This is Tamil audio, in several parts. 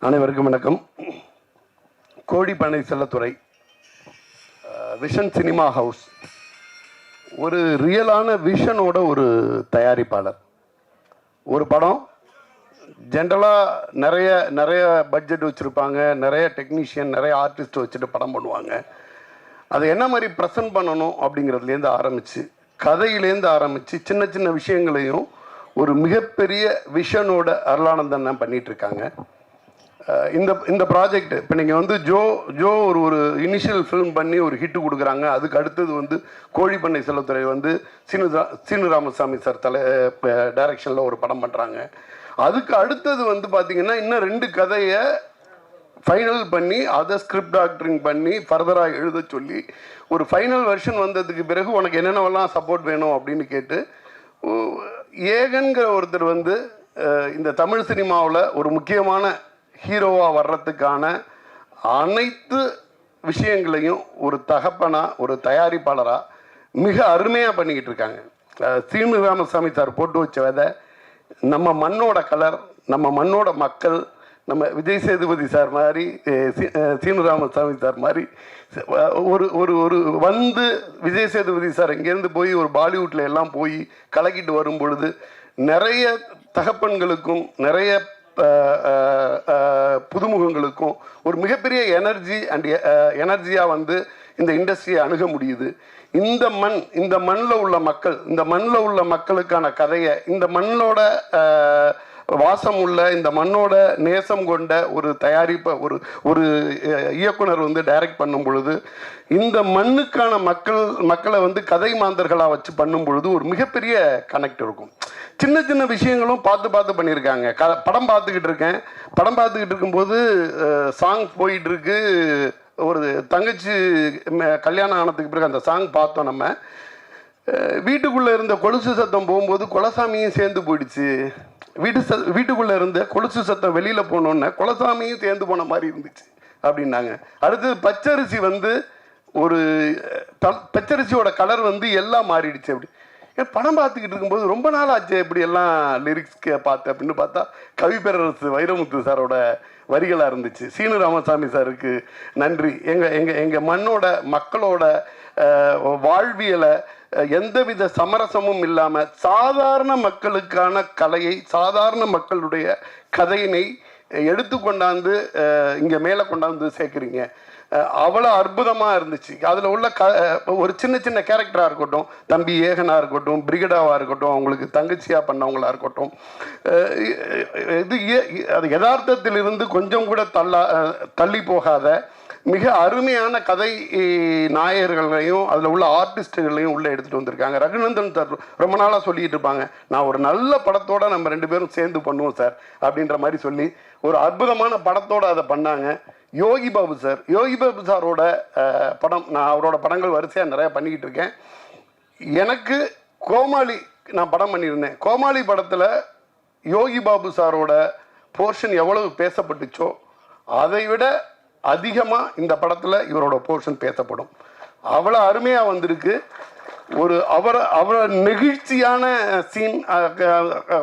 அனைவருக்கும் வணக்கம். கோடிப்பனை செல்லத்துறை விஷன் சினிமா ஹவுஸ் ஒரு ரியலான விஷனோட ஒரு தயாரிப்பாளர். ஒரு படம் ஜென்ரலாக நிறைய பட்ஜெட் வச்சுருப்பாங்க, நிறைய டெக்னீஷியன், நிறைய ஆர்டிஸ்ட் வச்சுட்டு படம் பண்ணுவாங்க. அதை என்ன மாதிரி ப்ரெசன்ட் பண்ணணும் அப்படிங்கிறதுலேருந்து ஆரம்பித்து, கதையிலேருந்து ஆரம்பித்து சின்ன சின்ன விஷயங்களையும் ஒரு மிகப்பெரிய விஷனோட அருளானந்தன் பண்ணிகிட்ருக்காங்க. இந்த ப்ராஜெக்ட் இப்போ நீங்கள் வந்து ஜோ ஒரு இனிஷியல் ஃபிலிம் பண்ணி ஒரு ஹிட்டு கொடுக்குறாங்க. அதுக்கு அடுத்தது வந்து கோழிப்பண்ணை செல்லத்துறை வந்து சீனு ராமசாமி சார் டைரக்ஷனில் ஒரு படம் பண்ணுறாங்க. அதுக்கு அடுத்தது வந்து பார்த்திங்கன்னா இன்னும் 2 கதையை ஃபைனல் பண்ணி அதை ஸ்கிரிப்ட் டாக்டரிங் பண்ணி ஃபர்தராக எழுத சொல்லி ஒரு ஃபைனல் வெர்ஷன் வந்ததுக்கு பிறகு உனக்கு என்னென்னவெல்லாம் சப்போர்ட் வேணும் அப்படின்னு கேட்டு ஏகன்கிற ஒருத்தர் வந்து இந்த தமிழ் சினிமாவில் ஒரு முக்கியமான ஹீரோவாக வர்றதுக்கான அனைத்து விஷயங்களையும் ஒரு தகப்பனாக, ஒரு தயாரிப்பாளராக மிக அருமையாக பண்ணிக்கிட்டு இருக்காங்க. சீனு ராமசாமி சார் போட்டு வச்ச விதை, நம்ம மண்ணோட கலர், நம்ம மண்ணோட மக்கள், நம்ம விஜய் சேதுபதி சார் மாதிரி, சீனு ராமசாமி சார் மாதிரி ஒரு ஒரு ஒரு வந்து விஜய் சேதுபதி சார் இங்கேருந்து போய் ஒரு பாலிவுட்டில் எல்லாம் போய் கலக்கிட்டு வரும் பொழுது நிறைய தகப்பன்களுக்கும் நிறைய புதுமுகங்களுக்கும் ஒரு மிகப்பெரிய எனர்ஜியாக வந்து இந்த இண்டஸ்ட்ரியை அணுக முடியுது. இந்த மண்ணில் உள்ள மக்களுக்கான கதையை, இந்த மண்ணோட வாசம் உள்ள, இந்த மண்ணோட நேசம் கொண்ட ஒரு தயாரிப்பை ஒரு இயக்குனர் வந்து டைரக்ட் பண்ணும் பொழுது, இந்த மண்ணுக்கான மக்களை வந்து கதை மாந்தர்களாக வச்சு பண்ணும் பொழுது ஒரு மிகப்பெரிய கனெக்ட் இருக்கும். சின்ன சின்ன விஷயங்களும் பார்த்து பண்ணியிருக்காங்க. படம் பார்த்துக்கிட்டு இருக்கும்போது சாங் போயிட்டுருக்கு. ஒரு தங்கச்சி கல்யாணம் ஆனதுக்கு பிறகு அந்த சாங் பார்த்தோம். நம்ம வீட்டுக்குள்ளே இருந்த கொலுசு சத்தம் போகும்போது கொலசாமியும் சேர்ந்து போயிடுச்சு. வீட்டுக்குள்ளே இருந்த கொலுசு சத்தம் வெளியில் போனோன்னே கொலசாமியும் சேர்ந்து போன மாதிரி இருந்துச்சு அப்படின்னாங்க. அடுத்தது பச்சரிசி வந்து பச்சரிசியோட கலர் வந்து எல்லாம் மாறிடுச்சு. அப்படி படம் பார்த்துக்கிட்டு இருக்கும்போது ரொம்ப நாள் ஆச்சு இப்படி எல்லாம் லிரிக்ஸ்க்கு பார்த்து அப்படின்னு பார்த்தா கவிப்பேரரசு வைரமுத்து சாரோட வரிகளாக இருந்துச்சு. சீனு ராமசாமி சாருக்கு நன்றி. எங்கள் மண்ணோட மக்களோட வாழ்வியலை எந்தவித சமரசமும் இல்லாமல் சாதாரண மக்களுக்கான கலையை, சாதாரண மக்களுடைய கதையினை எடுத்துக்கொண்டாந்து இங்கே மேலே கொண்டாந்து சேர்க்குறீங்க. அவ்வளோ அற்புதமாக இருந்துச்சு. அதில் உள்ள ஒரு சின்ன கேரக்டராக இருக்கட்டும், தம்பி ஏகனாக இருக்கட்டும், பிரிகடாவாக இருக்கட்டும், அவங்களுக்கு தங்கச்சியாக பண்ணவங்களாக இருக்கட்டும், அது யதார்த்தத்திலிருந்து கொஞ்சம் கூட தள்ளி போகாத மிக அருமையான கதை நாயகர்களையும் அதில் உள்ள ஆர்டிஸ்ட்டுகளையும் உள்ளே எடுத்துகிட்டு வந்திருக்காங்க. ரகுநந்தன் சார் ரொம்ப நாளாக சொல்லிகிட்டு இருப்பாங்க, நான் ஒரு நல்ல படத்தோடு நம்ம 2 பேரும் சேர்ந்து பண்ணுவோம் சார் அப்படின்ற மாதிரி சொல்லி ஒரு அற்புதமான படத்தோடு அதை பண்ணாங்க. யோகி பாபு சாரோட படம், நான் அவரோட படங்கள் வரிசையாக நிறையா பண்ணிக்கிட்டு இருக்கேன். எனக்கு கோமாளி நான் படம் பண்ணியிருந்தேன். கோமாளி படத்தில் யோகி பாபு சாரோட போர்ஷன் எவ்வளவு பேசப்பட்டுச்சோ அதை விட அதிகமாக இந்த படத்தில் இவரோட போர்ஷன் பேசப்படும். அவ்வளோ அருமையாக வந்திருக்கு. அவரை நெகிழ்ச்சியான சீன்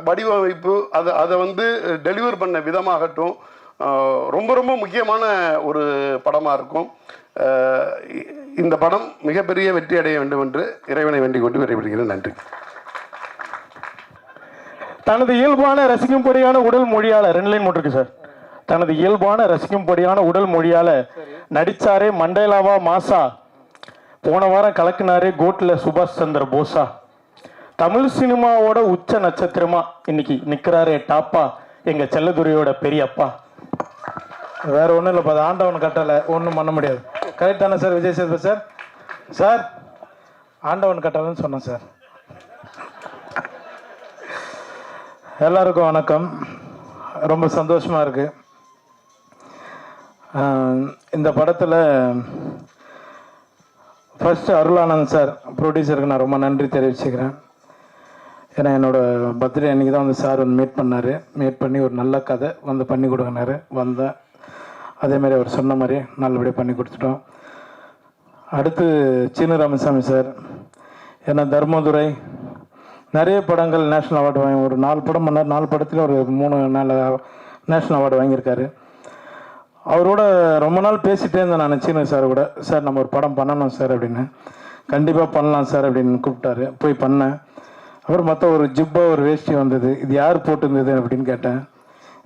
வடிவமைப்பு, அதை வந்து டெலிவர் பண்ண விதமாகட்டும் ரொம்ப முக்கியமான ஒரு படமாக இருக்கும். இந்த படம் மிகப்பெரிய வெற்றி அடைய வேண்டும் என்று இறைவனை வேண்டிக் கொண்டு விரைவிடுகிறேன். நன்றி. தனது இயல்பான ரசிக்கும்படியான உடல் மொழியால் 2 லைன் போட்டிருக்கு சார். தனது இயல்பான ரசிக்கும்படியான உடல் மொழியால் நடித்தாரே மண்டேலாவா மாசா, போன வாரம் கலக்குனாரே கோட்டில் சுபாஷ் சந்திர போஸா, தமிழ் சினிமாவோட உச்ச நட்சத்திரமா இன்னைக்கு நிற்கிறாரே டாப்பா எங்கள் செல்லதுரையோட பெரியப்பா. வேற ஒன்றும் இல்லைப்பா, அது ஆண்டவன் கட்டலை, ஒன்றும் பண்ண முடியாது. கரெக்ட் தானே sir Vijay Sethupathi sir? Sir ஆண்டவன் கட்டலைன்னு சொன்னேன் சார். எல்லாருக்கும் வணக்கம். ரொம்ப சந்தோஷமாக இருக்குது. இந்த படத்தில் ஃபஸ்ட்டு அருளானந்த் சார் ப்ரொடியூசருக்கு நான் ரொம்ப நன்றி தெரிவிச்சுக்கிறேன். ஏன்னா என்னோடய பர்த்டே அன்றைக்கி தான் வந்து சார் வந்து மீட் பண்ணி ஒரு நல்ல கதை வந்து பண்ணி கொடுங்கினாரு. வந்தேன், அதேமாதிரி அவர் சொன்ன மாதிரி நல்லபடியாக பண்ணி கொடுத்துட்டோம். அடுத்து சீனு ராமசாமி சார், ஏன்னா தர்மதுரை நிறைய படங்கள் நேஷ்னல் அவார்டு வாங்கி ஒரு 4 படம் பண்ணார். 4 படத்தில் ஒரு 3 நேஷ்னல் அவார்டு வாங்கியிருக்காரு. அவரோட ரொம்ப நாள் பேசிகிட்டே இருந்தேன் நான் சீனு சார் கூட. சார் நம்ம ஒரு படம் பண்ணணும் சார் அப்படின்னு. கண்டிப்பாக பண்ணலாம் சார் அப்படின்னு கூப்பிட்டாரு. போய் பண்ணேன். அப்புறம் மற்ற ஒரு ஜிப்பா ஒரு வேஷ்டி வந்தது. இது யார் போட்டிருந்தது அப்படின்னு கேட்டேன்.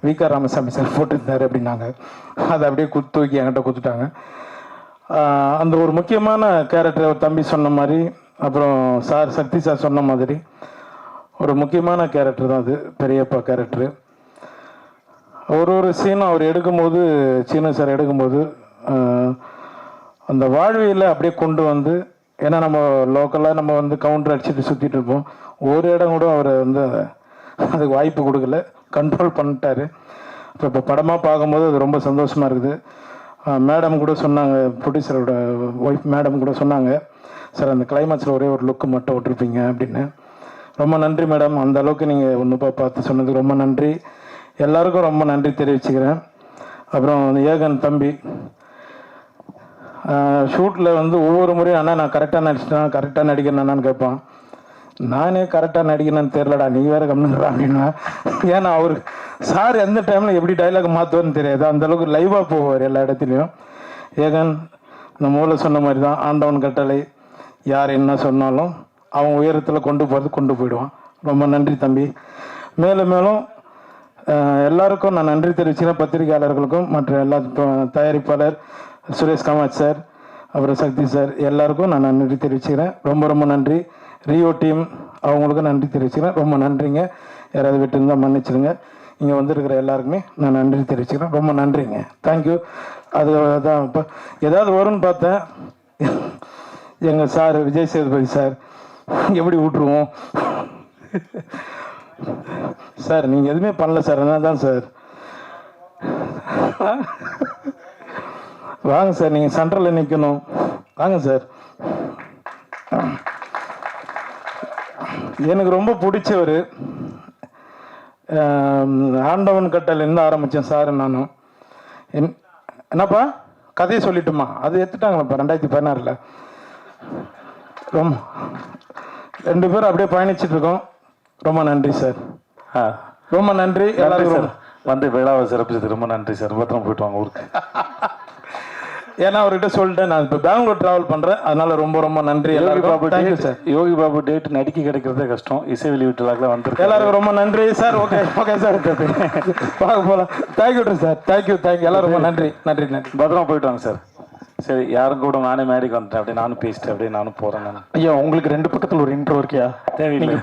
விகா ராமசாமி சார் போட்டிருந்தாரு அப்படின்னாங்க. அதை அப்படியே தூக்கி என்கிட்ட கொடுத்துட்டாங்க. அந்த ஒரு முக்கியமான கேரக்டர் ஒரு தம்பி சொன்ன மாதிரி, அப்புறம் சார் சக்தி சார் சொன்ன மாதிரி ஒரு முக்கியமான கேரக்டர் தான் அது, பெரியப்பா கேரக்டரு. ஒரு சீனும் அவர் எடுக்கும்போது, சீனு சார் எடுக்கும்போது அந்த வாழ்வியலை அப்படியே கொண்டு வந்து, ஏன்னா நம்ம லோக்கலாக நம்ம வந்து கவுண்டர் அடிச்சுட்டு சுற்றிட்டு இருப்போம். ஒரு இடம் கூட அவர் வந்து அதுக்கு வாய்ப்பு கொடுக்கல, கண்ட்ரோல் பண்ணிட்டாரு. இப்போ படமாக பார்க்கும்போது அது ரொம்ப சந்தோஷமாக இருக்குது. மேடம் கூட சொன்னாங்க, ப்ரொடியூசரோட ஒய்ஃப் மேடம் கூட சொன்னாங்க, சார் அந்த கிளைமேக்ஸில் ஒரே ஒரு லுக்கு மட்டும் விட்டுருப்பீங்க அப்படின்னு. ரொம்ப நன்றி மேடம், அந்த அளவுக்கு நீங்கள் ஒன்றுப்பா பார்த்து சொன்னதுக்கு ரொம்ப நன்றி. எல்லாருக்கும் ரொம்ப நன்றி தெரிவிச்சுக்கிறேன். அப்புறம் ஏகன் தம்பி ஷூட்டில் வந்து ஒவ்வொரு முறையும் அண்ணா நான் கரெக்டாக நடிச்சிட்டேன், கரெக்டாக நடிக்கிறேன்னான்னு கேட்பான். நானே கரெக்டாக நடிக்கிறேன்னு தெரிலடா, நீ வேறு கம்மிடுறா அப்படின்னா. ஏன்னா அவர் சார் எந்த டைமில் எப்படி டைலாக் மாற்றுவார்னு தெரியாது, அந்தளவுக்கு லைவாக போவார் எல்லா இடத்துலையும். ஏகன் இந்த மூளை சொன்ன மாதிரி தான், ஆண்டவன் கட்டளை, யார் என்ன சொன்னாலும் அவன் உயரத்தில் கொண்டு போகிறது கொண்டு போயிடுவான். ரொம்ப நன்றி தம்பி. மேலும் மேலும் எல்லாருக்கும் நான் நன்றி தெரிவிச்சுக்கிறேன். பத்திரிகையாளர்களுக்கும் மற்ற எல்லா தயாரிப்பாளர் சுரேஷ் காமாட்சி சார், அப்புறம் சக்தி சார், எல்லாருக்கும் நான் நன்றி தெரிவிச்சுக்கிறேன். ரொம்ப ரொம்ப நன்றி. ரியோ டீம் அவங்களுக்கும் நன்றி தெரிவிச்சுக்கிறேன். ரொம்ப நன்றிங்க. யாராவது விட்டு இருந்தால் மன்னிச்சிடுங்க. இங்கே வந்திருக்கிற எல்லாருக்குமே நான் நன்றி தெரிவிச்சுக்கிறேன். ரொம்ப நன்றிங்க. தேங்க்யூ. அதுதான் இப்போ ஏதாவது வரும்னு பார்த்தேன். எங்கள் சார் விஜய் சேதுபதி சார் எப்படி விட்டுருவோம் சார், நீங்கள் எதுவுமே பண்ணல சார், என்ன தான் சார். வாங்க சார், நீங்கள் சென்ட்ரலில் நிற்கணும், வாங்க சார். எனக்கு ரொம்ப பிடிச்சவர் ஆண்டவன் கட்டளைருந்து ஆரம்பித்தேன் சார். நானும் என்னப்பா கதையை சொல்லிட்டுமா, அது எடுத்துட்டாங்களப்பா 2016. ரொம்ப 2 பேரும் அப்படியே பயணிச்சுட்டு இருக்கோம். ரொம்ப நன்றி சார். ரொம்ப நன்றி எல்லாருக்கும். வந்து விழாவை சிறப்பிச்சது ரொம்ப நன்றி சார். பத்திரம் போயிட்டு வாங்க ஊருக்கு. ஏன்னா அவர்கிட்ட சொல்லிட்டேன், நான் இப்போ பெங்களூர் ட்ராவல் பண்ணுறேன், அதனால ரொம்ப ரொம்ப நன்றி எல்லாருக்கும். Thank you sir. Yogi Babu date நடிக்க கிடைக்கிறதே கஷ்டம். இசை வெளியீட்டுலாக வந்துருக்கு. எல்லாருக்கும் ரொம்ப நன்றி சார். ஓகே ஓகே சார், பார்க்க போகலாம். Thank you sir. Thank you thank you. எல்லாரும் ரொம்ப நன்றி நன்றி நன்றி. பத்திரமா போயிட்டு வாங்க சார். சரி, யாரும் கூட நானே மேடைக்கு வந்துட்டேன், அப்படியே நானும் பேசிட்டேன், அப்படியே நானும் போகிறேன். நான் ஐயா உங்களுக்கு 2 பக்கத்தில் ஒரு இன்ட்ரோ இருக்கியா? தேவையில்லை.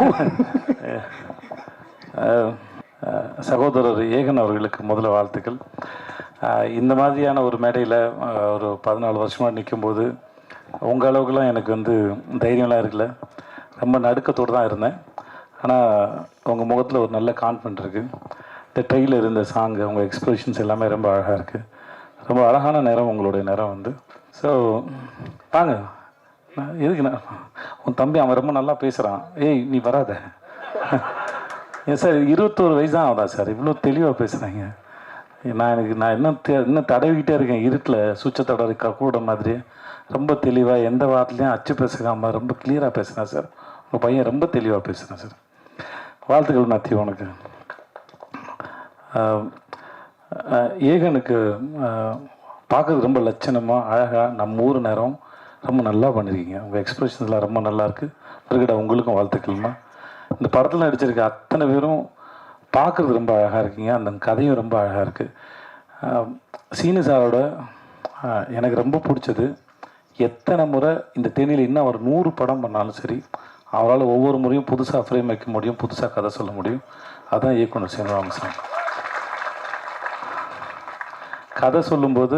சகோதரர் ஏகன் அவர்களுக்கு முதல்ல வாழ்த்துக்கள். இந்த மாதிரியான ஒரு மேடையில் ஒரு 14 வருஷமாக நிற்கும்போது உங்கள் அளவுக்குலாம் எனக்கு வந்து தைரியம்லாம் இருக்குல்ல. ரொம்ப நடுக்கத்தோடு தான் இருந்தேன். ஆனால் உங்கள் முகத்தில் ஒரு நல்ல கான்ஃபிடென்ட் இருக்குது. இந்த ட்ரெயிலர் இருந்த சாங்கு, உங்கள் எக்ஸ்பிரஷன்ஸ் எல்லாமே ரொம்ப அழகாக இருக்குது. ரொம்ப அழகான நேரம் உங்களுடைய நேரம் வந்து. ஸோ வாங்க, எதுக்கு நான் உன் தம்பி அவன் ரொம்ப நல்லா பேசுகிறான். ஏய் நீ வராத. ஏன் சார் 21 வயசு தான் ஆகுதா சார், இவ்வளோ தெளிவாக பேசுகிறாங்க. நான் இன்னும் தடவிக்கிட்டே இருக்கேன் இருட்டில், சுவிட்சை தடவை கூட மாதிரி. ரொம்ப தெளிவாக எந்த வார்த்தையும் அச்சு பேசுகாமல் ரொம்ப கிளியராக பேசுகிறேன் சார். உங்கள் பையன் ரொம்ப தெளிவாக பேசுகிறேன் சார். வாழ்த்துக்கள் மேத்யூ உனக்கு. ஏகனுக்கு பார்க்குறது ரொம்ப லட்சணமாக அழகாக நம்ம ஊர் நேரம் ரொம்ப நல்லா பண்ணியிருக்கீங்க. உங்கள் எக்ஸ்பிரஷன்ஸ்லாம் ரொம்ப நல்லாயிருக்கு. பிறகுடா உங்களுக்கும் வாழ்த்துக்கள்மா. இந்த படத்தில் நடிச்சிருக்க அத்தனை பேரும் பார்க்குறது ரொம்ப அழகாக இருக்கீங்க. அந்த கதையும் ரொம்ப அழகாக இருக்குது. சீனு சாரோட எனக்கு ரொம்ப பிடிச்சது, எத்தனை முறை இந்த தேனியில் இன்னும் அவர் 100 படம் பண்ணாலும் சரி, அவரால் ஒவ்வொரு முறையும் புதுசாக ஃப்ரேம் வைக்க முடியும், புதுசாக கதை சொல்ல முடியும். அதுதான் இயக்குனர் சீனிவாசன். கதை சொல்லும்போது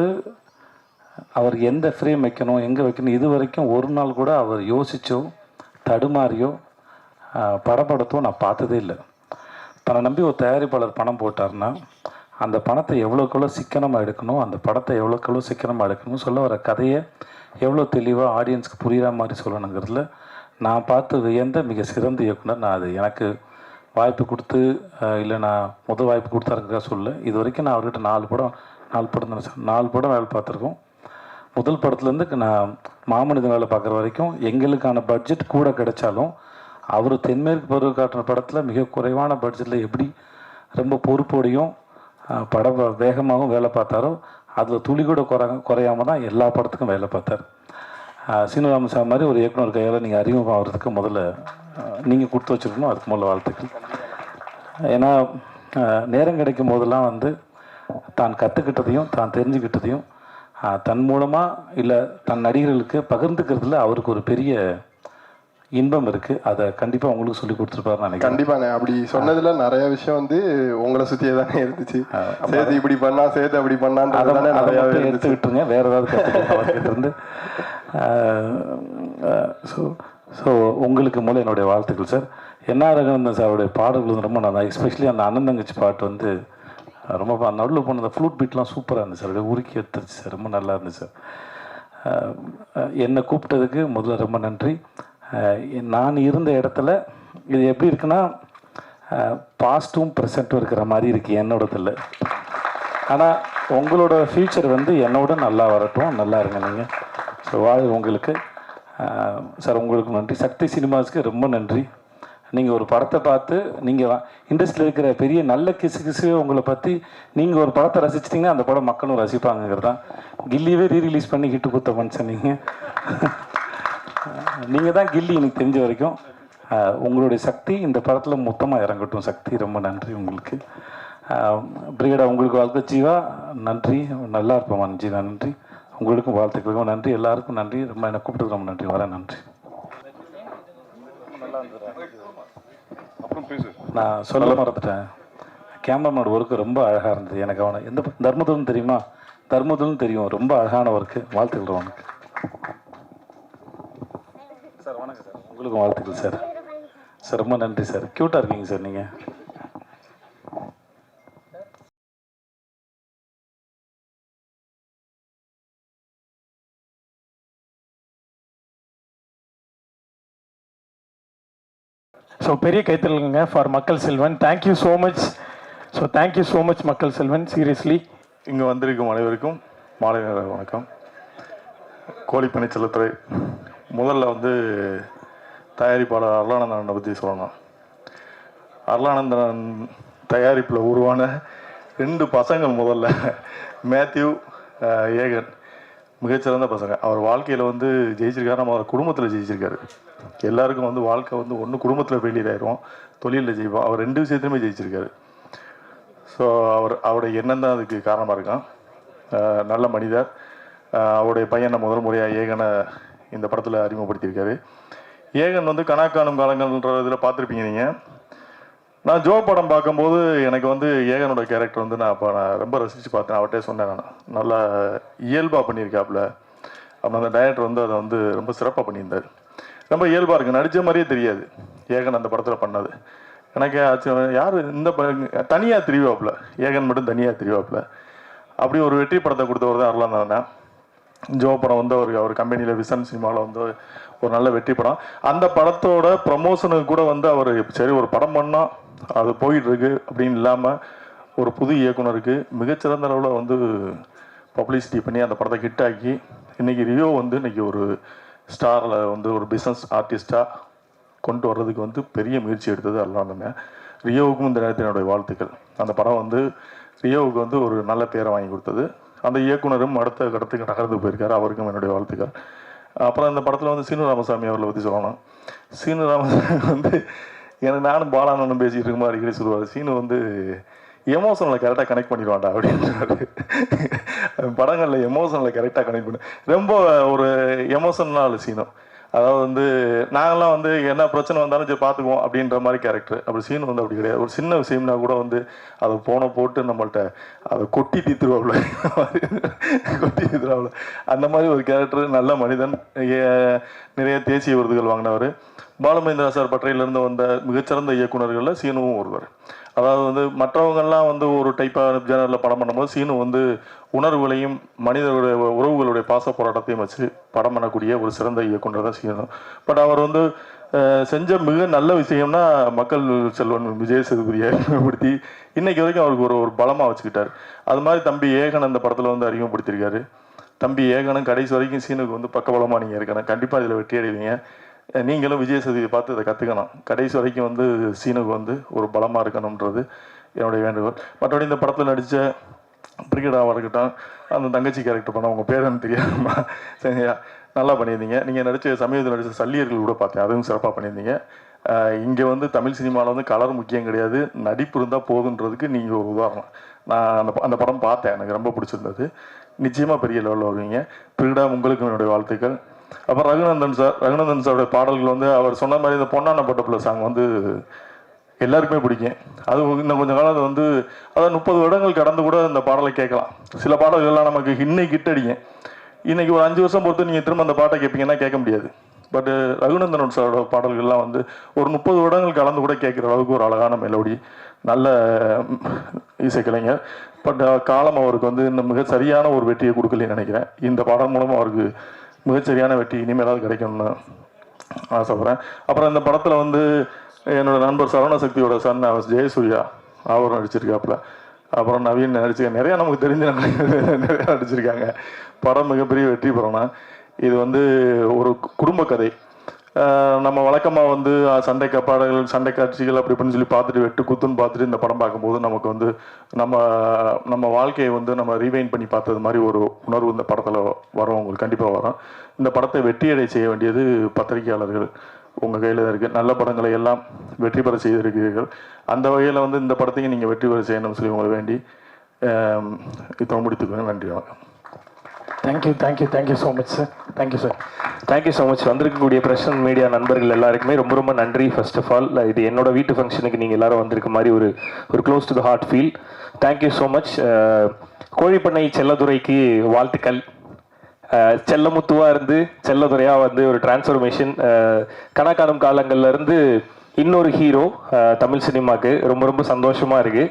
அவர் எந்த ஃப்ரேம் வைக்கணும், எங்கே வைக்கணும், இது வரைக்கும் ஒரு நாள் கூட அவர் யோசிச்சோ தடுமாறியோ படப்படத்தோ நான் பார்த்ததே இல்லை. தன்னை நம்பி ஒரு தயாரிப்பாளர் பணம் போட்டார்னா அந்த பணத்தை எவ்வளோக்கெவ்வளோ சிக்கனமாக எடுக்கணும், அந்த படத்தை எவ்வளோக்கெவ்வளோ சிக்கனமாக எடுக்கணும், சொல்ல வர கதையை எவ்வளோ தெளிவாக ஆடியன்ஸுக்கு புரிகிற மாதிரி சொல்லணுங்கிறதுல நான் பார்த்து வியந்த மிக சிறந்த இயக்குனர். நான் அது எனக்கு வாய்ப்பு கொடுத்து இல்லை நான் முதல் வாய்ப்பு கொடுத்தாருக்கா சொல்ல. இது வரைக்கும் நான் அவர்கிட்ட 4 படம் தானே சார், 4 படம் வேலை பார்த்துருக்கோம். முதல் படத்துலேருந்து நான் மாமனிதன் வேலை பார்க்குற வரைக்கும் எங்களுக்கான பட்ஜெட் கூட கிடைச்சாலும் அவர் தென்மேற்கு பருவ காட்டுற படத்தில் மிக குறைவான பட்ஜெட்டில் எப்படி ரொம்ப பொறுப்போடையும் படம் வேகமாகவும் வேலை பார்த்தாரோ அதில் துளி கூட குறையாமல் தான் எல்லா படத்துக்கும் வேலை பார்த்தார். சீனு ராமசாமி மாதிரி ஒரு இயக்குனர் கையால் நீங்கள் அறிமுகம் ஆகிறதுக்கு முதல்ல நீங்கள் கொடுத்து வச்சுருக்கணும். அதுக்கு முதல்ல வாழ்த்துக்கள். ஏன்னா நேரம் கிடைக்கும் போதெல்லாம் வந்து தான் கற்றுக்கிட்டதையும் தான் தெரிஞ்சுக்கிட்டதையும் தன் மூலமாக இல்லை தன் நடிகர்களுக்கு பகிர்ந்துக்கிறதுல அவருக்கு ஒரு பெரிய இன்பம் இருக்குது. அதை கண்டிப்பாக உங்களுக்கு சொல்லி கொடுத்துருப்பாரு நினைக்கிறேன். கண்டிப்பாண்ணே. அப்படி சொன்னதுல நிறைய விஷயம் வந்து உங்களை சுற்றியே தானே இருந்துச்சு. சேர்த்து இப்படி பண்ணா, சேர்த்து அப்படி பண்ணான்னு நிறையா எடுத்துக்கிட்டுருங்க. வேறு ஏதாவது கற்றுக்கிட்டு இருந்து ஸோ உங்களுக்கு மூலம் என்னுடைய வாழ்த்துக்கள் சார். என்ஆர் ரகுநந்தன் சாருடைய பாடல்கள் வந்து ரொம்ப நல்லா, எஸ்பெஷலி அந்த அண்ணன் தங்கச்சி பாட்டு வந்து ரொம்ப நடுவில் போன அந்த ஃப்ளூட் பீட்லாம் சூப்பராக இருந்துச்சு சார். அப்படியே உருக்கி எடுத்துருச்சு சார். ரொம்ப நல்லா இருந்துச்சு சார். என்னை கூப்பிட்டதுக்கு முதல்ல ரொம்ப நன்றி. நான் இருந்த இடத்துல இது எப்படி இருக்குன்னா பாஸ்ட்டும் ப்ரெசண்ட்டும் இருக்கிற மாதிரி இருக்குது என்னோடதில். ஆனால் உங்களோட ஃப்யூச்சர் வந்து என்னோட நல்லா வரட்டும், நல்லா இருங்க நீங்கள். ஸோ வாழ் உங்களுக்கு சார். உங்களுக்கு நன்றி. சக்தி சினிமாஸ்க்கு ரொம்ப நன்றி. நீங்கள் ஒரு படத்தை பார்த்து நீங்கள் இண்டஸ்ட்ரியில் இருக்கிற பெரிய நல்ல கிசு உங்களை பற்றி நீங்கள் ஒரு படத்தை ரசிச்சிட்டிங்கன்னா அந்த படம் மக்களும் ரசிப்பாங்கிறது தான். கில்லியவே ரீரிலீஸ் பண்ணி ஹிட்டு கொடுத்த மனுஷன் நீங்கள் தான் கில்லி எனக்கு தெரிஞ்ச வரைக்கும். உங்களுடைய சக்தி இந்த படத்தில் மொத்தமாக இறங்கட்டும். சக்தி ரொம்ப நன்றி உங்களுக்கு. பிரிகேடா உங்களுக்கு வாழ்க்கை. ஜீவா நன்றி, நல்லா இருப்போம்மா ஜீவா. நன்றி. உங்களுக்கும் வாழ்த்துக்களுக்கும் நன்றி. எல்லாருக்கும் நன்றி. ரொம்ப என்னை கூப்பிட்டு ரொம்ப நன்றி. வரேன். நன்றி. நான் சொல்ல மறந்துட்டேன். கேமராமேனோட ஒர்க்கு ரொம்ப அழகாக இருந்தது. எனக்கு அவனை எந்த தர்மதுலன்னு தெரியுமா? தர்மதுலன்னு தெரியும். ரொம்ப அழகான ஒர்க்கு. வாழ்த்துக்கள் அவனுக்கு சார். வணக்கம் சார். உங்களுக்கும் வாழ்த்துக்கள் சார். சார் ரொம்ப நன்றி சார். க்யூட்டாக இருக்கீங்க சார் நீங்கள். ஸோ பெரிய கைத்தலுங்க ஃபார் மக்கள் Selvan. Thank you so much. So thank you so much மக்கள் செல்வன். சீரியஸ்லி இங்கே வந்திருக்கும் அனைவருக்கும் மாலை நேர வணக்கம். கோழிப்பண்ணை செல்லத்துறை. முதல்ல வந்து தயாரிப்பாளர் அருளானந்தனை பற்றி சொல்லணும். அருளானந்தன் தயாரிப்பில் உருவான 2 பசங்கள் முதல்ல மேத்யூ, ஏகன் மிகச்சிறந்த பசங்க. அவர் வாழ்க்கையில் வந்து ஜெயிச்சிருக்காரு. நம்ம அவர் குடும்பத்தில் ஜெயிச்சிருக்காரு. எல்லாருக்கும் வந்து வாழ்க்கை வந்து ஒன்று குடும்பத்தில் ஃபெயிலியர் ஆயிரும், தொழிலில் ஜெயிப்போம். அவர் 2 விஷயத்துலையுமே ஜெயிச்சிருக்காரு. ஸோ அவருடைய எண்ணம் தான் அதுக்கு காரணமாக இருக்கான். நல்ல மனிதர். அவருடைய பையனை முதல் முறையாக ஏகனை இந்த படத்தில் அறிமுகப்படுத்தியிருக்காரு. ஏகன் வந்து கணக்கானும் காலங்கள்ன்ற இதில் பார்த்துருப்பீங்க நீங்கள். நான் ஜோ படம் பார்க்கும்போது எனக்கு வந்து ஏகனோட கேரக்டர் வந்து நான் ரொம்ப ரசித்து பார்த்தேன். அவர்கிட்ட சொன்னேன், நான் நல்லா இயல்பாக பண்ணியிருக்காப்புல. அப்புறம் அந்த டைரக்டர் வந்து அதை வந்து ரொம்ப சிறப்பாக பண்ணியிருந்தார். ரொம்ப இயல்பாக இருக்குது. நடித்த மாதிரியே தெரியாது ஏகன் அந்த படத்தில் பண்ணது. எனக்கு ஆச்சு, யார் இந்த தனியாக தெரிவாப்புல, ஏகன் மட்டும் தனியாக தெரிவாப்புல. அப்படி ஒரு வெற்றி படத்தை கொடுத்தவர் தான் அருளானந்தன். ஜோ படம் வந்து அவர் கம்பெனியில் விசன் சினிமாவில் வந்து ஒரு நல்ல வெற்றி படம். அந்த படத்தோட ப்ரமோஷனுக்கு கூட வந்து அவர் சரி ஒரு படம் பண்ணால் அது போயிட்டுருக்கு அப்படின்னு இல்லாமல் ஒரு புது இயக்குனருக்கு மிகச்சிறந்த அளவில் வந்து பப்ளிசிட்டி பண்ணி அந்த படத்தை ஹிட் ஆக்கி இன்றைக்கி ரியோ வந்து இன்றைக்கி ஒரு ஸ்டாரில் வந்து ஒரு பிஸ்னஸ் ஆர்டிஸ்டாக கொண்டு வர்றதுக்கு வந்து பெரிய முயற்சி எடுத்தது அருளானந்தங்க. ரியோவுக்கும் இந்த நேரத்தில் என்னுடைய வாழ்த்துக்கள். அந்த படம் வந்து ரியோவுக்கு வந்து ஒரு நல்ல பேரை வாங்கி கொடுத்தது. அந்த இயக்குனரும் அடுத்த கடத்துக்கு நகர்ந்து போயிருக்காரு. அவருக்கும் என்னுடைய வாழ்த்துக்கள். அப்புறம் இந்த படத்தில் வந்து சீனு ராமசாமி அவர்களை பற்றி சொல்லணும். சீனு ராமசாமி வந்து எனக்கு நானும் பாலானனும் பேசிகிட்டு இருக்கும்போது அடிக்கடி சொல்லுவார், சீனு வந்து எமோஷனில் கரெக்டாக கனெக்ட் பண்ணிடுவான்டா அப்படின்றாரு. படங்களில் எமோஷனில் கரெக்டாக கனெக்ட் பண்ணி ரொம்ப ஒரு எமோஷனல் சீனும். அதாவது வந்து நாங்கள்லாம் வந்து என்ன பிரச்சனை வந்தாலும் சரி பார்த்துக்குவோம் அப்படின்ற மாதிரி கேரக்டர். அப்படி சீனு வந்து அப்படி கிடையாது. ஒரு சின்ன விஷயம்னா கூட வந்து அதை போட்டு நம்மள்கிட்ட அதை கொட்டி தீத்துருவாப்புல, கொட்டி தீத்துருவாப்புல. அந்த மாதிரி ஒரு கேரக்டர். நல்ல மனிதன். நிறைய தேசிய விருதுகள் வாங்கினவர். பாலுமகேந்திரா சார் பட்டறையிலேருந்து வந்த மிகச்சிறந்த இயக்குநர்களில் சீனுவும் ஒருவர். அதாவது வந்து மற்றவங்கள்லாம் வந்து ஒரு டைப்பாக ஜேனரில் படம் பண்ணும்போது சீனு வந்து உணர்வுகளையும் மனிதர்களுடைய உறவுகளுடைய பாச போராட்டத்தையும் வச்சு படம் பண்ணக்கூடிய ஒரு சிறந்த இயக்குனர் தான் சீனு. பட் அவர் வந்து செஞ்ச மிக நல்ல விஷயம்னா மக்கள் செல்வன் விஜய் சேதுபதியை அறிமுகப்படுத்தி இன்னைக்கு வரைக்கும் அவருக்கு ஒரு பலமாக வச்சுக்கிட்டார். அது மாதிரி தம்பி ஏகன் அந்த படத்தில் வந்து அறிமுகப்படுத்தியிருக்காரு. தம்பி ஏகனும் கடைசி வரைக்கும் சீனுக்கு வந்து பக்கபலமாக நீங்கள் இருக்கணும். கண்டிப்பாக இதில் வெற்றி அடைவீங்க. நீங்களும் விஜய் சேதுபதியை பார்த்து இதை கற்றுக்கணும். கடைசி வரைக்கும் வந்து சீனுக்கு வந்து ஒரு பலமாக இருக்கணுன்றது என்னுடைய வேண்டுகோள். மற்றபடி இந்த படத்தில் நடித்த பிரிகேடாக இருக்கட்டும், அந்த தங்கச்சி கேரக்டர் பண்ண உங்கள் பேர் எனக்கு தெரியாதுமா, சரியா, நல்லா பண்ணியிருந்தீங்க. நீங்கள் நடித்த சமீபத்தில் நடித்த சல்லியர்கள் கூட பார்த்தேன், அதுவும் சிறப்பாக பண்ணியிருந்தீங்க. இங்கே வந்து தமிழ் சினிமாவில் வந்து கலர் முக்கியம் கிடையாது, நடிப்பு இருந்தால் போதுன்றதுக்கு நீங்கள் ஒரு உதாரணம். நான் அந்த படம் பார்த்தேன், எனக்கு ரொம்ப பிடிச்சிருந்தது. நிச்சயமாக பெரிய லெவலில் வருவீங்க. பிரிகேடா உங்களுக்கு என்னுடைய வாழ்த்துக்கள். அப்புறம் ரகுநந்தன் சாரோட பாடல்கள் வந்து அவர் சொன்ன மாதிரி இந்த பொன்னான பட்டப்புள்ள சாங் வந்து எல்லாருக்குமே பிடிக்கும். அது இன்னும் கொஞ்சம் காலம் வந்து அதாவது 30 வருடங்கள் கடந்து கூட இந்த பாடலை கேட்கலாம். சில பாடல்கள்லாம் நமக்கு இன்னைக்கு ஹிட் அடிக்கும். இன்னைக்கு ஒரு 5 வருஷம் பொறுத்து நீங்கள் திரும்ப அந்த பாட்டை கேட்பீங்கன்னா கேட்க முடியாது. பட் ரகுநந்தன் சாரோட பாடல்கள்லாம் வந்து ஒரு 30 வருடங்கள் கலந்து கூட கேட்குற அளவுக்கு ஒரு அழகான மெலோடி, நல்ல இசைக்கலைஞர். பட் காலம் அவருக்கு வந்து இந்த மிக சரியான ஒரு வெற்றியை கொடுக்கலன்னு நினைக்கிறேன். இந்த பாடல் மூலமாக அவருக்கு மிகச்சரியான வெற்றி இனிமேலாவது கிடைக்கணும்னு ஆசைப்பட்றேன். அப்புறம் இந்த படத்தில் வந்து என்னோட நண்பர் சரவணசக்தியோட சன் ஜெயசூர்யா அவர் நடிச்சிருக்காப்புல. அப்புறம் நவீன் நிறையா நமக்கு தெரிஞ்ச நிறையா நடிச்சிருக்காங்க. படம் மிகப்பெரிய வெற்றி பெறணும். இது வந்து ஒரு குடும்ப கதை. நம்ம வழக்கமாக வந்து சண்டை பாடல்கள், சண்டை காட்சிகள் அப்படி இப்படின்னு சொல்லி பார்த்துட்டு வெட்டு குத்துன்னு பார்த்துட்டு இந்த படம் பார்க்கும்போது நமக்கு வந்து நம்ம வாழ்க்கையை வந்து நம்ம ரீவைண்ட் பண்ணி பார்த்தது மாதிரி ஒரு உணர்வு இந்த படத்தில் வரும், உங்களுக்கு கண்டிப்பாக வரும். இந்த படத்தை வெற்றியடை செய்ய வேண்டியது பத்திரிகையாளர்கள் உங்கள் கையில் தான் இருக்குது. நல்ல படங்களை எல்லாம் வெற்றி பெற செய்திருக்கிறீர்கள். அந்த வகையில் வந்து இந்த படத்தையும் நீங்கள் வெற்றி பெற செய்யணும்னு சொல்லி உங்களை வேண்டி இத்தனை முடித்துக்கோங்க. நன்றி, வணக்கம். Thank you so much sir. Thank you sir. Thank you so much. வந்திருக்கக்கூடிய பிரஸ் அண்ட் மீடியா நண்பர்கள் எல்லாருக்குமே ரொம்ப ரொம்ப நன்றி. ஃபர்ஸ்ட் ஆஃப் ஆல், இது என்னோட வீட்டு ஃபங்க்ஷனுக்கு நீங்கள் எல்லாரும் வந்திருக்க மாதிரி ஒரு close to the heart feel. Thank you so much. கோழிப்பண்ணை செல்லதுரைக்கு வாழ்த்துக்கள். செல்லமுத்துவா இருந்து செல்லதுரையா வந்து ஒரு டிரான்ஸ்ஃபர்மேஷன். கணக்காணும் காலங்கள்ல இருந்து இன்னொரு ஹீரோ தமிழ் சினிமாவுக்கு ரொம்ப ரொம்ப சந்தோஷமா இருக்கு.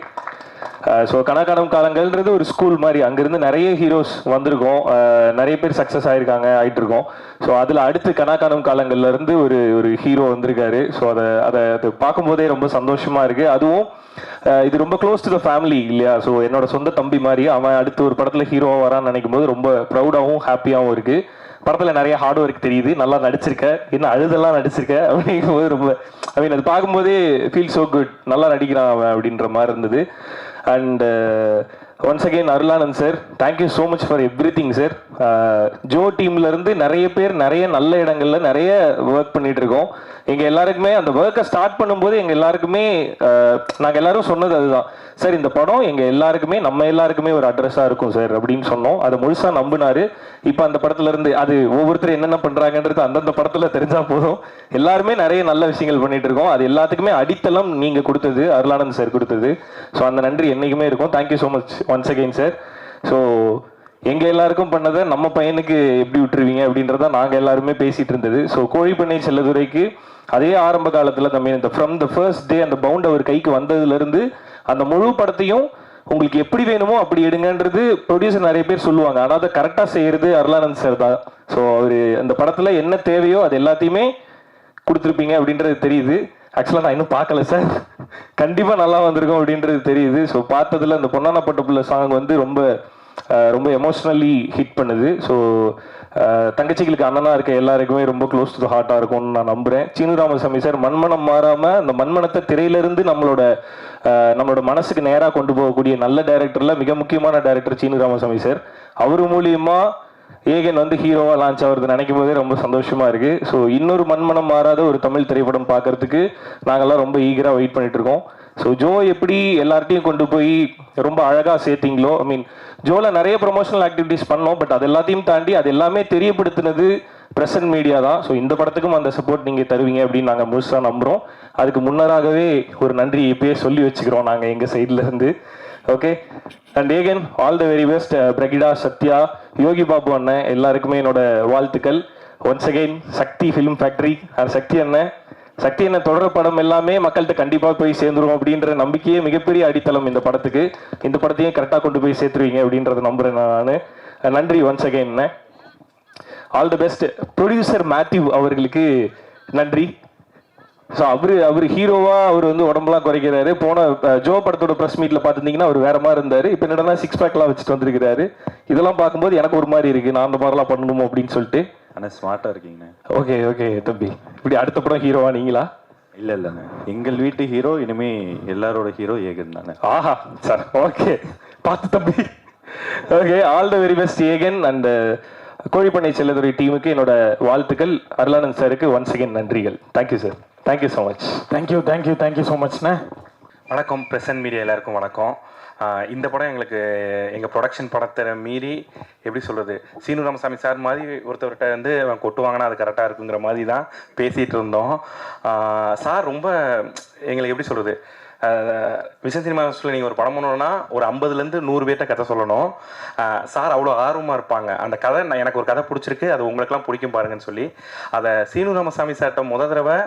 ஸோ கணக்காணும் காலங்கள்ன்றது ஒரு ஸ்கூல் மாதிரி, அங்கேருந்து நிறைய ஹீரோஸ் வந்திருக்கோம், நிறைய பேர் சக்ஸஸ் ஆகிட்டு இருக்கோம். ஸோ அதில் அடுத்து கணக்காணும் காலங்கள்ல இருந்து ஒரு ஹீரோ வந்திருக்காரு. ஸோ அதை பார்க்கும்போதே ரொம்ப சந்தோஷமா இருக்கு. அதுவும் இது ரொம்ப க்ளோஸ் டு த ஃபேமிலி இல்லையா? ஸோ என்னோட சொந்த தம்பி மாதிரி அவன் அடுத்து ஒரு படத்தில் ஹீரோவாக வரான்னு நினைக்கும் போது ரொம்ப ப்ரௌடாகவும் ஹாப்பியாகவும் இருக்கு. படத்தில் நிறைய ஹார்ட் ஒர்க் தெரியுது, நல்லா நடிச்சிருக்க, இன்னும் அழுதெல்லாம் நடிச்சிருக்க அப்படிங்கும்போது ரொம்ப அது பார்க்கும்போதே ஃபீல் ஸோ குட், நல்லா நடிக்கிறான் அவன் அப்படின்ற மாதிரி இருந்தது. And once again Arulanand sir, thank you so much for everything sir. Joe டீம்ல இருந்து நிறைய பேர் நிறைய நல்ல இடங்கள்ல நிறைய ஒர்க் பண்ணிட்டு இருக்கோம். எங்க எல்லாருக்குமே அந்த ஒர்க்கை ஸ்டார்ட் பண்ணும்போது எங்க எல்லாருக்குமே நாங்கள் எல்லாரும் சொன்னது அதுதான் சார், இந்த படம் எங்க எல்லாருக்குமே நம்ம எல்லாருக்குமே ஒரு அட்ரஸா இருக்கும் சார் அப்படின்னு சொன்னோம். அதை முழுசா நம்பினாரு. இப்போ அந்த படத்துல இருந்து அது ஒவ்வொருத்தரும் என்னென்ன பண்றாங்கன்றது அந்தந்த படத்துல தெரிஞ்சா போதும். எல்லாருமே நிறைய நல்ல விஷயங்கள் பண்ணிட்டு இருக்கோம். அது எல்லாத்துக்குமே அடித்தளம் நீங்க கொடுத்தது, அருளானந்த் சார் கொடுத்தது. ஸோ அந்த நன்றி என்னைக்குமே இருக்கும். Thank you so much once again sir. So எங்க எல்லாருக்கும் பண்ணதை நம்ம பையனுக்கு எப்படி விட்டுருவீங்க அப்படின்றத நாங்கள் எல்லாருமே பேசிட்டு இருந்தது. ஸோ கோழிப்பண்ணை செல்லதுரைக்கு அதே ஆரம்ப காலத்தில் இந்த ஃப்ரம் த ஃபர்ஸ்ட் டே அந்த பவுண்ட் அவர் கைக்கு வந்ததுலேருந்து அந்த முழு படத்தையும் உங்களுக்கு எப்படி வேணுமோ அப்படி எடுங்கன்றது ப்ரொடியூசர் நிறைய பேர் சொல்லுவாங்க. ஆனால் அதை கரெக்டாக செய்யறது அருளானந்த் சார் தான். ஸோ அவர் அந்த படத்தில் என்ன தேவையோ அது எல்லாத்தையுமே கொடுத்துருப்பீங்க அப்படின்றது தெரியுது. ஆக்சுவலாக நான் இன்னும் பார்க்கல சார், கண்டிப்பாக நல்லா வந்திருக்கும் அப்படின்றது தெரியுது. ஸோ பார்த்ததில் அந்த பொன்னான பட்டப்புள்ள சாங் வந்து ரொம்ப ரொம்ப எமோஷ்னலி ஹிட் பண்ணுது. ஸோ தங்கச்சிகளுக்கு அண்ணனாக இருக்க எல்லாருக்குமே ரொம்ப க்ளோஸ் டு த ஹார்ட்டாக இருக்கும்னு நான் நம்புகிறேன். சீனு ராமசாமி சார் மண்மனம் மாறாமல் அந்த மண்மனத்தை திரையிலிருந்து நம்மளோட மனசுக்கு நேராக கொண்டு போகக்கூடிய நல்ல டைரக்டரில் மிக முக்கியமான டைரக்டர் சீனு ராமசாமி சார். அவர் மூலியமா ஏகன் வந்து ஹீரோவாக லான்ச் ஆகிறது நினைக்கும் போதே ரொம்ப சந்தோஷமா இருக்கு. ஸோ இன்னொரு மண்மனம் மாறாத ஒரு தமிழ் திரைப்படம் பார்க்கறதுக்கு நாங்கள்லாம் ரொம்ப ஈகராக வெயிட் பண்ணிட்டு இருக்கோம். ஸோ ஜோ எப்படி எல்லார்ட்டையும் கொண்டு போய் ரொம்ப அழகாக சேர்த்தீங்களோ, ஜோவில் நிறைய ப்ரொமோஷனல் ஆக்டிவிட்டிஸ் பண்ணோம். பட் அது எல்லாத்தையும் தாண்டி அது எல்லாமே தெரியப்படுத்தினது ப்ரெஸ் அண்ட் மீடியா தான். ஸோ இந்த படத்துக்கும் அந்த சப்போர்ட் நீங்கள் தருவீங்க அப்படின்னு நாங்கள் முழுசாக நம்புகிறோம். அதுக்கு முன்னராகவே ஒரு நன்றி இப்பயே சொல்லி வச்சுக்கிறோம் நாங்கள் எங்கள் சைட்ல இருந்து. Okay, and Aegan all the very best. Brigida, Sathya, Yogi Babu அண்ணன் எல்லாருக்குமே என்னோட வாழ்த்துக்கள். Once again Sakthi film factory and Sakthi அண்ணன் தொடர் படம் எல்லாமே மக்கள்கிட்ட கண்டிப்பாக போய் சேர்ந்துரும் அப்படின்ற நம்பிக்கையே மிகப்பெரிய அடித்தளம் இந்த படத்துக்கு. இந்த படத்தையும் கரெக்டாக கொண்டு போய் சேர்த்துருவீங்க அப்படின்றத நம்புறேன் நான். நன்றி once again. All the best. Producer Mathew அவர்களுக்கு நன்றி. ஸோ அவர் ஹீரோவாக அவர் வந்து உடம்புலாம் குறைக்கிறாரு. போன ஜோ படத்தோட ப்ரெஸ் மீட்டில் பார்த்துருந்தீங்கன்னா அவர் வேற மாதிரி இருந்தார். இப்போ என்னடா 6 பேக்லாம் வச்சுட்டு வந்திருக்கிறாரு. இதெல்லாம் பார்க்கும்போது எனக்கு ஒரு மாதிரி இருக்கு, நான் அந்த மாதிரிலாம் பண்ணணுமோ அப்படின்னு சொல்லிட்டு. ஆனால் ஸ்மார்ட்டாக இருக்கீங்கண்ணே. ஓகே தம்பி, இப்படி அடுத்த படம் ஹீரோவா நீங்களா? இல்லைண்ணே, எங்கள் வீட்டு ஹீரோ இனிமே எல்லாரோட ஹீரோ ஏகன் தானே. ஆஹா சார், ஓகே பார்த்து தம்பி okay, all the very best Aegan and Kozhipannai Chelladurai டீமுக்கு என்னோட வாழ்த்துக்கள். அருளானந்த் சாருக்கு ஒன்ஸ் அகேன் நன்றிகள். Thank you sir, thank you so much. Thank you so மச்ண்ணே. வணக்கம் பிரசன்ட் மீடியா எல்லாருக்கும் வணக்கம். இந்த படம் எங்களுக்கு எங்கள் ப்ரொடக்ஷன் படத்தை மீறி எப்படி சொல்கிறது, சீனு ராமசாமி சார் மாதிரி ஒருத்தவர்கிட்ட வந்து அவன் கொட்டு வாங்கினா அது கரெக்டாக இருக்குங்கிற மாதிரி தான் பேசிகிட்டு இருந்தோம். சார் ரொம்ப எங்களுக்கு எப்படி சொல்கிறது, விஷன் சினிமா நீங்கள் ஒரு படம் பண்ணணும்னா ஒரு 50லேருந்து 100 பேர்கிட்ட கதை சொல்லணும். சார் அவ்வளோ ஆர்வமாக இருப்பாங்க. அந்த கதை எனக்கு ஒரு கதை பிடிச்சிருக்கு, அது உங்களுக்கெல்லாம் பிடிக்கும் பாருங்கன்னு சொல்லி அதை சீனு ராமசாமி சார்கிட்ட முத தடவை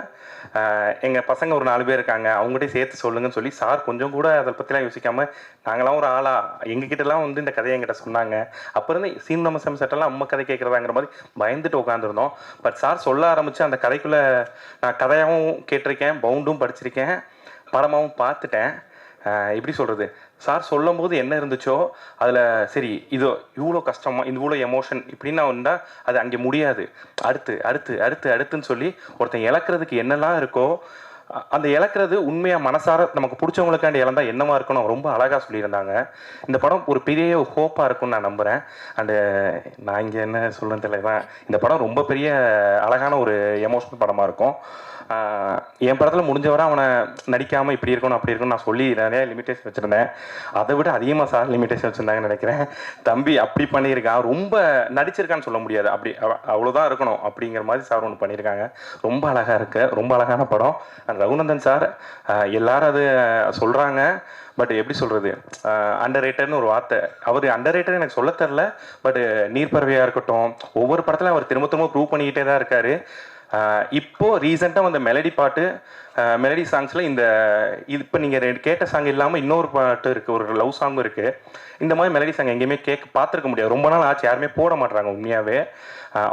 எங்கள் பசங்க ஒரு 4 பேர் இருக்காங்க, அவங்ககிட்ட சேர்த்து சொல்லுங்கன்னு சொல்லி சார் கொஞ்சம் கூட அதை பற்றிலாம் யோசிக்காமல் நாங்களாம் ஒரு ஆளா எங்ககிட்டலாம் வந்து இந்த கதையை எங்கிட்ட சொன்னாங்க. அப்போ இருந்து சீனு ராமசாமி சார்ட்டெல்லாம் அம்மா கதை கேட்குறதாங்கிற மாதிரி பயந்துட்டு உட்காந்துருந்தோம். பட் சார் சொல்ல ஆரம்பித்து அந்த கதைக்குள்ளே நான் கதையாகவும் கேட்டிருக்கேன், பவுண்டும் படிச்சிருக்கேன், படமாகவும் பார்த்துட்டேன். எப்படி சொல்கிறது, சார் சொல்லும் போது என்ன இருந்துச்சோ அதில் சரி இது இவ்வளோ கஷ்டமாக இவ்வளோ எமோஷன் இப்படின்னா வந்தால் அது அங்கே முடியாது, அடுத்து அடுத்து அடுத்து அடுத்துன்னு சொல்லி ஒருத்தன் இழக்கிறதுக்கு என்னெல்லாம் இருக்கோ அந்த இழக்கிறது உண்மையாக மனசார நமக்கு பிடிச்சவங்களுக்காண்டி இழந்தா என்னமா இருக்கணும் ரொம்ப அழகாக சொல்லியிருந்தாங்க. இந்த படம் ஒரு பெரிய ஹோப்பாக இருக்கும்னு நான் நம்புகிறேன். அண்டு நான் இங்கே என்ன சொல்லுன்னு தெரியல, இந்த படம் ரொம்ப பெரிய அழகான ஒரு எமோஷனல் படமாக இருக்கும். என் படத்தில் முடிஞ்சவரை அவனை நடிக்காமல் இப்படி இருக்கணும் அப்படி இருக்கணும் நான் சொல்லி நிறைய லிமிட்டேஷன் வச்சுருந்தேன். அதை விட அதிகமாக சார் லிமிட்டேஷன் வச்சுருந்தாங்கன்னு நினைக்கிறேன். தம்பி அப்படி பண்ணியிருக்கான், ரொம்ப நடிச்சிருக்கான்னு சொல்ல முடியாது, அப்படி அவ்வளோதான் இருக்கணும் அப்படிங்கிற மாதிரி சார் ஒன்று பண்ணியிருக்காங்க. ரொம்ப அழகாக இருக்கு, ரொம்ப அழகான படம். ரகுநந்தன் சார் எல்லாரும் அது சொல்கிறாங்க, பட் எப்படி சொல்கிறது, அண்டர் ரேட்டர்னு ஒரு வார்த்தை, அவர் அண்டர் ரேட்டர் எனக்கு சொல்ல தெரில. பட் நீர்ப்பறவையாக இருக்கட்டும், ஒவ்வொரு படத்துலையும் அவர் திரும்ப திரும்ப ப்ரூவ் பண்ணிக்கிட்டே தான் இருக்கார். இப்போது ரீசெண்டாக வந்த மெலடி பாட்டு, மெலடி சாங்ஸில் இந்த இப்போ நீங்கள் கேட்ட சாங் இல்லாமல் இன்னொரு பாட்டு இருக்குது, ஒரு லவ் சாங்கும் இருக்குது. இந்த மாதிரி மெலடி சாங் எங்கேயுமே பார்த்துருக்க முடியாது, ரொம்ப நாள் ஆச்சு, யாருமே போட மாட்டுறாங்க உண்மையாகவே.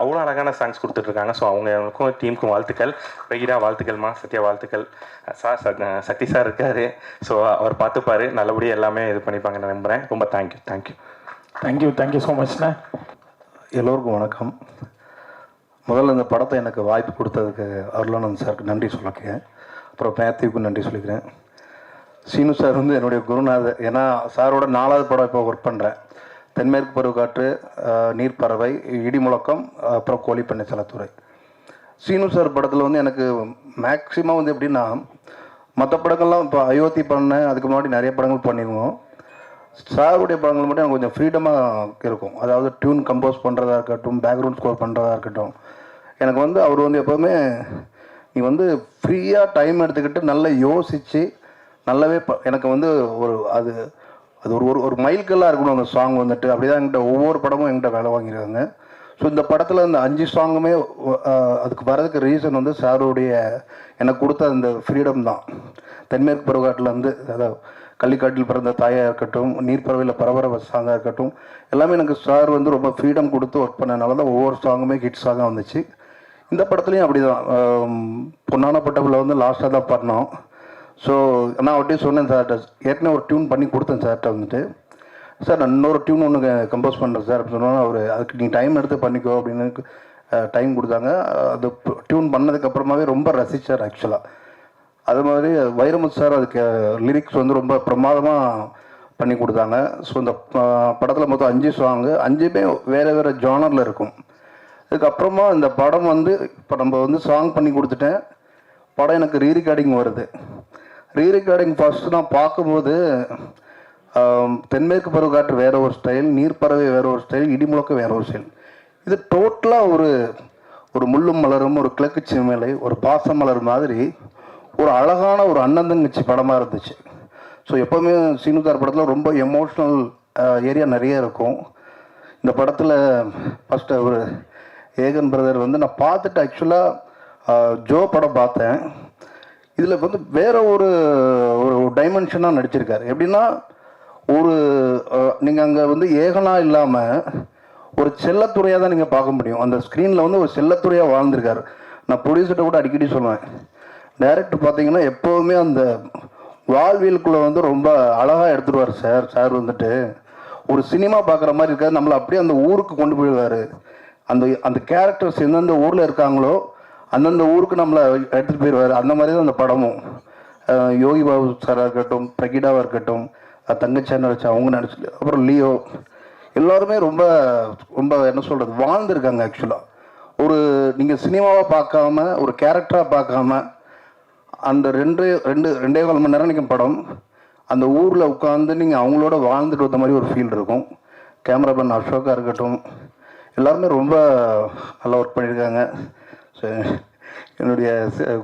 அவ்வளோ அழகான சாங்ஸ் கொடுத்துட்ருக்காங்க. ஸோ அவங்களுக்கும் டீமுக்கும் வாழ்த்துக்கள். வெகிரா வாழ்த்துக்கள்மா, சத்யா வாழ்த்துக்கள். சார் சக்தி சார் இருக்கார், ஸோ அவர் பார்த்துப்பார், நல்லபடியாக எல்லாமே இது பண்ணிப்பாங்கன்னு நம்புகிறேன். ரொம்ப தேங்க்யூ ஸோ மச்ண்ணே. எல்லோருக்கும் வணக்கம். முதல்ல இந்த படத்தை எனக்கு வாய்ப்பு கொடுத்ததுக்கு அருளானந்த் சாருக்கு நன்றி சொல்லிக்கிறேன். அப்புறம் மேத்யூவுக்கும் நன்றி சொல்லிக்கிறேன். சீனு சார் வந்து என்னுடைய குருநாதர். ஏன்னா சாரோட 4வது படம் இப்போ ஒர்க் பண்ணுறேன். தென்மேற்கு பருவக்காற்று, நீர்ப்பறவை, இடிமுழக்கம், அப்புறம் கோழிப்பண்ணை செல்லத்துறை. சீனு சார் படத்தில் வந்து எனக்கு மேக்ஸிமம் வந்து எப்படின்னா, மற்ற படங்கள்லாம் இப்போ அயோத்தி பண்ணேன், அதுக்கு முன்னாடி நிறைய படங்கள் பண்ணிடுவோம். சாருடைய படங்கள் மட்டும் எனக்கு கொஞ்சம் ஃப்ரீடமாக இருக்கும். அதாவது டியூன் கம்போஸ் பண்ணுறதா இருக்கட்டும், பேக்ரவுண்ட் ஸ்கோர் பண்ணுறதா இருக்கட்டும், எனக்கு வந்து அவர் வந்து எப்போவுமே நீ வந்து ஃப்ரீயாக டைம் எடுத்துக்கிட்டு நல்லா யோசித்து நல்லாவே எனக்கு வந்து ஒரு அது அது ஒரு ஒரு மைல்கல்லாக இருக்கணும் அந்த சாங் வந்துட்டு. அப்படி தான் என்கிட்ட ஒவ்வொரு படமும் என்கிட்ட வேலை வாங்கியிருக்காங்க. ஸோ இந்த படத்தில் இந்த 5 சாங்குமே அதுக்கு வரதுக்கு ரீசன் வந்து சாருடைய எனக்கு கொடுத்த அந்த ஃப்ரீடம் தான். தென்மேற்கு பருவக்காட்டிலேருந்து, அதாவது கள்ளிக்காட்டில் பிறந்த தாயாக இருக்கட்டும், நீர்ப்பறவையில் பரபரப்ப சாங்காக இருக்கட்டும், எல்லாமே எனக்கு சார் வந்து ரொம்ப ஃப்ரீடம் கொடுத்து ஒர்க் பண்ணனால தான் ஒவ்வொரு சாங்குமே ஹிட் சாங்காக வந்துச்சு. இந்த படத்துலையும் அப்படி தான். பொன்னான பட்டப்பில் வந்து லாஸ்ட்டாக தான் பண்ணோம். ஸோ நான் அவர்கிட்ட சொன்னேன் சார்கிட்ட, ஏற்கனவே ஒரு டியூன் பண்ணி கொடுத்தேன் சார்கிட்ட வந்துட்டு, சார் நான் இன்னொரு டியூன் ஒன்று கம்போஸ் பண்ணுறேன் சார் அப்படின்னு சொன்னால், அவர் அதுக்கு நீ டைம் எடுத்து பண்ணிக்கோ அப்படின்னு டைம் கொடுத்தாங்க. அது டியூன் பண்ணதுக்கப்புறமாவே ரொம்ப ரசித்தார் ஆக்சுவலாக. அது மாதிரி வைரமுத்து சார் அதுக்கு லிரிக்ஸ் வந்து ரொம்ப பிரமாதமாக பண்ணி கொடுத்தாங்க. ஸோ இந்த படத்தில் மொத்தம் 5 சாங்கு, 5மே வேறு வேறு ஜானரில் இருக்கும். இதுக்கப்புறமா இந்த படம் வந்து இப்போ நம்ம வந்து சாங் பண்ணி கொடுத்துட்டேன், படம் எனக்கு ரீரெக்கார்டிங் வருது. ரீரெக்கார்டிங் ஃபஸ்ட்டு நான் பார்க்கும்போது தென்மேற்கு பருவக்காற்று வேறு ஒரு ஸ்டைல், நீர்ப்பறவை வேறு ஒரு ஸ்டைல், இடிமுழக்கம் வேறு ஒரு ஸ்டைல். இது டோட்டலாக ஒரு முள்ளும் மலரும், ஒரு கிழக்கு சிமலை, ஒரு பாச மலர் மாதிரி ஒரு அழகான ஒரு அண்ணன் தங்கச்சி படமாக இருந்துச்சு. ஸோ எப்போவுமே சீனுதார் படத்தில் ரொம்ப எமோஷ்னல் ஏரியா நிறைய இருக்கும். இந்த படத்தில் ஃபஸ்ட்டு ஒரு ஏகன் பிரதர் வந்து நான் பார்த்துட்டு ஆக்சுவலாக ஜோ படம் பார்த்தேன். இதில் வந்து வேறு ஒரு டைமென்ஷனாக நடிச்சிருக்காரு. எப்படின்னா நீங்கள் அங்கே வந்து ஏகனாக இல்லாமல் ஒரு செல்லத்துறையாக தான் நீங்கள் பார்க்க முடியும். அந்த ஸ்க்ரீனில் வந்து ஒரு செல்லத்துறையாக வாழ்ந்திருக்காரு. நான் ப்ரொடியூசர்கிட்ட கூட அடிக்கடி சொல்லுவேன், டைரக்டர் பார்த்தீங்கன்னா எப்போவுமே அந்த வாழ்வியலுக்குள்ளே வந்து ரொம்ப அழகாக எடுத்துருவார் சார். சார் வந்துட்டு ஒரு சினிமா பார்க்குற மாதிரி இருக்காது, நம்மளை அப்படியே அந்த ஊருக்கு கொண்டு போயிடுவார். அந்த கேரக்டர்ஸ் எந்தெந்த ஊரில் இருக்காங்களோ அந்தந்த ஊருக்கு நம்மளை எடுத்துகிட்டு போயிடுவார். அந்த மாதிரி தான் அந்த படமும். யோகி பாபு சாராக இருக்கட்டும், பிரகிடாவாக இருக்கட்டும், தங்கச்சான்னு வச்சு அவங்க நடிச்சு, அப்புறம் லியோ, எல்லாருமே ரொம்ப ரொம்ப என்ன சொல்கிறது வாழ்ந்துருக்காங்க ஆக்சுவலாக. ஒரு நீங்கள் சினிமாவை பார்க்காம ஒரு கேரக்டராக பார்க்காம அந்த ரெண்டே கால் மணி நேரம் நீங்கள் படம் அந்த ஊரில் உட்காந்து நீங்கள் அவங்களோட வாழ்ந்துட்டு வந்த மாதிரி ஒரு ஃபீல் இருக்கும். கேமராமேன் அசோகா இருக்கட்டும், எல்லாருமே ரொம்ப நல்லா ஒர்க் பண்ணியிருக்காங்க. ஸோ என்னுடைய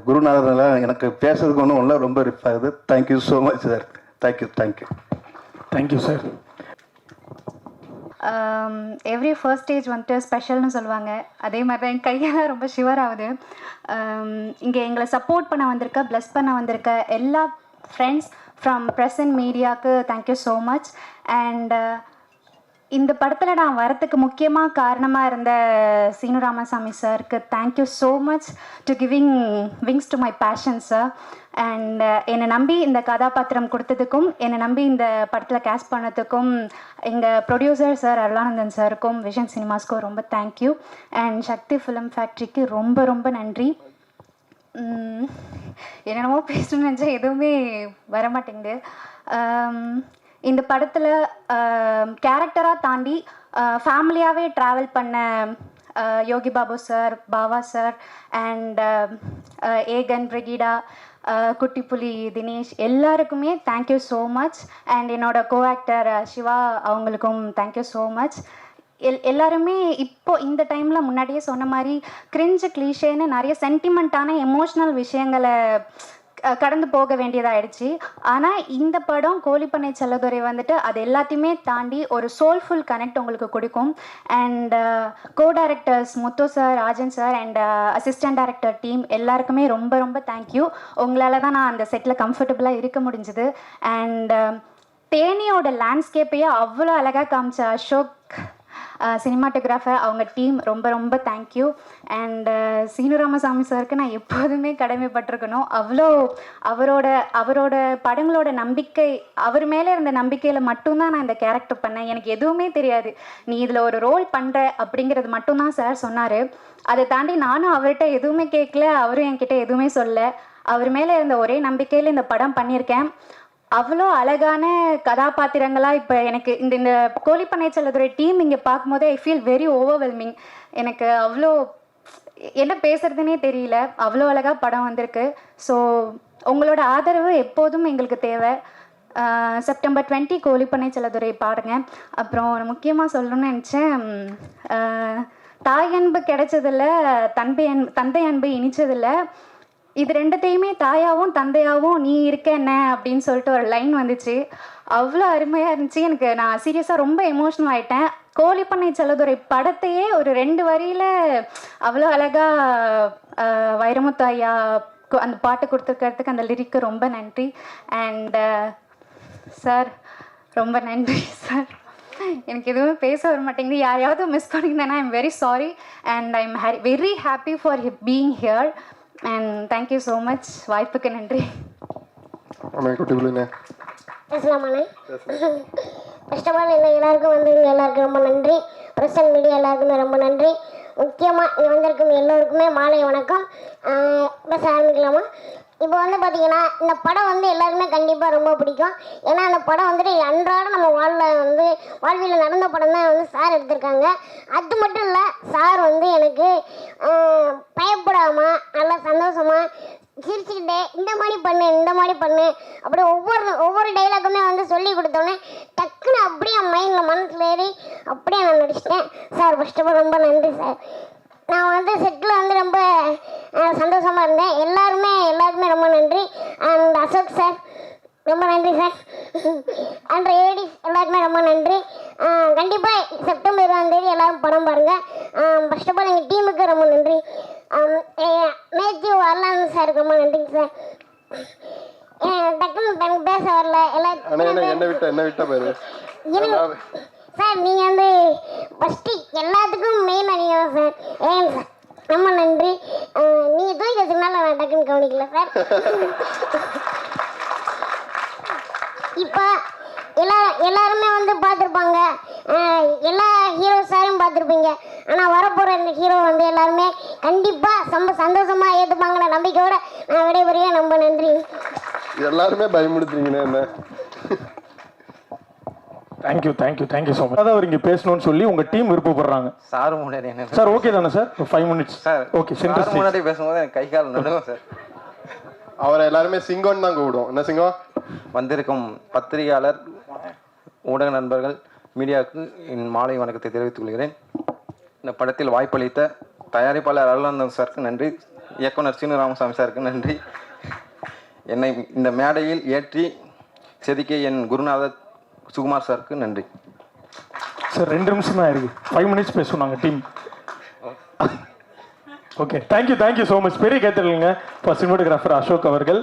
குருநாதர்லாம் எனக்கு பேசுறதுக்கு ஒன்றும் இல்லை, ரொம்ப ரிப் ஆகுது. Thank you so much sir. Thank you. Thank you sir. Every first stage வந்துட்டு ஸ்பெஷல்னு சொல்லுவாங்க. அதே மாதிரி தான் என் கையெல்லாம் ரொம்ப ஷிவர் ஆகுது. இங்கே எங்களை சப்போர்ட் பண்ண வந்திருக்க, ப்ளஸ் பண்ண வந்திருக்க எல்லா ஃப்ரெண்ட்ஸ் ஃப்ரம் ப்ரெஸ் அண்ட் மீடியாவுக்கு தேங்க்யூ ஸோ மச். அண்ட் இந்த படத்தில் நான் வரத்துக்கு முக்கியமாக காரணமாக இருந்த சீனு ராமசாமி சாருக்கு thank you so much to giving wings to my passion sir. And என்னை நம்பி இந்த கதாபாத்திரம் கொடுத்ததுக்கும், என்னை நம்பி இந்த படத்தில் கேஸ்ட் பண்ணதுக்கும் எங்கள் ப்ரொடியூசர் சார் அருளானந்தன் சாருக்கும், விஷன் சினிமாஸ்க்கும் ரொம்ப தேங்க்யூ. அண்ட் சக்தி ஃபிலிம் ஃபேக்ட்ரிக்கு ரொம்ப ரொம்ப நன்றி. என்னென்னமோ பேசணும்னு நினச்சா எதுவுமே வரமாட்டேங்குது. இந்த படத்தில் கேரக்டராக தாண்டி ஃபேமிலியாகவே ட்ராவல் பண்ண Yogi Babu sir, Bava sir and Aegan, Brigida, Kutty Puli, Dinesh எல்லாருக்குமே தேங்க்யூ ஸோ மச். அண்ட் என்னோட கோ ஆக்டர் சிவா அவங்களுக்கும் தேங்க்யூ ஸோ மச். எல்லாருமே இப்போ இந்த டைமில் முன்னாடியே சொன்ன மாதிரி கிரிஞ்சு கிளீஷேன்னு நிறைய சென்டிமெண்ட்டான எமோஷ்னல் விஷயங்களை கடந்து போக வேண்டியதாகிடுச்சு. ஆனால் இந்த படம் கோழிப்பண்ணை செல்லதுரை வந்துட்டு அது எல்லாத்தையுமே தாண்டி ஒரு சோல்ஃபுல் கனெக்ட் உங்களுக்கு கொடுக்கும். And go directors Muthu sir, Rajan sir and assistant director team எல்லாருக்குமே ரொம்ப ரொம்ப தேங்க்யூ. உங்களால் தான் நான் அந்த செட்டில் கம்ஃபர்டபுளாக இருக்க முடிஞ்சுது. அண்ட் தேனியோட லேண்ட்ஸ்கேப்பையே அவ்வளோ அழகாக காமிச்ச அசோக் சினிமாட்டோகிராஃபர், அவங்க டீம் ரொம்ப ரொம்ப தேங்க்யூ. அண்ட் சீனு ராமசாமி சாருக்கு நான் எப்போதுமே கடமைப்பட்டிருக்கணும். அவ்வளோ அவரோட படங்களோட நம்பிக்கை, அவர் மேலே இருந்த நம்பிக்கையில் மட்டும்தான் நான் இந்த கேரக்டர் பண்ணேன். எனக்கு எதுவுமே தெரியாது, நீ இதில் ஒரு ரோல் பண்ணுற அப்படிங்கிறது மட்டும்தான் சார் சொன்னார். அதை தாண்டி நானும் அவர்கிட்ட எதுவுமே கேட்கல, அவரும் என்கிட்ட எதுவுமே சொல்லலை. அவர் மேலே இருந்த ஒரே நம்பிக்கையில் இந்த படம் பண்ணியிருக்கேன். அவ்வளோ அழகான கதாபாத்திரங்களாக இப்போ எனக்கு இந்த கோழிப்பண்ணை செல்லதுரை டீம் இங்கே பார்க்கும்போது ஐ ஃபீல் வெரி ஓவர்வெல்மிங். எனக்கு அவ்வளோ என்ன பேசுகிறதுனே தெரியல, அவ்வளோ அழகாக படம் வந்திருக்கு. ஸோ உங்களோட ஆதரவு எப்போதும் எங்களுக்கு தேவை. செப்டம்பர் 20 கோழிப்பண்ணை செல்லதுரை பாடுங்க. அப்புறம் முக்கியமாக சொல்லணும்னு நினச்சேன், தாய் அன்பு கிடைச்சதில்ல, தந்தை அன்பு இனிச்சதில்லை, இது ரெண்டுத்தையுமே தாயாகவும் தந்தையாகவும் நீ இருக்க என்ன அப்படின்னு சொல்லிட்டு ஒரு லைன் வந்துச்சு. அவ்வளோ அருமையாக இருந்துச்சு. எனக்கு நான் சீரியஸாக ரொம்ப எமோஷ்னல் ஆகிட்டேன். கோழிப்பண்ணை செல்லதுரை படத்தையே ஒரு 2 வரியில் அவ்வளோ அழகாக வைரமுத்து ஐயா அந்த பாட்டு கொடுத்துருக்கிறதுக்கு அந்த லிரிக்கு ரொம்ப நன்றி. அண்ட் சார் ரொம்ப நன்றி சார். எனக்கு எதுவுமே பேச வர மாட்டேங்குது. யாரையாவது மிஸ் பண்ணியிருந்தேன்னா I am very sorry. And I am very happy for being here. And thank you so much. வாய்ப்புக்கு நன்றி. பேசலாமாண்ணே? ஃபர்ஸ்ட் ஆஃப் ஆல் எல்லாருக்கும் எல்லாருக்கும் ரொம்ப நன்றி. ப்ரெஸ் அண்ட் மீடியா எல்லாருக்குமே ரொம்ப நன்றி. முக்கியமாக இங்கே வந்திருக்கும் எல்லோருக்குமே மாலை வணக்கம். பேச ஆரம்பிக்கலாமா? இப்போ பார்த்தீங்கன்னா இந்த படம் எல்லாருமே கண்டிப்பாக ரொம்ப பிடிக்கும். ஏன்னா அந்த படம் அன்றாட நம்ம வாழ்வியில் நடந்த படம் தான் சார் எடுத்திருக்காங்க. அது மட்டும் இல்லை, சார் எனக்கு பயப்படாமல் நல்லா சந்தோஷமாக சிரிச்சுக்கிட்டே இந்த மாதிரி பண்ணு அப்படி ஒவ்வொரு டைலாக்குமே சொல்லி கொடுத்தோன்னே டக்குன்னு அப்படியே என் மைண்டில் மனசில் ஏறி அப்படியே நான் நடிச்சிட்டேன். சார் ஃபர்ஸ்ட் ஆஃப் ஆல் ரொம்ப நன்றி சார். நான் செட்டில் ரொம்ப சந்தோஷமாக இருந்தேன். எல்லாருக்குமே ரொம்ப நன்றி. அண்ட் அசோக் சார் ரொம்ப நன்றி சார். அண்ட் ஏடிஸ் எல்லாருக்குமே ரொம்ப நன்றி. கண்டிப்பாக செப்டம்பர் 20 எல்லோரும் படம் பாருங்கள். ஃபர்ஸ்ட் ஆஃப் ஆல் எங்கள் டீமுக்கு ரொம்ப நன்றி. மேத்யூ அருளானந்த் சாருக்கு ரொம்ப நன்றிங்க சார். டக்குன்னு எனக்கு பேச வரல எல்லாரும் சார். நீங்கள் ஃபஸ்ட்டு எல்லாத்துக்கும் மெயின் நீங்கள் சார். ஏன் சார் ரொம்ப நன்றி. நீங்கள் தூக்கி வச்சுனால நான் டக்குன்னு கவனிக்கல சார். இப்போ எல்லாருமே பார்த்துருப்பாங்க, எல்லா ஹீரோ சாரும் பார்த்துருப்பீங்க. ஆனால் வரப்போகிற இந்த ஹீரோ எல்லாருமே கண்டிப்பாக ரொம்ப சந்தோஷமாக ஏற்றுப்பாங்கிற நம்பிக்கையோட நான் விடைபெறுவேன். ரொம்ப நன்றி. எல்லாருமே பயமுடுத்துறீங்கண்ணே என்ன? Thank you so much. அதான் அவர் இங்கே பேசணும்னு சொல்லி உங்கள் டீம் விருப்பப்படுறாங்க. சார் முன்னாடி என்ன சார் ஓகே தானே sir? 5 minutes sir. Okay centre முன்னாடி பேசும்போது எனக்கு கை கால் நடுவும் சார். அவரை எல்லாருமே சிங்கம்னு தான் கூப்பிடுவோம். என்ன சிங்கம்? வந்திருக்கும் பத்திரிகையாளர், ஊடக நண்பர்கள், மீடியாவுக்கு என் மாலை வணக்கத்தை தெரிவித்துக் கொள்கிறேன். இந்த படத்தில் வாய்ப்பளித்த தயாரிப்பாளர் அருளானந்தன் சாருக்கு நன்றி, இயக்குனர் சீனு ராமசாமி சாருக்கு நன்றி, என்னை இந்த மேடையில் ஏற்றி செதுக்கிய என் குருநாதர் சுகுமார் சாருக்கு நன்றி. சார் 2 நிமிஷம் தான் இருக்கு, 5 minutes பேசுவோம் நாங்கள் team. Okay thank you so much. பெரிய கேட்டுருங்க ஃபார் சினிமாட்டோகிராஃபர் அசோக் அவர்கள்.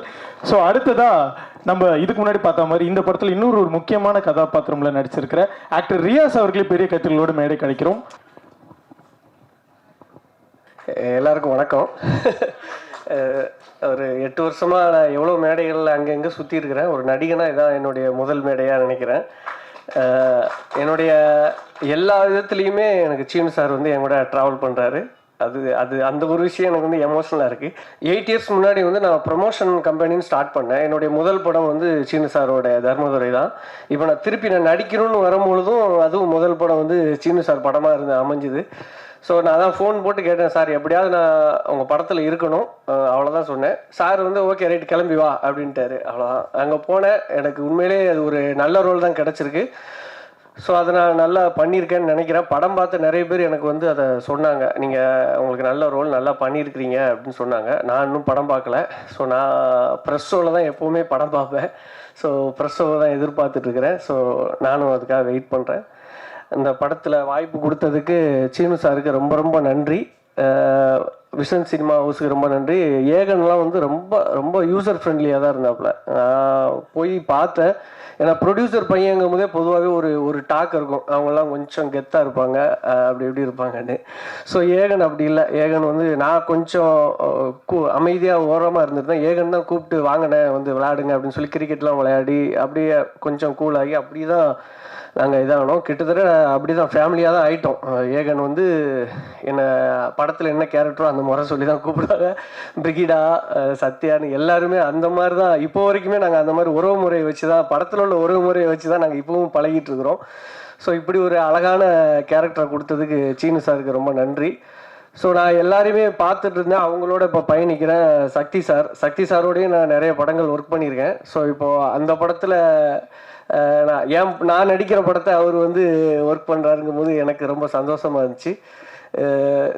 ஸோ அடுத்ததா நம்ம இதுக்கு முன்னாடி பார்த்த மாதிரி இந்த படத்தில் இன்னொரு முக்கியமான கதாபாத்திரம்ல நடிச்சிருக்கிற ஆக்டர் ரியாஸ் அவர்களே பெரிய கத்திரிகளோடு மேடை கிடைக்கிறோம். எல்லாருக்கும் வணக்கம். ஒரு 8 வருஷமாக நான் எவ்வளோ மேடைகளில் அங்கங்கே சுற்றி இருக்கிறேன். ஒரு நடிகனாக இதான் என்னுடைய முதல் மேடையாக நினைக்கிறேன். என்னுடைய எல்லா விதத்துலேயுமே எனக்கு சீனு சார் வந்து என் கூட ட்ராவல் பண்ணுறாரு. அந்த ஒரு விஷயம் எனக்கு வந்து எமோஷனலாக இருக்குது. 8 years முன்னாடி வந்து நான் ப்ரொமோஷன் கம்பெனின்னு ஸ்டார்ட் பண்ணேன். என்னுடைய முதல் படம் வந்து சீனு சாரோட தர்மதுரை தான். இப்போ நான் திருப்பி நடிக்கணும்னு வரும்பொழுதும் அதுவும் முதல் படம் வந்து சீனு சார் படமாக அமைஞ்சுது. ஸோ நான் தான் ஃபோன் போட்டு கேட்டேன், சார் எப்படியாவது நான் உங்கள் படத்தில் இருக்கணும், அவ்வளோதான் சொன்னேன். சார் வந்து ஓகே ரைட் கிளம்பி வா அப்படின்ட்டாரு. அவ்வளோதான். அங்கே போனேன். எனக்கு உண்மையிலே அது ஒரு நல்ல ரோல் தான் கிடச்சிருக்கு. ஸோ அதை நான் நல்லா பண்ணியிருக்கேன்னு நினைக்கிறேன். படம் பார்த்து நிறைய பேர் எனக்கு வந்து அதை சொன்னாங்க, நீங்கள் உங்களுக்கு நல்ல ரோல் நல்லா பண்ணியிருக்கிறீங்க அப்படின்னு சொன்னாங்க. நான் இன்னும் படம் பார்க்கல. ஸோ நான் ப்ரெஸ் ஷோவில் தான் எப்போவுமே படம் பார்ப்பேன். ஸோ ப்ரெஸ் ஷோவை தான் எதிர்பார்த்துட்ருக்கிறேன். ஸோ நானும் அதுக்காக வெயிட் பண்ணுறேன். இந்த படத்தில் வாய்ப்பு கொடுத்ததுக்கு சீனு சாருக்கு ரொம்ப ரொம்ப நன்றி. விஷன் சினிமா ஹவுஸுக்கு ரொம்ப நன்றி. ஏகன்லாம் வந்து ரொம்ப ரொம்ப யூசர் ஃப்ரெண்ட்லியாக தான் இருந்தாப்புல. நான் போய் பார்த்தேன். ஏன்னா ப்ரொடியூசர் பையங்கும் போதே பொதுவாகவே ஒரு டாக் இருக்கும், அவங்கெல்லாம் கொஞ்சம் கெத்தாக இருப்பாங்க, அப்படி எப்படி இருப்பாங்கன்னு. ஸோ ஏகன் அப்படி இல்லை. ஏகன் வந்து நான் கொஞ்சம் அமைதியாக ஓரமாக இருந்திருந்தேன். ஏகன் தான் கூப்பிட்டு வாங்கினே வந்து விளையாடுங்க அப்படின்னு சொல்லி கிரிக்கெட்லாம் விளையாடி அப்படியே கொஞ்சம் கூலாகி அப்படி தான் நாங்கள் இதாகணும். கிட்டத்தட்ட அப்படி தான் ஃபேமிலியாக தான் ஆகிட்டோம். ஏகன் வந்து என்னை படத்தில் என்ன கேரக்டரோ அந்த முறை சொல்லி தான் கூப்பிடுவாங்க. பிரிகிடா, சத்யான்னு எல்லாருமே அந்த மாதிரி தான். இப்போ வரைக்குமே நாங்கள் அந்த மாதிரி உறவு முறையை வச்சு தான், படத்தில் உள்ள உறவு முறையை வச்சு தான் நாங்கள் இப்போவும் பழகிட்டு இருக்கிறோம். ஸோ இப்படி ஒரு அழகான கேரக்டரை கொடுத்ததுக்கு சீனு சாருக்கு ரொம்ப நன்றி. ஸோ நான் எல்லாரையுமே பார்த்துட்டு இருந்தேன். அவங்களோட இப்போ பயணிக்கிறேன். சக்தி சாரோடையும் நான் நிறைய படங்கள் ஒர்க் பண்ணியிருக்கேன். ஸோ இப்போது அந்த படத்தில் நான் நடிக்கிற படத்தை அவர் வந்து ஒர்க் பண்ணுறாருங்கும் போது எனக்கு ரொம்ப சந்தோஷமாக இருந்துச்சு.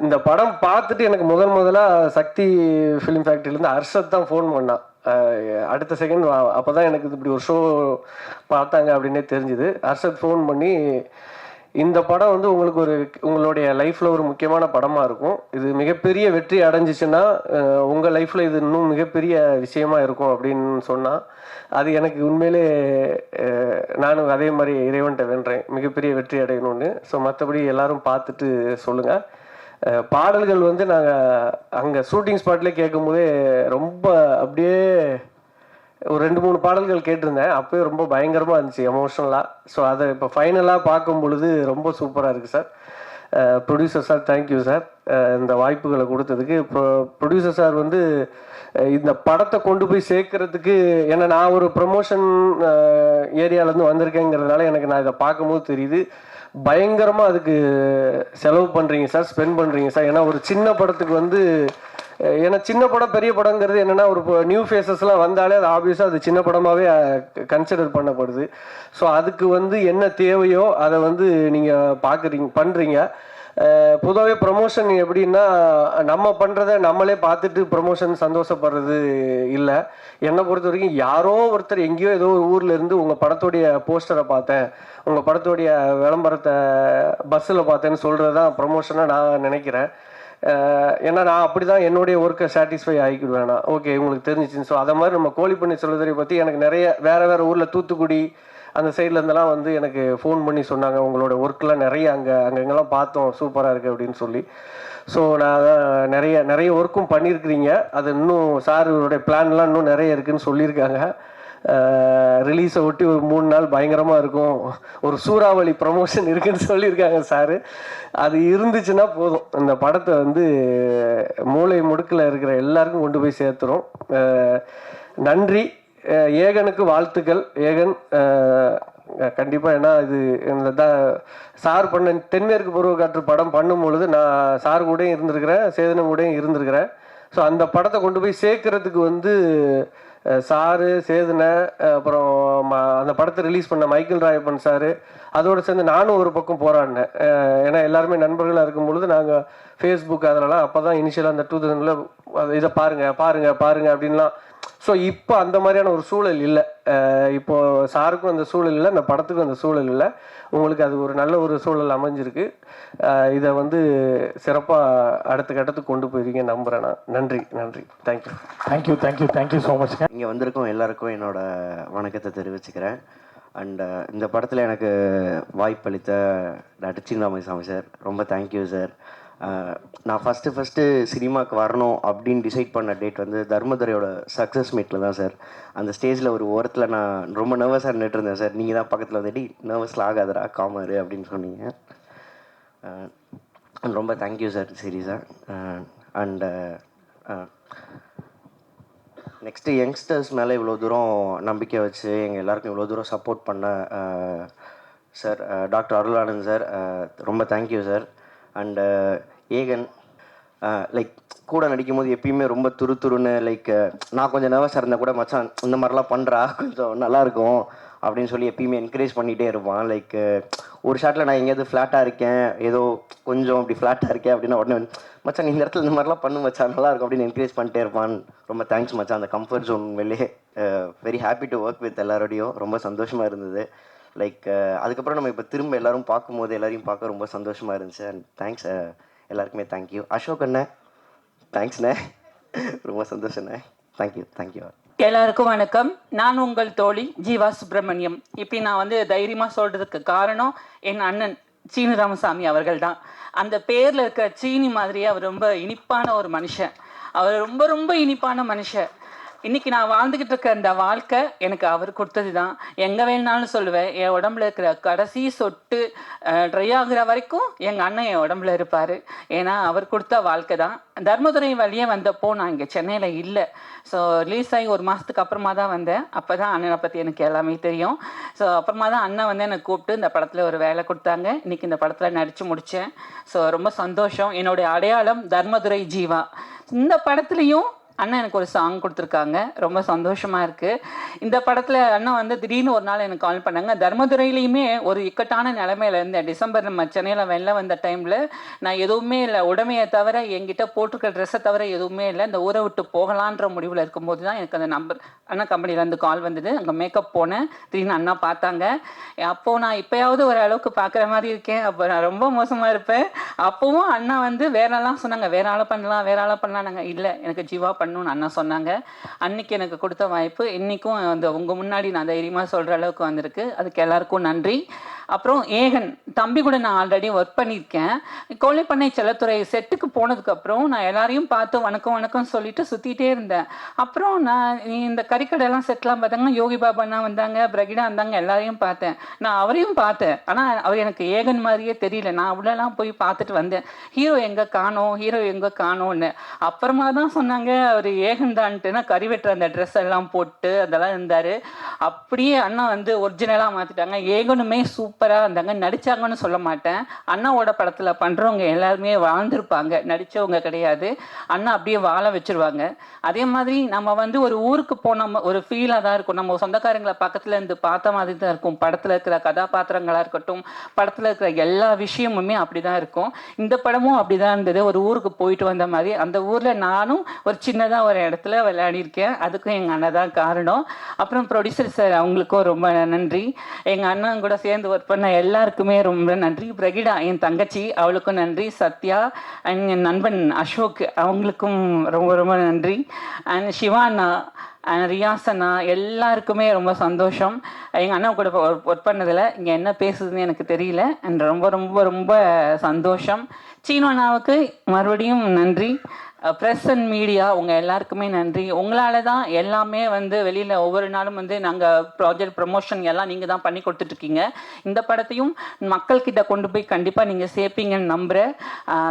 இந்த படம் பார்த்துட்டு எனக்கு முதலாக சக்தி ஃபிலிம் ஃபேக்ட்ரியிலேருந்து ஹர்ஷத் தான் ஃபோன் பண்ணான். அடுத்த செகண்ட் அப்போ தான் எனக்கு இப்படி ஒரு ஷோ பார்த்தாங்க அப்படின்னே தெரிஞ்சுது. ஹர்ஷத் ஃபோன் பண்ணி, இந்த படம் வந்து உங்களுடைய லைஃப்பில் ஒரு முக்கியமான படமாக இருக்கும், இது மிகப்பெரிய வெற்றி அடைஞ்சிச்சுன்னா உங்கள் லைஃப்பில் இது இன்னும் மிகப்பெரிய விஷயமா இருக்கும் அப்படின்னு சொன்னால், அது எனக்கு உண்மையிலே நானும் அதே மாதிரி இறைவன்கிட்ட வேண்டுறேன், மிகப்பெரிய வெற்றி அடையணும்னு. ஸோ மற்றபடி எல்லாரும் பார்த்துட்டு சொல்லுங்கள். பாடல்கள் வந்து நாங்கள் அங்கே ஷூட்டிங் ஸ்பாட்லேயே கேட்கும் போதே ரொம்ப அப்படியே ஒரு 2-3 பாடல்கள் கேட்டிருந்தேன். அப்போயே ரொம்ப பயங்கரமாக இருந்துச்சு எமோஷ்னலாக. ஸோ அதை இப்போ ஃபைனலாக பார்க்கும் பொழுது ரொம்ப சூப்பராக இருக்குது sir. Producer sir thank you sir, இந்த வாய்ப்புகளை கொடுத்ததுக்கு. இப்போ ப்ரொடியூசர் சார் வந்து இந்த படத்தை கொண்டு போய் சேர்க்கறதுக்கு, ஏன்னா நான் ஒரு ப்ரமோஷன் ஏரியாவிலேருந்து வந்திருக்கேங்கிறதுனால எனக்கு நான் இதை பார்க்கும்போது தெரியுது, பயங்கரமாக அதுக்கு செலவு பண்ணுறீங்க சார், ஸ்பெண்ட் பண்ணுறீங்க சார். ஏன்னா ஒரு சின்ன படத்துக்கு வந்து, ஏன்னா சின்ன படம் பெரிய படங்கிறது என்னென்னா ஒரு நியூ ஃபேஸஸ்லாம் வந்தாலே அது ஆப்வியஸாக அது சின்ன படமாகவே கன்சிடர் பண்ணப்படுது. ஸோ அதுக்கு வந்து என்ன தேவையோ அதை வந்து நீங்கள் பண்ணுறீங்க. பொதுவாகவே ப்ரமோஷன் எப்படின்னா, நம்ம பண்ணுறத நம்மளே பார்த்துட்டு ப்ரமோஷன் சந்தோஷப்படுறது இல்லை. என்னை பொறுத்த வரைக்கும் யாரோ ஒருத்தர் எங்கேயோ ஏதோ ஒரு ஊரில் இருந்து உங்கள் படத்துடைய போஸ்டரை பார்த்தேன், உங்கள் படத்துடைய விளம்பரத்தை பஸ்ஸில் பார்த்தேன்னு சொல்கிறது தான் ப்ரமோஷனாக நான் நினைக்கிறேன். ஏன்னா நான் அப்படி தான் என்னுடைய ஒர்க்கை சாட்டிஸ்ஃபை ஆகிக்கிடுவேன். நான் ஓகே உங்களுக்கு தெரிஞ்சிச்சின்னு. ஸோ அதை மாதிரி நம்ம கோழிப்பண்ணை சொல்லுறதை பற்றி எனக்கு நிறைய வேறு ஊரில் தூத்துக்குடி அந்த சைட்லேருந்தெல்லாம் வந்து எனக்கு ஃபோன் பண்ணி சொன்னாங்க, உங்களோட ஒர்க்கெலாம் நிறைய அங்கெங்கெல்லாம் பார்த்தோம், சூப்பராக இருக்குது அப்படின்னு சொல்லி. ஸோ நான் நிறைய ஒர்க்கும் பண்ணியிருக்கிறீங்க. அது இன்னும் சாருடைய பிளான்லாம் இன்னும் நிறைய இருக்குதுன்னு சொல்லியிருக்காங்க. ரிலீஸை ஒட்டி ஒரு 3 நாள் பயங்கரமாக இருக்கும், ஒரு சூறாவளி ப்ரமோஷன் இருக்குதுன்னு சொல்லியிருக்காங்க சாரு. அது இருந்துச்சுன்னா போதும், இந்த படத்தை வந்து மூளை முடுக்கில் இருக்கிற எல்லாருக்கும் கொண்டு போய் சேர்த்துரும். நன்றி. ஏகனுக்கு வாழ்த்துக்கள். ஏகன் கண்டிப்பாக. ஏன்னா இது சார் பண்ண தென்மேற்கு பருவக்காற்று படம் பண்ணும் பொழுது நான் சார் கூடயும் இருந்திருக்கிறேன், சேதனம் கூடயும் இருந்திருக்கிறேன். ஸோ அந்த படத்தை கொண்டு போய் சேர்க்கறதுக்கு வந்து சாரு, சேதனை, அப்புறம் அந்த படத்தை ரிலீஸ் பண்ண மைக்கேல் ராயப்பன் சாரு, அதோடு சேர்ந்து நானும் ஒரு பக்கம் போராடினேன். ஏன்னா எல்லாருமே நண்பர்களாக இருக்கும் பொழுது நாங்கள் ஃபேஸ்புக் அதிலலாம் அப்போ தான் இனிஷியலாக அந்த 2000 இதை பாருங்க அப்படின்லாம். ஸோ இப்போ அந்த மாதிரியான ஒரு சூழல் இல்லை. இப்போ சாருக்கும் அந்த சூழல் இல்லை, அந்த படத்துக்கும் அந்த சூழல் இல்லை. உங்களுக்கு அது ஒரு நல்ல ஒரு சூழல் அமைஞ்சிருக்கு. இதை வந்து சிறப்பாக அடுத்த கட்டத்துக்கு கொண்டு போயிருக்கீங்க நம்புகிறேன் நான். நன்றி நன்றி. Thank you so much. இங்கே வந்திருக்கோம் எல்லாருக்கும் என்னோட வணக்கத்தை தெரிவிச்சுக்கிறேன். அண்ட் இந்த படத்தில் எனக்கு வாய்ப்பளித்த டாக்டர் சீனராமசாமி சார், ரொம்ப தேங்க்யூ சார். நான் ஃபஸ்ட்டு சினிமாவுக்கு வரணும் அப்படின்னு டிசைட் பண்ண டேட் வந்து தர்மதுரையோட சக்ஸஸ் மீட்டில் தான் சார். அந்த ஸ்டேஜில் ஒரு ஓரத்தில் நான் ரொம்ப நர்வஸாக நின்றுட்டு இருந்தேன் சார். நீங்கள் தான் பக்கத்தில் வந்துட்டு நர்வஸில் ஆகாதரா காமரு அப்படின்னு சொன்னீங்க. ரொம்ப தேங்க்யூ சார் சீரியஸாக. அண்டு நெக்ஸ்ட்டு யங்ஸ்டர்ஸ் மேலே இவ்வளோ தூரம் நம்பிக்கை வச்சு எங்கள் எல்லாருக்கும் இவ்வளோ தூரம் சப்போர்ட் பண்ண சார் டாக்டர் அருளானந்த் சார், ரொம்ப thank you sir. And Ekan like கூட நடிக்கும் போது எப்பயுமே ரொம்ப துருன்னு லைக் நான் கொஞ்சம் நர்வஸாக இருந்தால் கூட மச்சான் இந்த மாதிரிலாம் பண்ணுறா கொஞ்சம் நல்லாயிருக்கும் அப்படின்னு சொல்லி எப்பயுமே என்கரேஜ் பண்ணிகிட்டே இருப்பான். லைக் ஒரு ஷாட்டில் நான் எங்கேயாவது ஃப்ளாட்டாக இருக்கேன், ஏதோ கொஞ்சம் அப்படி ஃப்ளாட்டாக இருக்கேன் அப்படின்னா உடனே மச்சான் இந்த இடத்துல இந்த மாதிரிலாம் பண்ணு மச்சான் நல்லாயிருக்கும் அப்படின்னு என்கரேஜ் பண்ணிட்டே இருப்பான். ரொம்ப தேங்க்ஸ் மச்சான். அந்த கம்ஃபர்ட் ஜோன் வெளியே very happy to work with எல்லாரோடையும். ரொம்ப சந்தோஷமாக இருந்தது. லைக் அதுக்கப்புறம் நம்ம இப்போ திரும்ப எல்லோரும் பார்க்கும்போது எல்லாரையும் பார்க்க ரொம்ப சந்தோஷமாக இருந்துச்சு. அண்ட் தேங்க்ஸ் எல்லாருக்குமே. தேங்க்யூ அசோக் அண்ணே, தேங்க்ஸ்ண்ணே, ரொம்ப சந்தோஷண்ணே. தேங்க்யூ. எல்லாருக்கும் வணக்கம். நான் உங்கள் தோழி ஜீவா சுப்பிரமணியம். இப்போ நான் வந்து தைரியமாக சொல்கிறதுக்கு காரணம் என் அண்ணன் சீனு ராமசாமி அவர்கள் தான். அந்த பேரில் இருக்கிற சீனி மாதிரியே அவர் ரொம்ப இனிப்பான ஒரு மனுஷன். அவர் ரொம்ப ரொம்ப இனிப்பான மனுஷன். இன்றைக்கி நான் வாழ்ந்துக்கிட்டு இருக்க அந்த வாழ்க்கை எனக்கு அவர் கொடுத்தது தான். எங்கே வேணுனாலும் சொல்லுவேன், என் உடம்புல இருக்கிற கடைசி சொட்டு ட்ரை ஆகுற வரைக்கும் எங்கள் அண்ணன் என் உடம்புல இருப்பார். ஏன்னா அவர் கொடுத்த வாழ்க்கை தான். தர்மதுரை வழியே வந்தப்போ நான் இங்கே சென்னையில் இல்லை. ஸோ ரிலீஸ் ஆகி ஒரு மாதத்துக்கு அப்புறமா தான் வந்தேன். அப்போ தான் அண்ணனை பற்றி எனக்கு எல்லாமே தெரியும். ஸோ அப்புறமா தான் அண்ணன் வந்து எனக்கு கூப்பிட்டு இந்த படத்தில் ஒரு வேலை கொடுத்தாங்க. இன்றைக்கி இந்த படத்தில் நடித்து முடித்தேன். ஸோ ரொம்ப சந்தோஷம். என்னுடைய அடையாளம் தர்மதுரை ஜீவா. இந்த படத்துலேயும் அண்ணன் எனக்கு ஒரு சாங் கொடுத்துருக்காங்க. ரொம்ப சந்தோஷமாக இருக்குது. இந்த படத்தில் அண்ணன் வந்து திடீர்னு ஒரு நாள் எனக்கு கால் பண்ணாங்க. தர்மதுரையிலையுமே ஒரு இக்கட்டான நிலைமையில இருந்தேன். டிசம்பர் நம்ம சென்னையில் வெளில வந்த டைமில் நான் எதுவுமே இல்லை, உடமையை தவிர என்கிட்ட போட்டிருக்க ட்ரெஸ்ஸை தவிர எதுவுமே இல்லை. இந்த ஊரை விட்டு போகலான்ற முடிவில் இருக்கும்போது தான் எனக்கு அந்த நம்பர் அண்ணா கம்பெனிலேருந்து கால் வந்தது. அங்கே மேக்கப் போனேன். திடீர்னு அண்ணா பார்த்தாங்க. அப்போது நான் இப்போயாவது ஒரு அளவுக்கு பார்க்குற மாதிரி இருக்கேன். அப்போ நான் ரொம்ப மோசமாக இருப்பேன். அப்போவும் அண்ணா வந்து வேறெல்லாம் சொன்னாங்க, வேற ஆளை பண்ணலாம். நாங்கள் இல்லை, எனக்கு ஜீவா பண்ணணும்னு அண்ணா சொன்னாங்க. அன்னைக்கு எனக்கு கொடுத்த வாய்ப்பு இன்றைக்கும் அந்த உங்கள் முன்னாடி நான் தைரியமாக சொல்கிற அளவுக்கு வந்திருக்கு. அதுக்கு எல்லாருக்கும் நன்றி. அப்புறம் ஏகன் தம்பி கூட நான் ஆல்ரெடி ஒர்க் பண்ணியிருக்கேன். கோழிப்பண்ணை செல்லத்துறை செட்டுக்கு போனதுக்கப்புறம் நான் எல்லாரையும் பார்த்து வணக்கம் சொல்லிட்டு சுற்றிட்டே இருந்தேன். அப்புறம் நான் இந்த கறிக்கடையெல்லாம் செட்லாம் பார்த்தாங்க, யோகி பாபாண்ணா வந்தாங்க, பிரகிடா வந்தாங்க, எல்லாரையும் பார்த்தேன். நான் அவரையும் பார்த்தேன். ஆனால் அவர் எனக்கு ஏகன் மாதிரியே தெரியல. நான் அவ்வளோலாம் போய் பார்த்துட்டு வந்தேன். ஹீரோ எங்கே காணோன்னு. அப்புறமா தான் சொன்னாங்க அவர் ஏகன் தான்ட்டுனா கறி வெட்டுற அந்த ட்ரெஸ் எல்லாம் போட்டு அதெல்லாம் இருந்தார். அப்படியே அண்ணா வந்து ஒரிஜினலாக மாற்றிட்டாங்க. ஏகனுமே சூப்பராக இருந்தாங்க. நடித்தாங்கன்னு சொல்ல மாட்டேன். அண்ணாவோட படத்தில் பண்ணுறவங்க எல்லாருமே வாழ்ந்துருப்பாங்க, நடித்தவங்க கிடையாது. அண்ணா அப்படியே வாழ வச்சுருவாங்க. அதே மாதிரி நம்ம வந்து ஒரு ஊருக்கு போன ஒரு ஃபீலாக தான் இருக்கும். நம்ம சொந்தக்காரங்களை பக்கத்தில் இருந்து பார்த்த மாதிரி தான் இருக்கும். படத்தில் இருக்கிற கதாபாத்திரங்களாக இருக்கட்டும், படத்தில் இருக்கிற எல்லா விஷயமுமே அப்படி தான் இருக்கும். இந்த படமும் அப்படி தான் இருந்தது. ஒரு ஊருக்கு போயிட்டு வந்த மாதிரி. அந்த ஊரில் நானும் ஒரு சின்னதாக ஒரு இடத்துல விளையாடிருக்கேன். அதுக்கும் எங்கள் அண்ணன் தான் காரணம். அப்புறம் ப்ரொடியூசர் சார், அவங்களுக்கும் ரொம்ப நன்றி. எங்கள் அண்ணன் கூட சேர்ந்து ஒர்க் பண்ண எல்லாருக்குமே ரொம்ப நன்றி. பிரகிடா என் தங்கச்சி, அவளுக்கும் நன்றி. சத்யா அண்ட் என் நண்பன் அசோக், அவங்களுக்கும் ரொம்ப ரொம்ப நன்றி. அண்ட் சிவானா அண்ட் ரியாசனா, எல்லாருக்குமே ரொம்ப சந்தோஷம். எங்கள் அண்ணன் கூட ஒர்க் பண்ணதில் இங்கே என்ன பேசுதுன்னு எனக்கு தெரியல. அண்ட் ரொம்ப ரொம்ப ரொம்ப சந்தோஷம். சீனு அண்ணாவுக்கு மறுபடியும் நன்றி. ப்ரெஸ் அண்ட் மீடியா உங்கள் எல்லாருக்குமே நன்றி. உங்களால் தான் எல்லாமே வந்து வெளியில் ஒவ்வொரு நாளும் வந்து நாங்கள் ப்ராஜெக்ட் ப்ரமோஷன் எல்லாம் நீங்கள் தான் பண்ணி கொடுத்துட்ருக்கீங்க. இந்த படத்தையும் மக்கள்கிட்ட கொண்டு போய் கண்டிப்பாக நீங்கள் சேர்ப்பீங்கன்னு நம்புகிறேன்.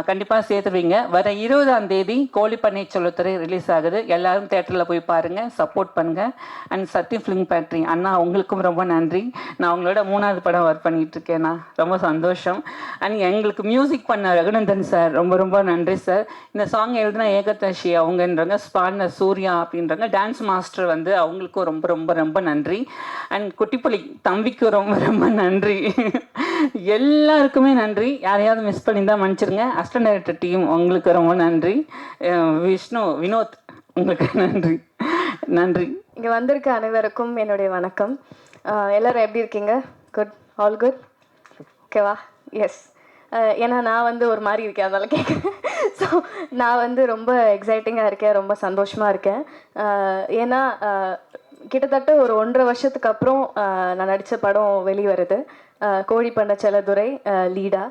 கண்டிப்பாக சேர்த்துருவீங்க. வர 20ஆம் தேதி கோழிப்பண்ணை சொல்லுத்துறை ரிலீஸ் ஆகுது. எல்லாரும் தேட்டரில் போய் பாருங்கள், சப்போர்ட் பண்ணுங்கள். அண்ட் சத்யம் ஃபிலிம் ஃபேக்ட்ரி அண்ணா உங்களுக்கும் ரொம்ப நன்றி. நான் உங்களோட 3வது படம் ஒர்க் பண்ணிகிட்ருக்கேண்ணா, ரொம்ப சந்தோஷம். அண்ட் எங்களுக்கு மியூசிக் பண்ண ரகுநந்தன் சார் ரொம்ப ரொம்ப நன்றி சார். இந்த சாங் எழுதின ஏகதர்ஷி அவங்கன்றாங்க, ஸ்பாட்ன சூர்யா அப்படின்றாங்க, டான்ஸ் மாஸ்டர் வந்து அவங்களுக்கும் ரொம்ப ரொம்ப ரொம்ப நன்றி. அண்ட் குட்டிப்புலி தம்பிக்கும் ரொம்ப ரொம்ப நன்றி. எல்லாருக்குமே நன்றி. யாரையாவது மிஸ் பண்ணியிருந்தா மன்னிச்சிருங்க. அசிஸ்டன்ட் டைரக்டர் டீம் உங்களுக்கு ரொம்ப நன்றி. விஷ்ணு வினோத் உங்களுக்கு நன்றி நன்றி. இங்கே வந்திருக்க அனைவருக்கும் என்னுடைய வணக்கம். எல்லோரும் எப்படி இருக்கீங்க? குட், ஆல் குட், ஓகேவா? எஸ். ஏன்னா நான் வந்து ஒரு மாதிரி இருக்கேன், அதனால் கேட்குறேன். ஸோ நான் வந்து ரொம்ப எக்ஸைட்டிங்காக இருக்கேன், ரொம்ப சந்தோஷமாக இருக்கேன். ஏன்னா கிட்டத்தட்ட ஒரு 1.5 வருஷத்துக்கு அப்புறம் நான் நடித்த படம் வெளிவருது. கோழிப்பண்ணை செல்லதுரை லீடா.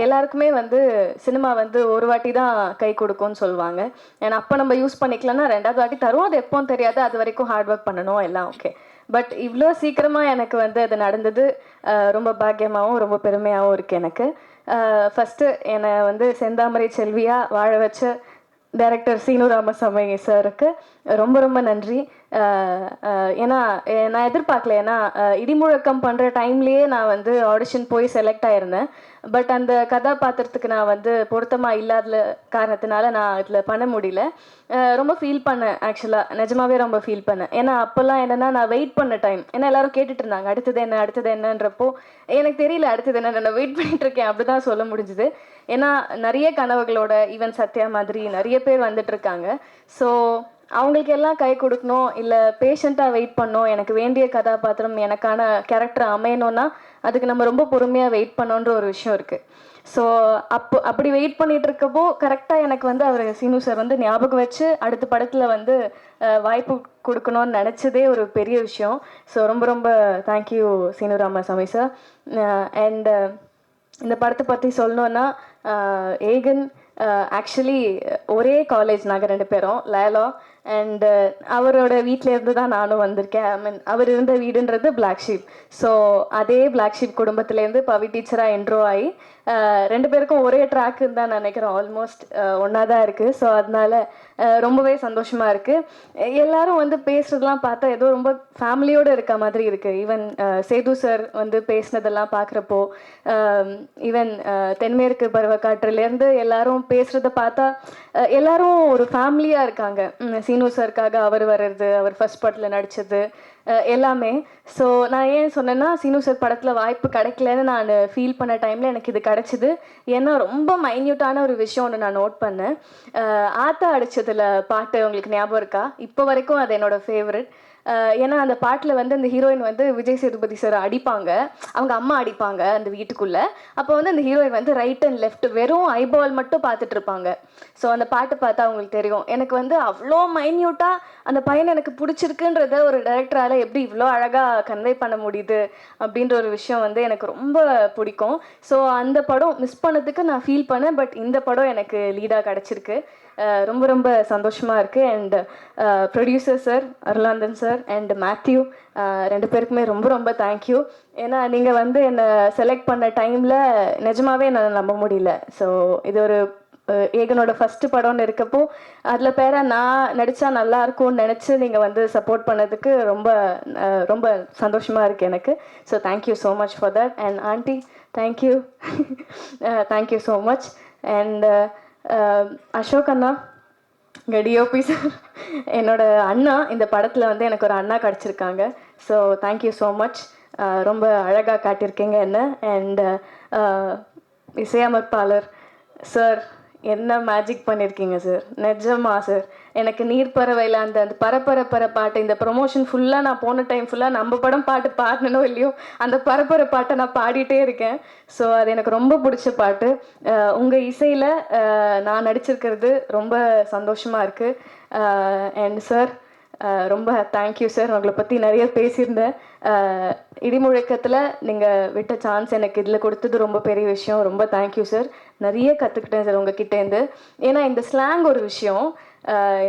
எல்லாருக்குமே வந்து சினிமா வந்து ஒரு வாட்டி தான் கை கொடுக்கும்னு சொல்லுவாங்க. ஏன்னா அப்போ நம்ம யூஸ் பண்ணிக்கலன்னா 2வது வாட்டி தரும். அது எப்போன்னு தெரியாது, அது வரைக்கும் ஹார்ட் ஒர்க் பண்ணணும், எல்லாம் ஓகே. பட் இவ்வளோ சீக்கிரமாக எனக்கு வந்து அது நடந்தது ரொம்ப பாக்கியமாகவும் ரொம்ப பெருமையாகவும் இருக்குது எனக்கு. ஃபஸ்ட்டு என்னை வந்து செந்தாமரை செல்வியாக வாழ வச்ச டைரக்டர் சீனு ராமசாமி சாருக்கு ரொம்ப ரொம்ப நன்றி. ஏன்னா நான் எதிர்பார்க்கல. ஏன்னா இடிமுழக்கம் பண்ணுற டைம்லேயே நான் வந்து ஆடிஷன் போய் செலக்ட் ஆகிருந்தேன். பட் அந்த கதாபாத்திரத்துக்கு நான் வந்து பொருத்தமாக இல்லாத காரணத்தினால நான் இதில் பண்ண முடியல. ரொம்ப ஃபீல் பண்ணேன், ஆக்சுவலாக நிஜமாவே ரொம்ப ஃபீல் பண்ணேன். ஏன்னா அப்போல்லாம் என்னென்னா நான் வெயிட் பண்ண டைம். ஏன்னா எல்லோரும் கேட்டுட்டு இருந்தாங்க அடுத்தது என்ன அடுத்தது என்னன்றப்போ எனக்கு தெரியல அடுத்தது என்ன, நான் வெயிட் பண்ணிட்டு இருக்கேன், அப்படி தான் சொல்ல முடிஞ்சுது. ஏன்னா நிறைய கனவுகளோட ஈவன் சத்யா மாதிரி நிறைய பேர் வந்துட்டு இருக்காங்க. ஸோ அவங்களுக்கு எல்லாம் கை கொடுக்கணும், இல்லை பேஷண்ட்டாக வெயிட் பண்ணணும். எனக்கு வேண்டிய கதாபாத்திரம் எனக்கான கேரக்டர் அமையணும்னா அதுக்கு நம்ம ரொம்ப பொறுமையாக வெயிட் பண்ணோன்ற ஒரு விஷயம் இருக்குது. ஸோ அப்படி வெயிட் பண்ணிட்டு இருக்கப்போ கரெக்டாக எனக்கு வந்து அவர் சீனு சார் வந்து ஞாபகம் வச்சு அடுத்த படத்தில் வந்து வாய்ப்பு கொடுக்கணும்னு நினச்சதே ஒரு பெரிய விஷயம். ஸோ ரொம்ப ரொம்ப thank you Seenu Ramasamy sir. And இந்த படத்தை பற்றி சொல்லணுன்னா ஏகன் ஆக்சுவலி ஒரே காலேஜ் நாங்கள் 2 பேரும் லேலா. அண்ட் அவரோட வீட்டிலேருந்து தான் நானும் வந்திருக்கேன். ஐ மீன் அவர் இருந்த வீடுன்றது பிளாக் ஷீப். ஸோ அதே பிளாக் ஷீப் குடும்பத்துலேருந்து பவி டீச்சராக என்ட்ரோ ஆகி 2 பேருக்கும் ஒரே ட்ராக்குன்னு தான் நினைக்கிறோம். ஆல்மோஸ்ட் ஒன்றா தான் இருக்குது. ஸோ அதனால ரொம்பவே சந்தோஷமாக இருக்குது. எல்லாரும் வந்து பேசுகிறதெல்லாம் பார்த்தா ஏதோ ரொம்ப ஃபேமிலியோடு இருக்க மாதிரி இருக்குது. ஈவன் சேது சார் வந்து பேசினதெல்லாம் பார்க்குறப்போ, ஈவன் தென்மேற்கு பருவக்காற்றுலேருந்து எல்லாரும் பேசுகிறத பார்த்தா எல்லாரும் ஒரு ஃபேமிலியாக இருக்காங்க. சீனு சாருக்காக அவர் வர்றது, அவர் ஃபர்ஸ்ட் படத்தில் நடித்தது எல்லாமே. ஸோ நான் ஏன் சொன்னேன்னா சீனு சார் படத்தில் வாய்ப்பு கிடைக்கலன்னு நான் ஃபீல் பண்ண டைமில் எனக்கு இது கிடச்சிது. ஏன்னா ரொம்ப மைன்யூட்டான ஒரு விஷயம் ஒன்று நான் நோட் பண்ணேன். ஆத்தா அடித்ததில் பாட்டு உங்களுக்கு ஞாபகம் இருக்கா? இப்போ வரைக்கும் அது என்னோடய ஃபேவரட். ஏன்னா அந்த பாட்டில் வந்து அந்த ஹீரோயின் வந்து விஜய் சேதுபதி சார் அடிப்பாங்க, அவங்க அம்மா அடிப்பாங்க அந்த வீட்டுக்குள்ளே. அப்போ வந்து அந்த ஹீரோயின் வந்து ரைட் அண்ட் லெஃப்ட் வெறும் ஐபால் மட்டும் பார்த்துட்டு இருப்பாங்க. ஸோ அந்த பாட்டு பார்த்தா அவங்களுக்கு தெரியும். எனக்கு வந்து அவ்வளோ மைன்யூட்டாக அந்த பையனை எனக்கு பிடிச்சிருக்குன்றத ஒரு டைரக்டரால் எப்படி இவ்வளோ அழகாக கன்வே பண்ண முடியுது அப்படின்ற ஒரு விஷயம் வந்து எனக்கு ரொம்ப பிடிக்கும். ஸோ அந்த படம் மிஸ் பண்ணதுக்கு நான் ஃபீல் பண்ணேன். பட் இந்த படம் எனக்கு லீடாக கிடச்சிருக்கு. ரொம்ப ரொம்ப சந்தோஷமாக இருக்குது. And producer sir Arulanandan sir and Mathew 2 பேருக்குமே ரொம்ப ரொம்ப தேங்க்யூ. ஏன்னா நீங்கள் வந்து என்னை செலக்ட் பண்ண டைமில் நிஜமாவே என்னால் நம்ப முடியல. ஸோ இது ஒரு ஏகனோட ஃபஸ்ட்டு படம்னு இருக்கப்போ அதில் பேர நான் நடித்தா நல்லா இருக்கும்னு நினச்சி நீங்கள் வந்து சப்போர்ட் பண்ணதுக்கு ரொம்ப ரொம்ப சந்தோஷமாக இருக்குது எனக்கு. So thank you so much for that. And aunty thank you thank you so much. And Ashok அண்ணா, டிஓபி சார், என்னோட அண்ணா, இந்த படத்தில் வந்து எனக்கு ஒரு அண்ணா கிடச்சிருக்காங்க. So thank you so much. ரொம்ப அழகாக காட்டியிருக்கீங்க என்ன. அண்ட் இசையமைப்பாளர் சார், என்ன மேஜிக் பண்ணியிருக்கீங்க சார், நிஜமா சார். எனக்கு நீர்ப்பறவையில் அந்த பரப்பர பாட்டு, இந்த ப்ரொமோஷன் ஃபுல்லாக நான் போன டைம் ஃபுல்லாக நம்ம படம் பாட்டு பாடணும் இல்லையோ அந்த பரப்பர பாட்டை நான் பாடிட்டே இருக்கேன். ஸோ அது எனக்கு ரொம்ப பிடிச்ச பாட்டு. உங்கள் இசையில் நான் நடிச்சிருக்கிறது ரொம்ப சந்தோஷமாக இருக்குது. அண்ட் சார் ரொம்ப தேங்க்யூ சார். உங்களை பற்றி நிறைய பேசியிருந்தேன். இடிமுழக்கத்தில் நீங்கள் விட்ட சான்ஸ் எனக்கு இதில் கொடுத்தது ரொம்ப பெரிய விஷயம். ரொம்ப தேங்க்யூ சார். நிறைய கற்றுக்கிட்டேன் சார் உங்ககிட்டேருந்து. ஏன்னா இந்த ஸ்லாங் ஒரு விஷயம்,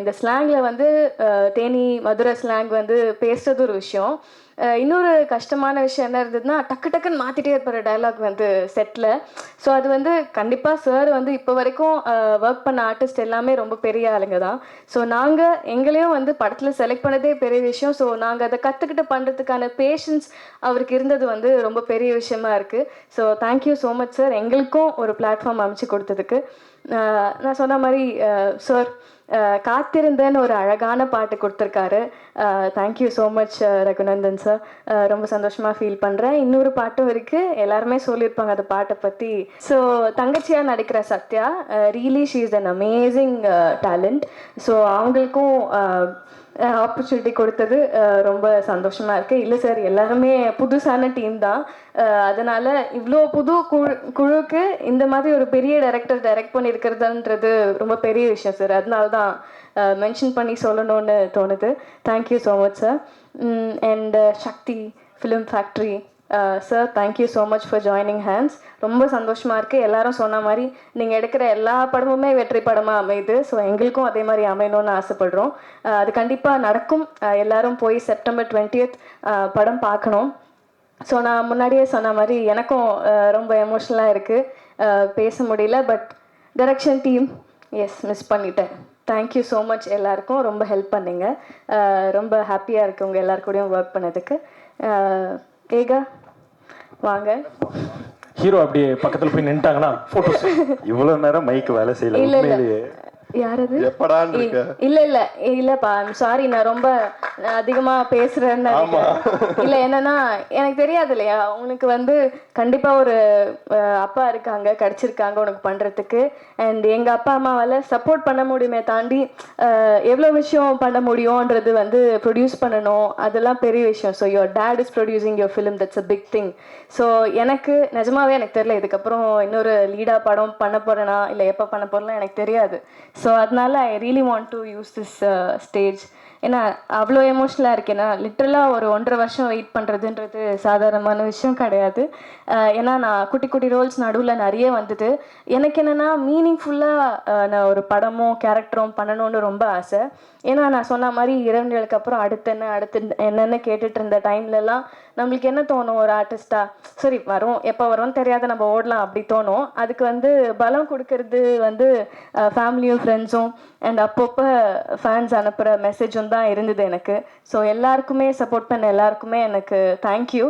இந்த ஸ்லாங்கில் வந்து தேனி மதுரை ஸ்லாங் வந்து பேசுறது ஒரு விஷயம். இன்னொரு கஷ்டமான விஷயம் என்ன இருந்ததுன்னா, டக்கு டக்குன்னு மாற்றிட்டே இருப்பார் டைலாக் வந்து செட்டில். ஸோ அது வந்து கண்டிப்பாக சார் வந்து இப்போ வரைக்கும் ஒர்க் பண்ண ஆர்டிஸ்ட் எல்லாமே ரொம்ப பெரிய ஆளுங்க தான். ஸோ நாங்கள் எங்களையும் வந்து படத்தில் செலக்ட் பண்ணதே பெரிய விஷயம். ஸோ நாங்கள் அதை கற்றுக்கிட்டு பண்ணுறதுக்கான பேஷன்ஸ் அவருக்கு இருந்தது வந்து ரொம்ப பெரிய விஷயமா இருக்குது. So thank you so much sir, எங்களுக்கும் ஒரு பிளாட்ஃபார்ம் அமைச்சு கொடுத்ததுக்கு. நான் சொன்ன மாதிரி சார் காத்திருந்தேன்னு ஒரு அழகான பாட்டு கொடுத்துருக்காரு. Thank you so much Raghunandan sir. ரொம்ப சந்தோஷமாக ஃபீல் பண்ணுறேன். இன்னொரு பாட்டும் இருக்குது, எல்லாருமே சொல்லியிருப்பாங்க அந்த பாட்டை பற்றி. ஸோ தங்கச்சியாக நடிக்கிற Sathya, really she is an amazing talent. So அவங்களுக்கும் ஆப்பர்ச்சுனிட்டி கொடுத்தது ரொம்ப சந்தோஷமாக இருக்குது. இல்லை சார், எல்லாருமே புதுசான டீம் தான். அதனால் இவ்வளோ புது குழுக்கு இந்த மாதிரி ஒரு பெரிய டைரக்டர் டைரக்ட் பண்ணியிருக்கிறதுன்றது ரொம்ப பெரிய விஷயம் சார். அதனால தான் மென்ஷன் பண்ணி சொல்லணும்னு தோணுது. Thank you so much sir. And Sakthi Film Factory sir, thank you so much for joining hands. ரொம்ப சந்தோஷமாக இருக்குது. எல்லாரும் சொன்ன மாதிரி நீங்கள் எடுக்கிற எல்லா படமுமே வெற்றி படமாக அமையுது. ஸோ எங்களுக்கும் அதே மாதிரி அமையணும்னு ஆசைப்படுறோம். அது கண்டிப்பாக நடக்கும். எல்லாரும் போய் September 20th படம் பார்க்கணும். ஸோ நான் முன்னாடியே சொன்ன மாதிரி எனக்கும் ரொம்ப எமோஷ்னலாக இருக்குது, பேச முடியல. பட் டைரக்ஷன் டீம் மிஸ் பண்ணிட்டேன். தேங்க்யூ ஸோ மச் எல்லாருக்கும், ரொம்ப ஹெல்ப் பண்ணிங்க. ரொம்ப ஹாப்பியாக இருக்குது உங்கள் எல்லாருக்கூடையும் ஒர்க் பண்ணதுக்கு. ஏகா வாங்க. ஹீரோ அப்படியே பக்கத்தில் போய் நின்ட்டாங்கன்னா ஃபோட்டோஸ். இவ்வளோ நேரம் மைக்கு வேலை செய்யல. இல்லை இல்லை, உண்மையிலேயே யாரது? எப்படான்னு இருக்க? இல்லப்பா, சாரி, நான் ரொம்ப அதிகமா பேசுறேன்னு இல்ல. என்னன்னா எனக்கு தெரியாது இல்லையா, உனக்கு வந்து கண்டிப்பா ஒரு அப்பா இருக்காங்க, கிடைச்சிருக்காங்க உனக்கு பண்றதுக்கு. அண்ட் எங்க அப்பா அம்மாவால சப்போர்ட் பண்ண முடியுமே தாண்டி எவ்வளவு விஷயம் பண்ண முடியும்ன்றது வந்து ப்ரொடியூஸ் பண்ணணும், அதெல்லாம் பெரிய விஷயம். So your dad is producing your film, that's a big thing. So எனக்கு நிஜமாவே எனக்கு தெரியல இதுக்கப்புறம் இன்னொரு லீடா படம் பண்ண போறேனா இல்லை எப்போ பண்ண போறேன்னா எனக்கு தெரியாது. ஸோ அதனால I really want to use this stage. ஏன்னா அவ்வளோ எமோஷ்னலாக இருக்கு. ஏன்னா லிட்ரலாக ஒரு 1.5 வருஷம் வெயிட் பண்ணுறதுன்றது சாதாரணமான விஷயம் கிடையாது. ஏன்னா நான் குட்டி குட்டி ரோல்ஸ் நடுவில் நிறைய வந்தது. எனக்கு என்னென்னா மீனிங்ஃபுல்லாக நான் ஒரு படமோ கேரக்டரும் பண்ணணும்னு ரொம்ப ஆசை. ஏன்னா நான் சொன்ன மாதிரி 2 நாளுக்கு அப்புறம் அடுத்து என்னென்னு கேட்டுட்டு இருந்த டைம்லலாம் நம்மளுக்கு என்ன தோணும், ஒரு ஆர்டிஸ்டாக சரி வரும், எப்போ வரும்னு தெரியாத நம்ம ஓடலாம் அப்படி தோணும். அதுக்கு வந்து பலம் கொடுக்கறது வந்து ஃபேமிலியும் ஃப்ரெண்ட்ஸும் அண்ட் அப்பப்போ ஃபேன்ஸ் அனுப்புகிற மெசேஜும் தான் இருந்தது எனக்கு. ஸோ எல்லாருக்குமே சப்போர்ட் பண்ண எல்லாருக்குமே எனக்கு thank you.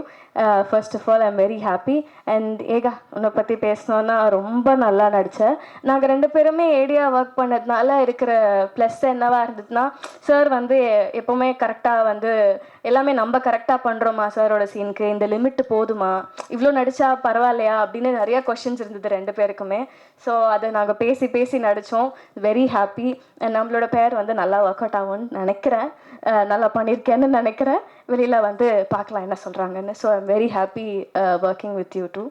First of all I am very happy. And Eka, உன்னை பற்றி பேசணுன்னா ரொம்ப நல்லா நடித்தேன். நாங்கள் 2 பேருமே ஏடியா ஒர்க் பண்ணதுனால இருக்கிற ப்ளஸ் என்னவா இருந்ததுன்னா, சார் வந்து எப்போவுமே கரெக்டாக வந்து எல்லாமே நம்ம கரெக்டாக பண்ணுறோமா சாரோட சீனுக்கு, இந்த லிமிட்டு போதுமா, இவ்வளோ நடித்தா பரவாயில்லையா அப்படின்னு நிறையா கொஷின்ஸ் இருந்தது 2 பேருக்குமே. ஸோ அதை நாங்கள் பேசி பேசி நடித்தோம். Very happy. நம்மளோட பேர் வந்து நல்லா ஒர்க் அவுட் ஆகும்னு நினைக்கிறேன், நல்லா பண்ணியிருக்கேன்னு நினைக்கிறேன். வெளியில் வந்து பார்க்கலாம் என்ன சொல்கிறாங்கன்னு. So I'm very happy working with you too.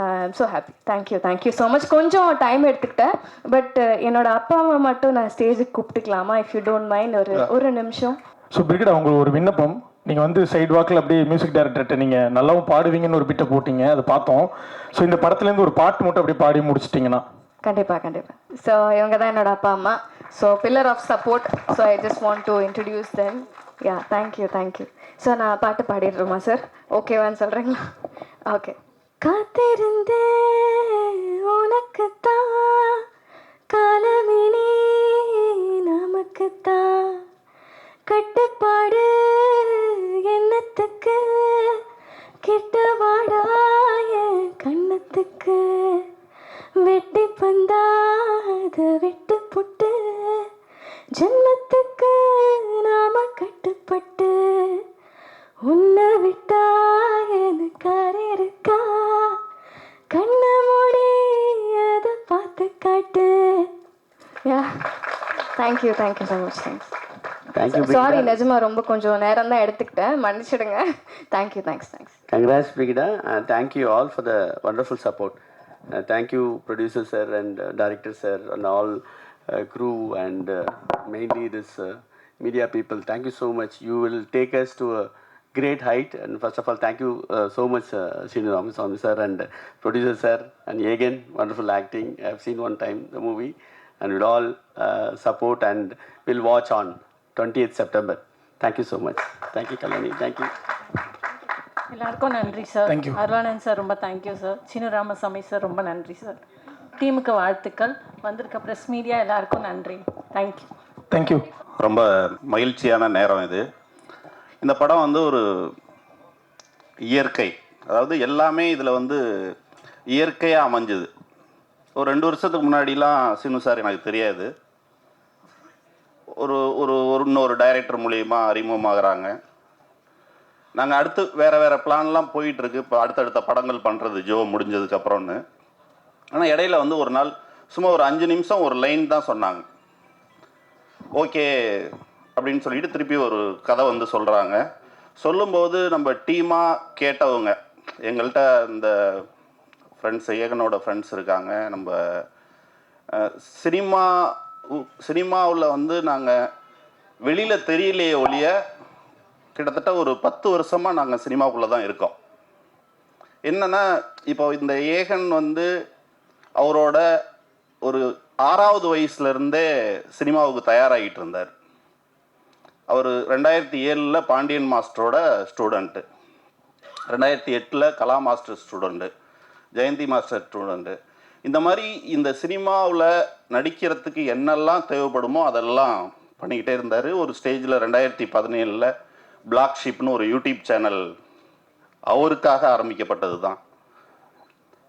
I'm so happy. Thank you so much. கொஞ்சம் டைம் எடுத்துக்கிட்டேன். பட் என்னோட அப்பா அம்மா மட்டும் நான் ஸ்டேஜுக்கு கூப்பிட்டுக்கலாமா, இஃப் யூ டோன்ட் மைண்ட்? ஒரு நிமிஷம். ஸோ பிரிகேட், உங்களுக்கு ஒரு விண்ணப்பம். நீங்கள் வந்து சைடு வாக்கில் அப்படியே மியூசிக் டைரக்டர்கிட்ட நீங்கள் நல்லாவும் பாடுவீங்கன்னு ஒரு பிட்டை போட்டிங்க, அதை பார்த்தோம். ஸோ இந்த படத்துலேருந்து ஒரு பாட்டு மட்டும் அப்படியே பாடி முடிச்சிட்டிங்கன்னா. கண்டிப்பாக. ஸோ இவங்க தான் என்னோட அப்பா அம்மா. So pillar of support. So I just want to introduce them. Yeah, thank you. So நான் பாட்டு பாடிடுறோமா சார்? ஓகேவான்னு சொல்கிறீங்களா? ஓகே. காத்திருந்தே உனக்குத்தான், காலமினி நமக்குத்தான், கட்டுப்பாடு எண்ணத்துக்கு, கிட்ட வாடாய கண்ணத்துக்கு, வெட்டி பந்தாத வெட்டு புட்டு, ஜன்மத்துக்கு நாம கட்டுப்பட்டு, உன்னை விட்டா எனக்கார இருக்கா, கண்ண மூடி அதை பார்த்து காட்டு. யா, தேங்க்யூ ஸோ மச். சாரி, நிஜமா ரொம்ப கொஞ்சம் நேரம் தான் எடுத்துக்கிட்டேன், மன்னிச்சிடுங்க. Thank you. Congrats, Brigida. Thank you all for the wonderful support. Thank you, producer sir and director sir and all crew and mainly this media people, thank you so much. You will take us to a great height. And first of all, thank you so much, Srinu Ramaswamy sir and producer sir, and again, wonderful acting. I have seen one time the movie, and we'll all support and we'll watch on 20th September. Thank you so much. Thank you, Kalani. Thank you. எல்லாருக்கும் நன்றி sir. Thank you. Arulanand sir ரொம்ப thank you sir. Seenu Ramasamy sir ரொம்ப நன்றி சார். டீமுக்கு வாழ்த்துக்கள். வந்திருக்க ப்ரெஸ் மீடியா எல்லாருக்கும் நன்றி. தேங்க்யூ. தேங்க்யூ. ரொம்ப மகிழ்ச்சியான நேரம் இது. இந்த படம் வந்து ஒரு இயற்கை, அதாவது எல்லாமே இதில் வந்து இயற்கையாக அமைஞ்சுது. ஒரு 2 வருஷத்துக்கு முன்னாடிலாம் சீனு சார் எனக்கு தெரியாது. ஒரு ஒரு இன்னொரு டைரக்டர் மூலியமா அறிமுகமாகறாங்க. நாங்கள் அடுத்து வேறு பிளான்லாம் போயிட்டுருக்கு. இப்போ அடுத்தடுத்த படங்கள் பண்ணுறது ஜோ முடிஞ்சதுக்கப்புறம்னு. ஆனால் இடையில வந்து ஒரு நாள் சும்மா ஒரு 5 நிமிஷம் ஒரு லைன் தான் சொன்னாங்க. ஓகே அப்படின்னு சொல்லிட்டு திருப்பி ஒரு கதை வந்து சொல்கிறாங்க. சொல்லும்போது நம்ம டீமாக கேட்டவங்க, எங்கள்கிட்ட இந்த ஃப்ரெண்ட்ஸ், ஏகனோட ஃப்ரெண்ட்ஸ் இருக்காங்க. நம்ம சினிமாவில் வந்து நாங்கள் வெளியில் தெரியலையே ஒழிய கிட்டத்தட்ட ஒரு 10 வருஷமாக நாங்கள் சினிமாவுக்குள்ளே தான் இருக்கோம். என்னென்னா, இப்போ இந்த ஏகன் வந்து அவரோட ஒரு 6வது வயசுலேருந்தே சினிமாவுக்கு தயாராகிட்டு இருந்தார். அவர் 2007 பாண்டியன் மாஸ்டரோட student, 2008 Kala master student, Jayanthi master student. இந்த மாதிரி இந்த சினிமாவில் நடிக்கிறதுக்கு என்னெல்லாம் தேவைப்படுமோ அதெல்லாம் பண்ணிக்கிட்டே இருந்தார். ஒரு ஸ்டேஜில் 2017 பிளாக் ஷிப்னு ஒரு யூடியூப் சேனல் அவருக்காக ஆரம்பிக்கப்பட்டது தான்.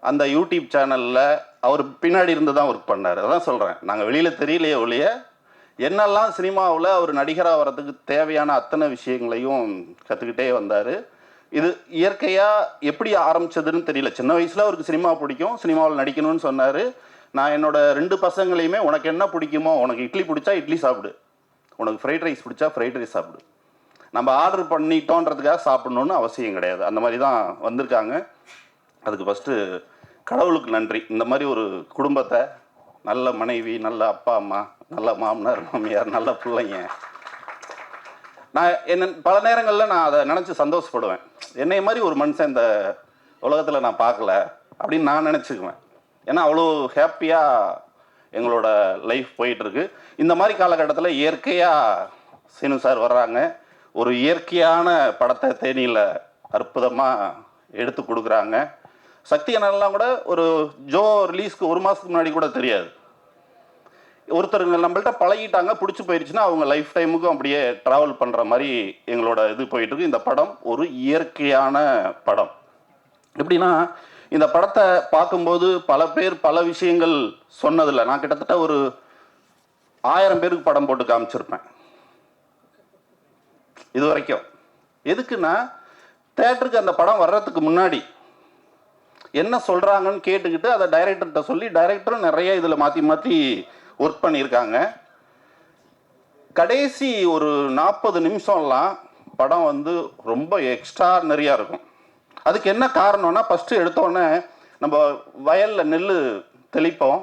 அந்த யூடியூப் சேனலில் அவர் பின்னாடி இருந்து தான் ஒர்க் பண்ணார். அதான் சொல்கிறேன், நாங்கள் வெளியில் தெரியலையே ஒழிய என்னெல்லாம் சினிமாவில் அவர் நடிகராக வர்றதுக்கு தேவையான அத்தனை விஷயங்களையும் கற்றுக்கிட்டே வந்தார். இது இயற்கையாக எப்படி ஆரம்பிச்சதுன்னு தெரியல. சின்ன வயசில் அவருக்கு சினிமா பிடிக்கும், சினிமாவில் நடிக்கணும்னு சொன்னார். நான் என்னோட 2 பசங்களையுமே, உனக்கு என்ன பிடிக்குமோ, உனக்கு இட்லி பிடிச்சா இட்லி சாப்பிடு, உனக்கு ஃப்ரைட் ரைஸ் பிடிச்சா ஃப்ரைட் ரைஸ் சாப்பிடு, நம்ம ஆர்டர் பண்ணிட்டோன்றதுக்காக சாப்பிடணுன்னு அவசியம் கிடையாது. அந்த மாதிரி தான் வந்திருக்காங்க. அதுக்கு ஃபஸ்ட்டு கடவுளுக்கு நன்றி. இந்த மாதிரி ஒரு குடும்பத்தை, நல்ல மனைவி, நல்ல அப்பா அம்மா, நல்ல மாமனார் மாமியார், நல்ல பிள்ளைங்க. நான் பல நேரங்களில் நான் அதை நினச்சி சந்தோஷப்படுவேன். என்னை மாதிரி ஒரு மனுஷன் இந்த உலகத்தில் நான் பார்க்கல அப்படின்னு நான் நினச்சிக்குவேன். ஏன்னா அவ்வளோ ஹாப்பியாக எங்களோட லைஃப் போயிட்டுருக்கு. இந்த மாதிரி காலகட்டத்தில் இயற்கையாக சீனு சார் வர்றாங்க. ஒரு இயற்கையான படத்தை தேனியில் அற்புதமாக எடுத்து கொடுக்குறாங்க. சக்தி என்னெல்லாம் கூட ஒரு ஜோ ரிலீஸ்க்கு 1 மாதத்துக்கு முன்னாடி கூட தெரியாது. ஒருத்தருங்க நம்மள்ட்ட பழகிட்டாங்க, பிடிச்சி போயிடுச்சுன்னா அவங்க லைஃப் டைமுக்கும் அப்படியே ட்ராவல் பண்ணுற மாதிரி எங்களோட இது போயிட்டுருக்கு. இந்த படம் ஒரு இயற்கையான படம். எப்படின்னா, இந்த படத்தை பார்க்கும்போது பல பேர் பல விஷயங்கள் சொன்னதில்லை. நான் கிட்டத்தட்ட ஒரு 1000 பேருக்கு படம் போட்டு காமிச்சிருப்பேன் இது வரைக்கும். எதுக்குன்னா, தேட்டருக்கு அந்த படம் வர்றதுக்கு முன்னாடி என்ன சொல்கிறாங்கன்னு கேட்டுக்கிட்டு அதை டைரக்டர்கிட்ட சொல்லி, டைரக்டரும் நிறைய இதில் மாற்றி மாற்றி ஒர்க் பண்ணியிருக்காங்க. கடைசி ஒரு 40 நிமிஷம்லாம் படம் வந்து ரொம்ப எக்ஸ்ட்ரானரியாக இருக்கும். அதுக்கு என்ன காரணம்னா, ஃபஸ்ட்டு எடுத்தோடனே நம்ம வயலில் நெல் தெளிப்போம்,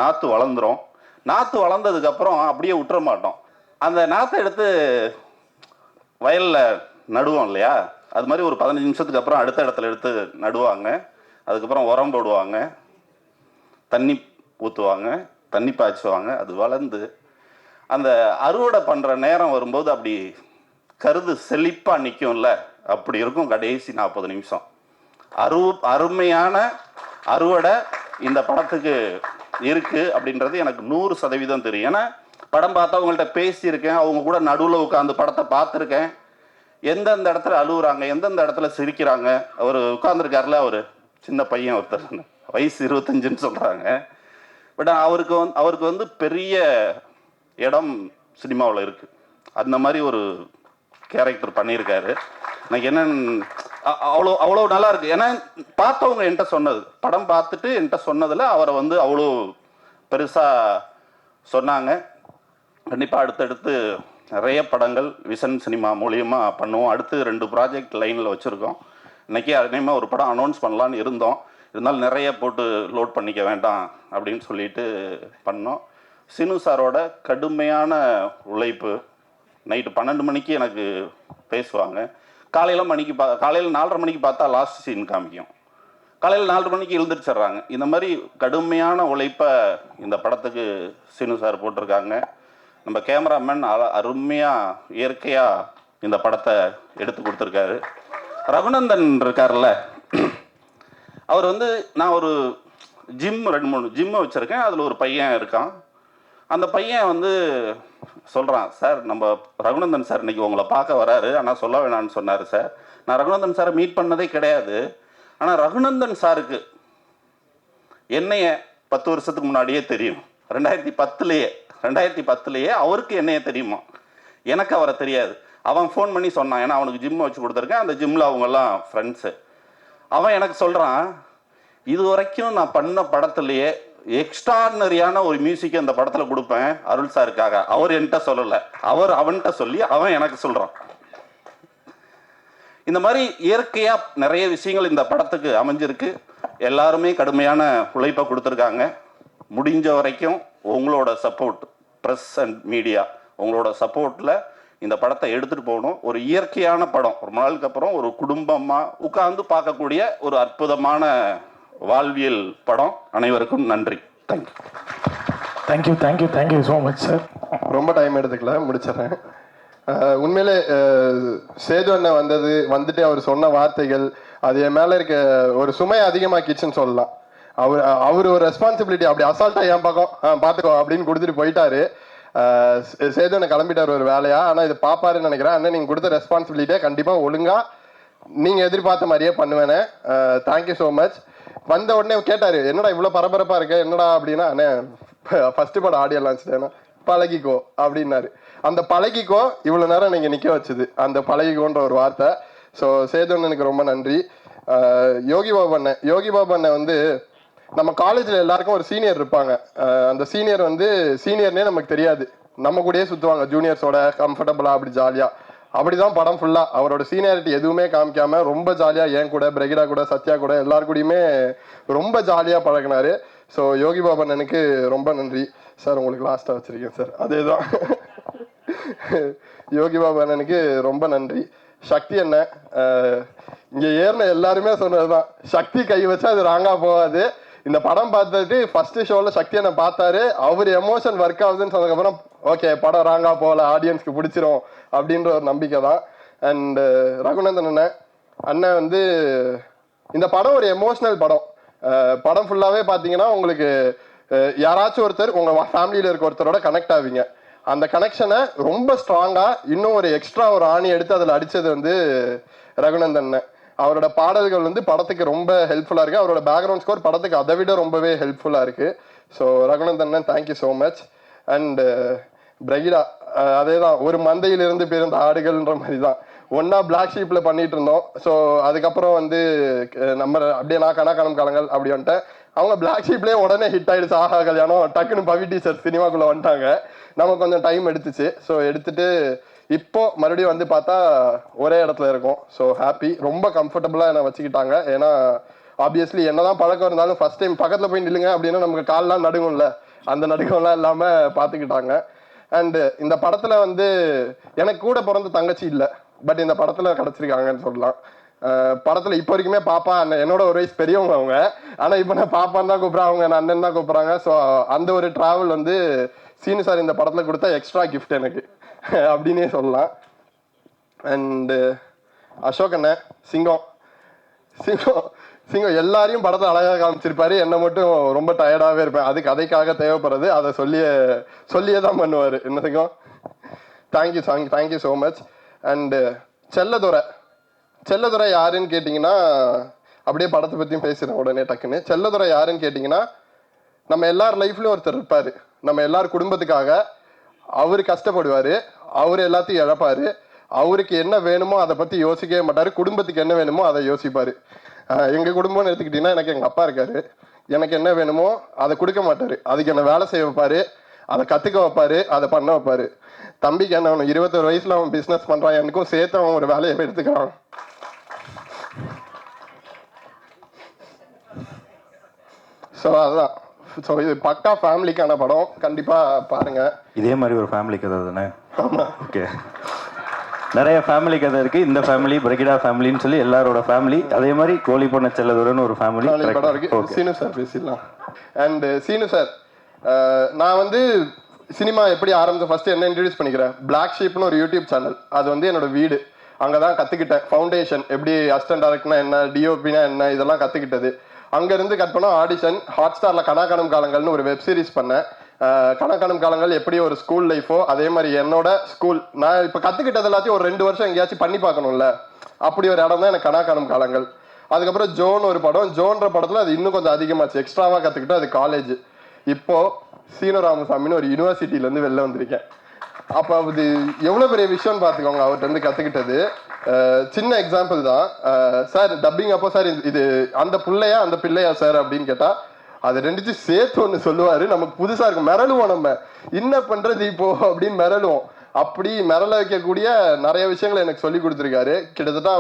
நாற்று வளர்ந்துடும். நாற்று வளர்ந்ததுக்கப்புறம் அப்படியே விட்டுற மாட்டோம். அந்த நாற்றை எடுத்து வயலில் நடுவோம் இல்லையா, அது மாதிரி ஒரு 15 நிமிஷத்துக்கு அப்புறம் அடுத்த இடத்துல எடுத்து நடுவாங்க. அதுக்கப்புறம் உரம் போடுவாங்க, தண்ணி ஊற்றுவாங்க, தண்ணி பாய்ச்சுவாங்க. அது வளர்ந்து அந்த அறுவடை பண்ணுற நேரம் வரும்போது அப்படி கருது செழிப்பாக நிற்கும்ல, அப்படி இருக்கும் கடைசி 40 நிமிஷம். அருமையான அறுவடை இந்த படத்துக்கு இருக்குது அப்படின்றது எனக்கு 100% தெரியும். ஏன்னா படம் பார்த்தவங்கள்ட்ட பேசியிருக்கேன், அவங்க கூட நடுவில் உட்காந்து படத்தை பார்த்துருக்கேன். எந்தெந்த இடத்துல அழுகுறாங்க, எந்தெந்த இடத்துல சிரிக்கிறாங்க. அவர் உட்காந்துருக்காருல, அவர் சின்ன பையன் ஒருத்தர், வயசு 25ன்னு சொல்கிறாங்க. பட் அவருக்கு வந்து பெரிய இடம் சினிமாவில் இருக்குது. அந்த மாதிரி ஒரு கேரக்டர் பண்ணியிருக்காரு. எனக்கு என்னன்னு அவ்வளோ நல்லா இருக்குது. ஏன்னா பார்த்தவங்க என்கிட்ட சொன்னது, படம் பார்த்துட்டு என்கிட்ட சொன்னதில் அவரை வந்து அவ்வளோ பெருசாக சொன்னாங்க. கண்டிப்பாக அடுத்தடுத்து நிறைய படங்கள் விஷன் சினிமா மூலியமாக பண்ணுவோம். அடுத்து 2 ப்ராஜெக்ட் லைனில் வச்சுருக்கோம். இன்றைக்கி அதேமாதிரி ஒரு படம் அனௌன்ஸ் பண்ணலான்னு இருந்தோம். இருந்தாலும் நிறைய போட்டு லோட் பண்ணிக்க வேண்டாம் அப்படின்னு சொல்லிட்டு பண்ணோம். சீனு சாரோட கடுமையான உழைப்பு, நைட்டு 12 மணிக்கு எனக்கு பேசுவாங்க. காலையில் 4:30 மணிக்கு பார்த்தா லாஸ்ட் சீன் காமிக்கும். காலையில் 4 மணிக்கு எழுந்திரிச்சிட்றாங்க. இந்த மாதிரி கடுமையான உழைப்பை இந்த படத்துக்கு சீனு சார் போட்டிருக்காங்க. நம்ம கேமராமேன் அருமையாக இயற்கையாக இந்த படத்தை எடுத்து கொடுத்துருக்காரு. ரகுநந்தன் இருக்கார்ல, அவர் வந்து நான் ஒரு 2-3 ஜிம்மு வச்சுருக்கேன். அதில் ஒரு பையன் இருக்கான். அந்த பையன் வந்து சொல்கிறான், சார் நம்ம ரகுநந்தன் சார் இன்றைக்கி உங்களை பார்க்க வராரு, ஆனால் சொல்ல வேணான்னு சொன்னார் சார். நான் ரகுநந்தன் சாரை மீட் பண்ணதே கிடையாது. ஆனால் ரகுநந்தன் சாருக்கு என்னைய 10 வருஷத்துக்கு முன்னாடியே தெரியும். 2010லேயே அவருக்கு என்னைய தெரியுமா, எனக்கு அவரை தெரியாது. அவன் ஃபோன் பண்ணி சொன்னான், ஏன்னா அவனுக்கு ஜிம் வச்சு கொடுத்துருக்கேன். அந்த ஜிம்மில் அவங்கெல்லாம் ஃப்ரெண்ட்ஸு. அவன் எனக்கு சொல்கிறான், இது வரைக்கும் நான் பண்ண படத்துலையே எக்ஸ்ட்ரானரியான ஒரு மியூசிக் அந்த படத்தில் கொடுப்பேன் அருள் சாருக்காக. அவர் என்கிட்ட சொல்லலை, அவன்கிட்ட சொல்லி அவன் எனக்கு சொல்கிறான். இந்த மாதிரி இயற்கையாக நிறைய விஷயங்கள் இந்த படத்துக்கு அமைஞ்சிருக்கு. எல்லாருமே கடுமையான உழைப்பை கொடுத்துருக்காங்க. முடிஞ்ச வரைக்கும் உங்களோட சப்போர்ட், ப்ரெஸ் அண்ட் மீடியா, உங்களோட சப்போர்ட்டில் இந்த படத்தை எடுத்துகிட்டு போகணும். ஒரு இயற்கையான படம், ரொம்ப நாளுக்கு அப்புறம் ஒரு குடும்பமாக உட்கார்ந்து பார்க்கக்கூடிய ஒரு அற்புதமான வாழ்வியல் படம். அனைவருக்கும் நன்றி. Thank you so much sir. ரொம்ப டைம் எடுத்துக்கல, முடிச்சிடுறேன். உண்மையிலே சேது அண்ணன் வந்துட்டு அவர் சொன்ன வார்த்தைகள் அது என் மேலே இருக்க ஒரு சுமையை அதிகமாக்கிச்சுன்னு சொல்லலாம். அவர் ஒரு ரெஸ்பான்சிபிலிட்டி அப்படி அசால்ட்டாக என் பக்கம் பார்த்துக்கோ அப்படின்னு கொடுத்துட்டு போயிட்டாரு. சேது அண்ணன் கிளம்பிட்டார் ஒரு வேலையா. ஆனால் இது பார்ப்பாருன்னு நினைக்கிறேன். அண்ணன் நீங்கள் கொடுத்த ரெஸ்பான்சிபிலிட்டியை கண்டிப்பாக ஒழுங்காக நீங்கள் எதிர்பார்த்த மாதிரியே பண்ணுவேனே. Thank you so much. வந்த உடனே கேட்டார், என்னடா இவ்வளோ பரபரப்பாக இருக்க, என்னடா அப்படின்னா, அண்ணே ஃபஸ்ட்டு படம் ஆடியோ லான்ச் பழகிக்கோ அப்படின்னாரு. அந்த பழகிக்கோ இவ்வளோ நேரம் நீங்கள் நிற்க வச்சுது, அந்த பழகிக்கோன்ற ஒரு வார்த்தை. ஸோ சேது அண்ணனுக்கு ரொம்ப நன்றி. யோகி பாபு அண்ணன் வந்து நம்ம காலேஜில் எல்லாருக்கும் ஒரு சீனியர் இருப்பாங்க. அந்த சீனியர் வந்து சீனியர்னே நமக்கு தெரியாது, நம்ம கூடயே சுற்றுவாங்க ஜூனியர்ஸோட கம்ஃபர்டபுளாக அப்படி ஜாலியாக. அப்படிதான் படம் ஃபுல்லாக அவரோட சீனியாரிட்டி எதுவுமே காமிக்காமல் ரொம்ப ஜாலியாக என் கூட, பிரகிடா கூட, சத்யா கூட எல்லாரு கூடயுமே ரொம்ப ஜாலியாக பழகினாரு. ஸோ யோகி பாபு அண்ணனுக்கு ரொம்ப நன்றி சார். உங்களுக்கு லாஸ்ட்டாக வச்சுருக்கேன் சார், அதே தான். யோகி பாபு அண்ணனுக்கு ரொம்ப நன்றி. சக்தி அண்ணன் இங்கே ஏறின எல்லாருமே சொன்னதுதான், சக்தி கை வச்சா அது ராங்காக போகாது. இந்த படம் பார்த்துட்டு ஃபர்ஸ்ட் ஷோவில் சக்தி அண்ணன் பார்த்தாரு, அவர் எமோஷன் ஒர்க் ஆகுதுன்னு சொன்னதுக்கப்புறம் ஓகே படம் ராங்காக போகல, ஆடியன்ஸ்க்கு பிடிச்சிரும் அப்படின்ற ஒரு நம்பிக்கை தான். அண்டு ரகுநந்தன் அண்ணன் வந்து இந்த படம் ஒரு எமோஷ்னல் படம். படம் ஃபுல்லாகவே பார்த்தீங்கன்னா உங்களுக்கு யாராச்சும் ஒருத்தர் உங்கள் ஃபேமிலியில் இருக்க ஒருத்தரோட கனெக்ட் ஆவீங்க. அந்த கனெக்ஷனை ரொம்ப ஸ்ட்ராங்காக இன்னும் ஒரு எக்ஸ்ட்ரா ஒரு ஆணி எடுத்து அதில் அடித்தது வந்து ரகுநந்தன். அவரோட பாடல்கள் வந்து படத்துக்கு ரொம்ப ஹெல்ப்ஃபுல்லாக இருக்குது. அவரோட பேக்ரவுண்ட் ஸ்கோர் படத்துக்கு அதை விட ரொம்பவே ஹெல்ப்ஃபுல்லாக இருக்குது. So Raghunandan thank you so much. And Brigida அதே தான், ஒரு மந்தையிலிருந்து பிறந்த ஆடுகள்ன்ற மாதிரி தான். ஒன்றா பிளாக் ஷீப்பில் பண்ணிட்டு இருந்தோம். ஸோ அதுக்கப்புறம் வந்து நம்ம அப்படியே நான் கணக்கானம் காலங்கள் அப்படி வந்துட்டேன். அவங்க பிளாக் ஷீப்லேயே உடனே ஹிட் ஆகிடுச்சு, ஆஹா கல்யாணம், டக்குன்னு பவி டீச்சர் சினிமாக்குள்ளே வந்துட்டாங்க. நம்ம கொஞ்சம் டைம் எடுத்துச்சு. ஸோ எடுத்துட்டு இப்போ மறுபடியும் வந்து பார்த்தா ஒரே இடத்துல இருக்கும். ஸோ ஹாப்பி, ரொம்ப கம்ஃபர்டபுளாக என்னை வச்சுக்கிட்டாங்க. ஏன்னா ஆப்வியஸ்லி என்னதான் பழக்கம் இருந்தாலும் ஃபர்ஸ்ட் டைம் பக்கத்தில் போய் நில்லுங்க அப்படின்னா நமக்கு கால்லாம் நடுங்கும்ல, அந்த நடுக்கம்லாம் இல்லாமல் பார்த்துக்கிட்டாங்க. அண்டு இந்த படத்தில் வந்து எனக்கு கூட பிறந்த தங்கச்சி இல்லை, பட் இந்த படத்தில் கிடச்சிருக்காங்கன்னு சொல்லலாம். படத்தில் இப்போ வரைக்குமே பாப்பா அண்ணன், என்னோட ஒரு வயசு பெரியவங்க அவங்க, ஆனால் இப்போ நான் பாப்பான்னு தான் கூப்பிட்றேன், அவங்க நான் அண்ணன் தான் கூப்பிட்றாங்க. ஸோ அந்த ஒரு ட்ராவல் வந்து சீனு சார் இந்த படத்தில் கொடுத்தா எக்ஸ்ட்ரா கிஃப்ட் எனக்கு அப்படின்னே சொல்லலாம். அண்டு அசோக் அண்ணன் சிங்கம் எல்லாரையும் படத்தை அழகாக காமிச்சிருப்பாரு. என்னை மட்டும் ரொம்ப டயர்டாகவே இருப்பேன், அது கதைக்காக தேவைப்படுறது, அதை சொல்லியே தான் பண்ணுவார். என்ன சிங்கம், thank you so much. And Selladurai யாருன்னு கேட்டிங்கன்னா, அப்படியே படத்தை பற்றியும் பேசுகிறேன் உடனே டக்குன்னு. செல்லதுரை யாருன்னு கேட்டிங்கன்னா, நம்ம எல்லார் லைஃப்லையும் ஒருத்தர் இருப்பார், நம்ம எல்லார் குடும்பத்துக்காக. அவர் கஷ்டப்படுவார், அவர் எல்லாத்தையும் இழப்பார், அவருக்கு என்ன வேணுமோ அதை பற்றி யோசிக்கவே மாட்டார், குடும்பத்துக்கு என்ன வேணுமோ அதை யோசிப்பார். எங்கள் குடும்பம்னு எடுத்துக்கிட்டிங்கன்னா, எனக்கு எங்கள் அப்பா இருக்கார், எனக்கு என்ன வேணுமோ அதை கொடுக்க மாட்டார், அதுக்கு என்ன வேலை செய்ய வைப்பார், அதை கற்றுக்க வைப்பார், அதை பண்ண வைப்பார். தம்பிக்கு என்ன, அவன் 21 வயசில் அவன் பிஸ்னஸ் பண்ணுறான், எனக்கும் சேர்த்து அவன் ஒரு வேலையை எடுத்துக்கிறான். ஸோ அதுதான். ஸோ இது பக்கா ஃபேமிலிக்கான படம், கண்டிப்பாக பாருங்கள். இதே மாதிரி ஒரு ஃபேமிலிக்கு ஏதாவது தானே ஆமாம். ஓகே, நிறைய ஃபேமிலி கதை இருக்குது. இந்த ஃபேமிலி பிரகிடா ஃபேமிலின்னு சொல்லி எல்லாரோட ஃபேமிலி, அதே மாதிரி கோழி பண்ண செல்லதுரன்னு ஒரு ஃபேமிலி படம் இருக்குது. சீனு சார் பேசிடலாம். அண்ட் சீனு சார், நான் வந்து சினிமா எப்படி ஆரம்பிச்சேன் ஃபர்ஸ்ட் என்ன இன்ட்ரடியூஸ் பண்ணிக்கிறேன். பிளாக் ஷீப்னு ஒரு யூடியூப் சேனல், அது வந்து என்னோட வீடு. அங்கே தான் கற்றுக்கிட்டேன் ஃபவுண்டேஷன், எப்படி அசிஸ்டன்ட் டைரக்டர்னா என்ன, டிஓபினா என்ன, இதெல்லாம் கற்றுக்கிட்டது. அங்கேருந்து கட் பண்ணோம் ஆடிஷன். ஹாட் ஸ்டாரில் கனாக்கானம் காலங்கள்னு ஒரு வெப் சீரிஸ் பண்ணேன். கனாக்கானம் காலங்கள் எப்படி ஒரு ஸ்கூல் லைஃபோ அதே மாதிரி என்னோட ஸ்கூல். நான் இப்போ கற்றுக்கிட்டது எல்லாத்தையும் ஒரு 2 வருஷம் எங்கேயாச்சும் பண்ணி பார்க்கணும்ல, அப்படி ஒரு இடம் தான் எனக்கு கனாக்கானம் காலங்கள். அதுக்கப்புறம் ஜோன் ஒரு படம். ஜோன்ற படத்தில் அது இன்னும் கொஞ்சம் அதிகமாச்சு, எக்ஸ்ட்ராவாக கற்றுக்கிட்டேன். அது காலேஜ். இப்போது சீனு ராமசாமின்னு ஒரு யூனிவர்சிட்டியிலேருந்து வெளில வந்திருக்கேன். அப்போ அது எவ்வளோ பெரிய விஷயம்னு பார்த்துக்கோங்க அவர்கிட்ட இருந்து கற்றுக்கிட்டது. சின்ன எக்ஸாம்பிள் தான் சார். டப்பிங் அப்போ சார் இது அந்த பிள்ளையா அந்த பிள்ளையா சார் அப்படின்னு கேட்டால் அது ரெண்டுத்தையும் சேர்த்து ஒன்று சொல்லுவார். நமக்கு புதுசாக இருக்கும், மிரளுவோம். நம்ம என்ன பண்ணுறது இப்போ அப்படின்னு மிரளுவோம். அப்படி மிரள வைக்கக்கூடிய நிறைய விஷயங்களை எனக்கு சொல்லி கொடுத்துருக்காரு. கிட்டத்தட்ட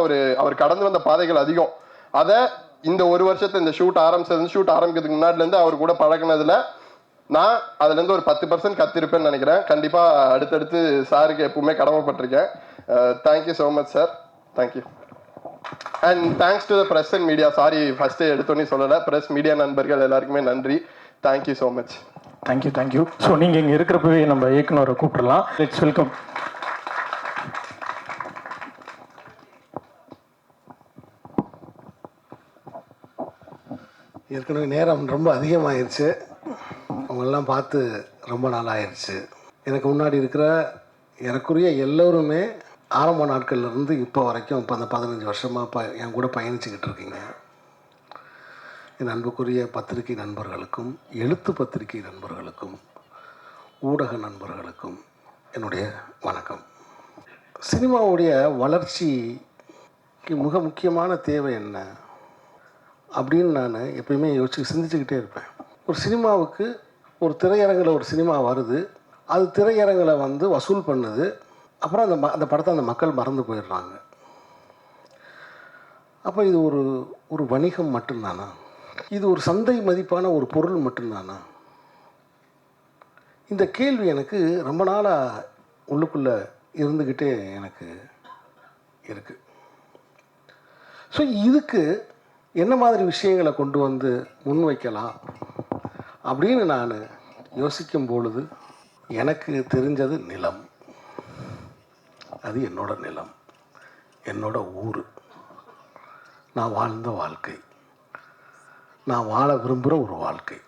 அவர் கடந்து வந்த பாதைகள் அதிகம். அதை இந்த 1 வருஷத்தை இந்த ஷூட் ஆரம்பிக்கிறதுக்கு முன்னாடிலேருந்து அவர் கூட பழகினதில் நான் அதுலேருந்து ஒரு 10% கத்திருப்பேன்னு நினைக்கிறேன். கண்டிப்பாக அடுத்தடுத்து சாருக்கு எப்பவுமே கடமைப்பட்டிருக்கேன். Thank you so much sir. Thank you. And thanks to the press and media. Sorry first எடுத்தோன்னே சொல்லலை. ப்ரெஸ் மீடியா நண்பர்கள் எல்லாருக்குமே நன்றி. Thank you so much. Thank you. So நீங்கள் இங்கே இருக்கிறப்பவே நம்ம இயக்குனரை கூப்பிடலாம். Let's welcome. ஏற்கனவே நேரம் ரொம்ப அதிகமாகிடுச்சு. அவங்களெல்லாம் பார்த்து ரொம்ப நாள் ஆயிடுச்சு. எனக்கு முன்னாடி இருக்கிற எனக்குரிய எல்லோருமே ஆரம்ப நாட்கள்லேருந்து இப்போ வரைக்கும் இப்போ அந்த 15 வருஷமாக என் கூட பயணிச்சுக்கிட்டு இருக்கீங்க. என் அன்புக்குரிய பத்திரிகை நண்பர்களுக்கும், எழுத்து பத்திரிகை நண்பர்களுக்கும், ஊடக நண்பர்களுக்கும் என்னுடைய வணக்கம். சினிமாவுடைய வளர்ச்சிக்கு மிக முக்கியமான தேவை என்ன அப்படின்னு நான் எப்பயுமே சிந்திச்சுக்கிட்டே இருப்பேன். ஒரு சினிமாவுக்கு ஒரு திரையரங்கில் ஒரு சினிமா வருது, அது திரையரங்கில் வந்து வசூல் பண்ணுது. அப்புறம் அந்த படத்தை அந்த மக்கள் மறந்து போயிடுறாங்க. அப்போ இது ஒரு வணிகம் மட்டும்தானா? இது ஒரு சந்தை மதிப்பான ஒரு பொருள் மட்டும்தானா? இந்த கேள்வி எனக்கு ரொம்ப நாளாக உள்ளுக்குள்ளே இருந்துக்கிட்டே எனக்கு இருக்குது. ஸோ இதுக்கு என்ன மாதிரி விஷயங்களை கொண்டு வந்து முன்வைக்கலாம் அப்படின்னு நான் யோசிக்கும் பொழுது எனக்கு தெரிஞ்சது நிலம். அது என்னோட நிலம், என்னோட ஊர், நான் வாழ்ந்த வாழ்க்கை, நான் வாழ விரும்புகிற ஒரு வாழ்க்கை.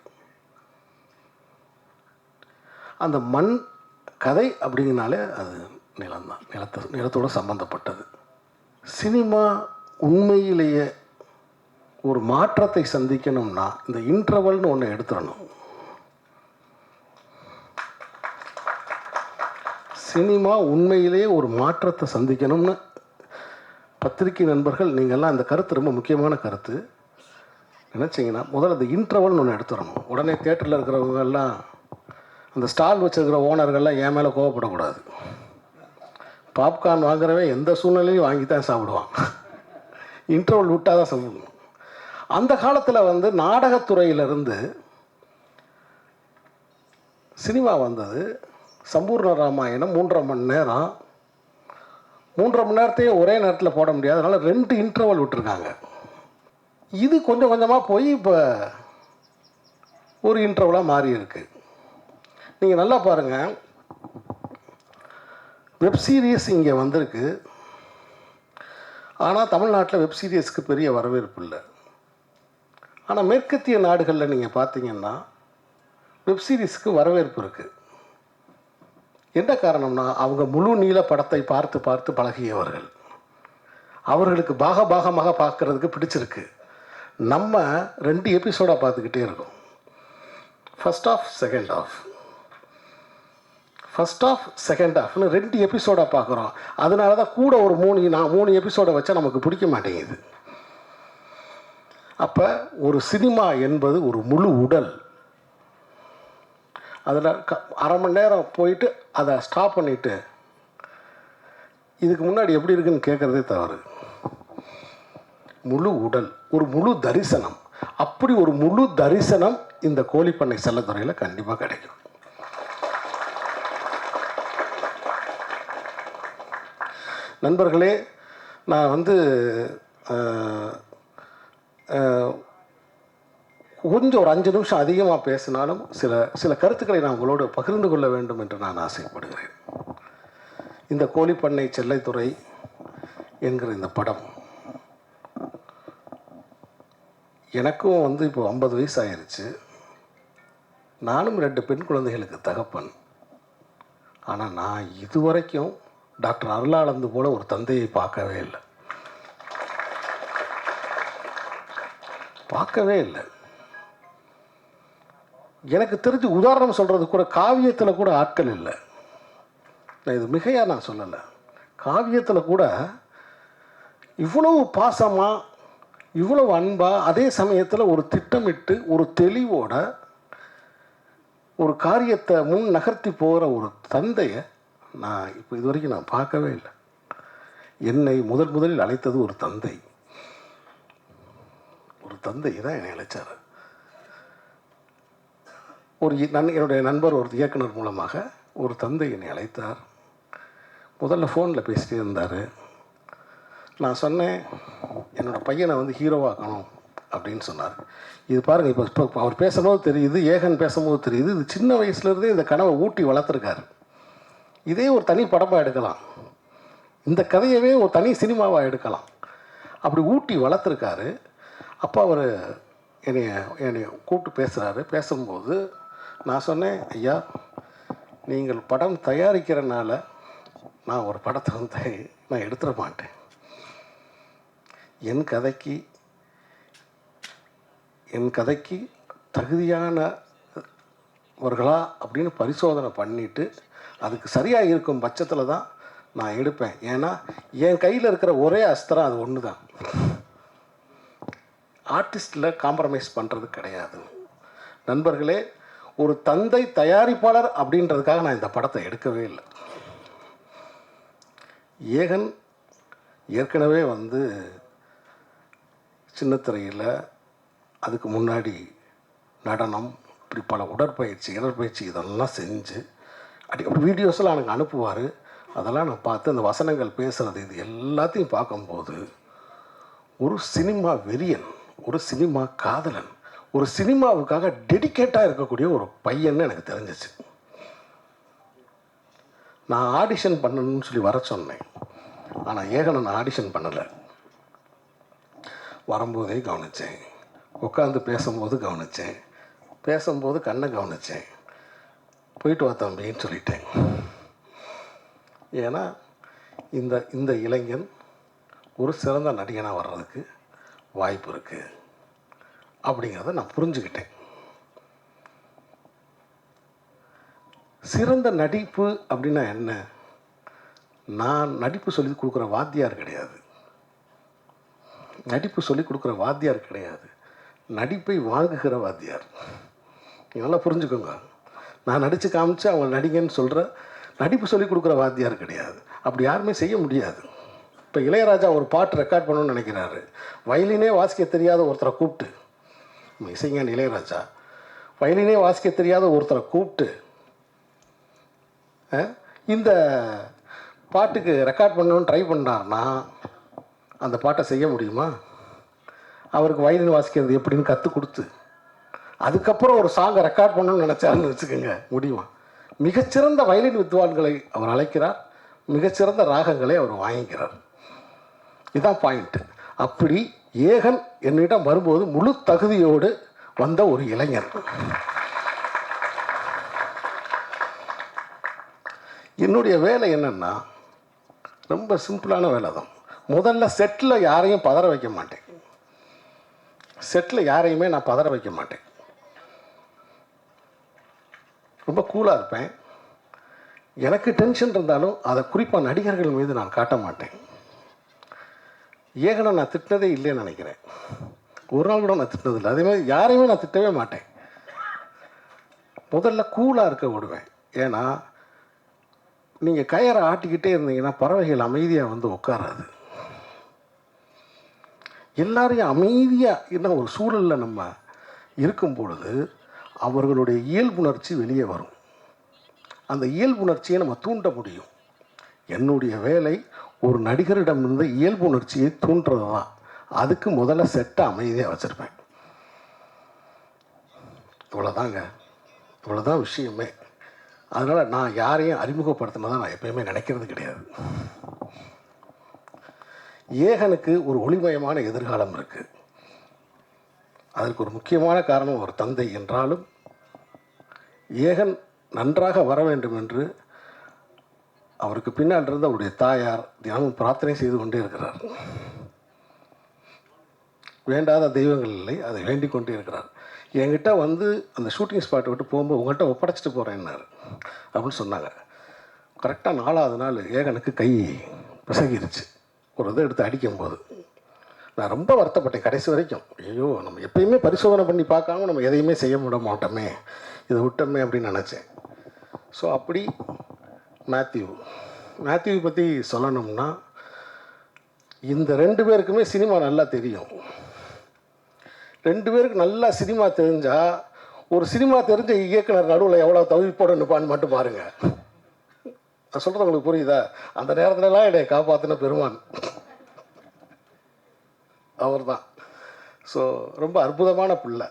அந்த மண் கதை அப்படிங்கனாலே அது நிலம்தான், நிலத்தோட சம்பந்தப்பட்டது. சினிமா உண்மையிலேயே ஒரு மாற்றத்தை சந்திக்கணும்னா இந்த இன்டர்வல்னு ஒன்று எடுத்துடணும். சினிமா உண்மையிலேயே ஒரு மாற்றத்தை சந்திக்கணும்னு பத்திரிகை நண்பர்கள் நீங்கள்லாம் அந்த கருத்து ரொம்ப முக்கியமான கருத்து நினச்சிங்கன்னா முதல்ல அந்த இன்டர்வல்னு ஒன்று எடுத்துடணும். உடனே தேட்டரில் இருக்கிறவங்கெல்லாம் அந்த ஸ்டால் வச்சுருக்கிற ஓனர்கள்லாம் என் மேலே கோவப்படக்கூடாது. பாப்கார்ன் வாங்குறவன் எந்த சூழ்நிலையும் வாங்கி தான் சாப்பிடுவான். இன்டர்வல் விட்டால் தான் சாப்பிடணும். அந்த காலத்தில் வந்து நாடகத்துறையிலிருந்து சினிமா வந்தது. சம்பூர்ண ராமாயணம் 3.5 மணி நேரம், 3.5 மணி நேரத்தையும் ஒரே நேரத்தில் போட முடியாது. அதனால் 2 இன்டர்வல் விட்டுருக்காங்க. இது கொஞ்சம் கொஞ்சமாக போய் இப்போ ஒரு இன்டர்வலாக மாறி இருக்கு. நீங்கள் நல்லா பாருங்கள், வெப் சீரிஸ் இங்கே வந்திருக்கு. ஆனால் தமிழ்நாட்டில் வெப் சீரிஸ்க்கு பெரிய வரவேற்பு இல்லை. ஆனால் மேற்கத்திய நாடுகளில் நீங்கள் பார்த்தீங்கன்னா வெப் சீரிஸ்க்கு வரவேற்பு இருக்குது. என்ன காரணம்னா அவங்க முழு நீள படத்தை பார்த்து பார்த்து பழகியவர்கள். அவர்களுக்கு பாகமாக பார்க்குறதுக்கு பிடிச்சிருக்கு. நம்ம 2 எபிசோடாக பார்த்துக்கிட்டே இருக்கோம். ஃபர்ஸ்ட் ஆஃப் செகண்ட் ஆஃப்னு 2 எபிசோடாக பார்க்குறோம். அதனால தான் கூட ஒரு 3 எபிசோடை வச்சா நமக்கு பிடிக்க மாட்டேங்குது. அப்போ ஒரு சினிமா என்பது ஒரு முழு உடல். அதில் 1/2 மணி நேரம் போயிட்டு அதை ஸ்டாப் பண்ணிவிட்டு இதுக்கு முன்னாடி எப்படி இருக்குன்னு கேட்குறதே தவறு. முழு உடல், ஒரு முழு தரிசனம். அப்படி ஒரு முழு தரிசனம் இந்த கோழிப்பண்ணை செல்லத்துறையில் கண்டிப்பாக கிடைக்கும். நண்பர்களே, நான் வந்து கொஞ்சம் ஒரு 5 நிமிஷம் அதிகமாக பேசினாலும் சில கருத்துக்களை நான் உங்களோடு பகிர்ந்து கொள்ள வேண்டும் என்று நான் ஆசைப்படுகிறேன். இந்த கோழிப்பண்ணை செல்லைத்துறை என்கிற இந்த படம் எனக்கும் வந்து இப்போ 50 வயசு ஆயிடுச்சு. நானும் 2 பெண் குழந்தைகளுக்கு தகப்பன். ஆனால் நான் இதுவரைக்கும் டாக்டர் அருளானந்து போல ஒரு தந்தையை பார்க்கவே இல்லை. எனக்கு தெரிஞ்சு உதாரணம் சொல்கிறது கூட காவியத்தில் கூட ஆட்கள் இல்லை. நான் இது மிகையாக நான் சொல்லலை. காவியத்தில் கூட இவ்வளவு பாசமாக, இவ்வளவு அன்பாக, அதே சமயத்தில் ஒரு திட்டமிட்டு ஒரு தெளிவோட ஒரு காரியத்தை முன் நகர்த்தி போகிற ஒரு தந்தையை நான் இப்போ இது வரைக்கும் நான் பார்க்கவே இல்லை. என்னை முதலில் அழைத்தது ஒரு தந்தை தான் என்னை அழைச்சார். என்னுடைய நண்பர் ஒரு இயக்குனர் மூலமாக ஒரு தந்தை என்னை அழைத்தார். முதல்ல ஃபோனில் பேசிகிட்டே இருந்தார். நான் சொன்னேன், என்னோடய பையனை வந்து ஹீரோவாக்கணும் அப்படின்னு சொன்னார். இது பாருங்கள், இப்போ அவர் பேசும்போது தெரியுது, ஏகன் பேசும்போது தெரியுது, இது சின்ன வயசுலேருந்தே இந்த கனவை ஊட்டி வளர்த்துருக்காரு. இதே ஒரு தனி படமாக எடுக்கலாம், இந்த கதையவே ஒரு தனி சினிமாவாக எடுக்கலாம். அப்படி ஊட்டி வளர்த்துருக்காரு. அப்போ அவர் என்னை கூப்பிட்டு பேசுகிறாரு. பேசும்போது நான் சொன்னேன், ஐயா, நீங்கள் படம் தயாரிக்கிறனால நான் ஒரு படத்தை வந்து நான் எடுத்துட மாட்டேன். என் கதைக்கு தகுதியானவர்களா அப்படின்னு பரிசோதனை பண்ணிவிட்டு அதுக்கு சரியாக இருக்கும் பட்சத்தில் தான் நான் எடுப்பேன். ஏன்னா என் கையில் இருக்கிற ஒரே அஸ்திரம் அது ஒன்று தான். ஆர்டிஸ்டில் காம்ப்ரமைஸ் பண்ணுறது கிடையாது. நண்பர்களே, ஒரு தந்தை தயாரிப்பாளர் அப்படின்றதுக்காக நான் இந்த படத்தை எடுக்கவே இல்லை. ஏகன் ஏற்கனவே வந்து சின்னத்திரையில், அதுக்கு முன்னாடி நடனம், இப்படி பல இடற்பயிற்சி இதெல்லாம் செஞ்சு அப்படி வீடியோஸ்லாம் எனக்கு அனுப்புவார். அதெல்லாம் நான் பார்த்து அந்த வசனங்கள் பேசுகிறது இது எல்லாத்தையும் பார்க்கும்போது ஒரு சினிமா வெறியன், ஒரு சினிமா காதலன், ஒரு சினிமாவுக்காக டெடிக்கேட்டாக இருக்கக்கூடிய ஒரு பையன்னு எனக்கு தெரிஞ்சிச்சு. நான் ஆடிஷன் பண்ணணும்னு சொல்லி வர சொன்னேன். ஆனால் ஏகனை நான் ஆடிஷன் பண்ணலை. வரும்போதே கவனித்தேன், உட்காந்து பேசும்போது கவனித்தேன், பேசும்போது கண்ணை கவனித்தேன். போயிட்டு வா தம்பின்னு சொல்லிட்டேன். ஏன்னா இந்த இளைஞன் ஒரு சிறந்த நடிகனாக வர்றதுக்கு வாய்ப்பு இருக்குது அப்படிங்கிறத நான் புரிஞ்சுக்கிட்டேன். சிறந்த நடிப்பு அப்படின்னா என்ன? நான் நடிப்பு சொல்லி கொடுக்குற வாத்தியார் கிடையாது. நடிப்பை வாங்குகிற வாத்தியார். நீங்கள் நல்லா புரிஞ்சுக்கோங்க. நான் நடித்து காமிச்சு அவங்க நடிகன்னு சொல்கிற நடிப்பு சொல்லி கொடுக்குற வாத்தியார் கிடையாது. அப்படி யாருமே செய்ய முடியாது. இப்போ இளையராஜா ஒரு பாட்டு ரெக்கார்ட் பண்ணணும்னு நினைக்கிறாரு. வயலினே வாசிக்க தெரியாத ஒருத்தரை கூப்பிட்டு, இசைஞானி இளையராஜா வயலினே வாசிக்க தெரியாத ஒருத்தரை கூப்பிட்டு இந்த பாட்டுக்கு ரெக்கார்ட் பண்ணணும்னு ட்ரை பண்ணார்னா அந்த பாட்டை செய்ய முடியுமா? அவருக்கு வயலின் வாசிக்கிறது எப்படின்னு கற்றுக் கொடுத்து அதுக்கப்புறம் ஒரு சாங்கை ரெக்கார்ட் பண்ணணும்னு நினச்சாருன்னு வச்சுக்கோங்க, முடியுமா? மிகச்சிறந்த வயலின் வித்வான்களை அவர் அழைக்கிறார், மிகச்சிறந்த ராகங்களை அவர் வாங்கிக்கிறார். இதுதான் பாயிண்ட்டு. அப்படி ஏகன் என்னிடம் வரும்போது முழு தகுதியோடு வந்த ஒரு இளைஞர். என்னுடைய வேலை என்னென்னா ரொம்ப சிம்பிளான வேலை தான். முதல்ல செட்டில் யாரையும் பதற வைக்க மாட்டேன். நான் பதற வைக்க மாட்டேன். ரொம்ப கூலாக இருப்பேன். எனக்கு டென்ஷன் இருந்தாலும் அதை குறிப்பாக நடிகர்கள் மீது நான் காட்ட மாட்டேன். ஏகனை நான் திட்டினதே இல்லைன்னு நினைக்கிறேன். ஒரு நாள் கூட நான் திட்டினதில்லை. அதே மாதிரி யாரையுமே நான் திட்டவே மாட்டேன். முதல்ல கூலாக இருக்க விடுவேன். ஏன்னா நீங்கள் கயரை ஆட்டிக்கிட்டே இருந்தீங்கன்னா பறவைகள் அமைதியாக வந்து உட்காராது. எல்லாரையும் அமைதியாக என்ன ஒரு சூழலில் நம்ம இருக்கும் பொழுது அவர்களுடைய இயல்புணர்ச்சி வெளியே வரும். அந்த இயல்புணர்ச்சியை நம்ம தூண்ட முடியும். என்னுடைய வேலை ஒரு நடிகரிடமிருந்து இயல்பு உணர்ச்சியை தூண்டுறது தான். அதுக்கு முதல்ல செட்டை அமைதியாக வச்சுருப்பேன். இவ்வளோதாங்க, இவ்வளோதான் விஷயமே. அதனால் நான் யாரையும் அறிமுகப்படுத்தினதான் நான் எப்பயுமே நினைக்கிறது கிடையாது. ஏகனுக்கு ஒரு ஒளிமயமான எதிர்காலம் இருக்குது. அதற்கு ஒரு முக்கியமான காரணம் ஒரு தந்தை என்றாலும் ஏகன் நன்றாக வர வேண்டும் என்று அவருக்கு பின்னால் இருந்து அவருடைய தாயார் தினமும் பிரார்த்தனை செய்து கொண்டே இருக்கிறார். வேண்டாத தெய்வங்கள் இல்லை, அதை வேண்டிக் கொண்டே இருக்கிறார். என்கிட்ட வந்து அந்த ஷூட்டிங் ஸ்பாட்டை விட்டு போகும்போது உங்கள்கிட்ட ஒப்படைச்சிட்டு போகிறேன்னாரு அப்படின்னு சொன்னாங்க. கரெக்டாக 4வது நாள் ஏகனுக்கு கை பிசகிருச்சு ஒரு இதை எடுத்து அடிக்கும்போது. நான் ரொம்ப வருத்தப்பட்டேன் கடைசி வரைக்கும். ஐயோ, நம்ம எப்பயுமே பரிசோதனை பண்ணி பார்க்காம நம்ம எதையுமே செய்ய விட மாட்டோமே, இதை விட்டோமே அப்படின்னு நினச்சேன். ஸோ அப்படி மேத்யூ பற்றி சொல்லணும்னா, இந்த 2 பேருக்குமே சினிமா நல்லா தெரியும். 2 பேருக்கு நல்லா சினிமா தெரிஞ்சால் ஒரு சினிமா தெரிஞ்ச இயக்குனர் நடுவில் எவ்வளோ தவிப்போட நிற்பான்னு மட்டும் பாருங்கள். நான் சொல்கிறது உங்களுக்கு புரியுதா? அந்த நேரத்துலலாம் என்னை காப்பாற்றின பெருமான் அவர் தான். ஸோ ரொம்ப அற்புதமான பிள்ளை.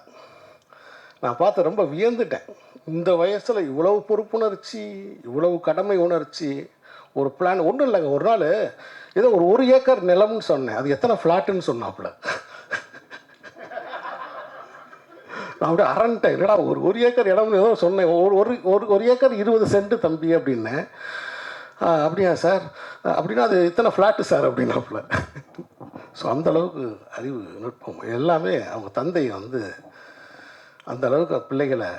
நான் பார்த்து ரொம்ப வியந்துட்டேன். இந்த வயசில் இவ்வளவு பொறுப்புணர்ச்சி, இவ்வளவு கடமை உணர்ச்சி, ஒரு பிளான். ஒன்றும் இல்லைங்க, ஒரு நாள் ஏதோ ஒரு 1 ஏக்கர் நிலம்னு சொன்னேன். அது எத்தனை ஃப்ளாட்டுன்னு சொன்னாப்புல. நான் அப்படியே அரண்டேன். என்னடா ஒரு ஏக்கர் இடம்னு ஏதோ சொன்னேன். ஒரு ஏக்கர் 20 சென்ட் தம்பி அப்படின்னேன். அப்படியா சார்? அப்படின்னா அது இத்தனை ஃப்ளாட்டு சார் அப்படின்னாப்புல. ஸோ அந்தளவுக்கு அறிவு நுட்பம் எல்லாமே அவங்க தந்தை வந்து அந்த அளவுக்கு பிள்ளைகளை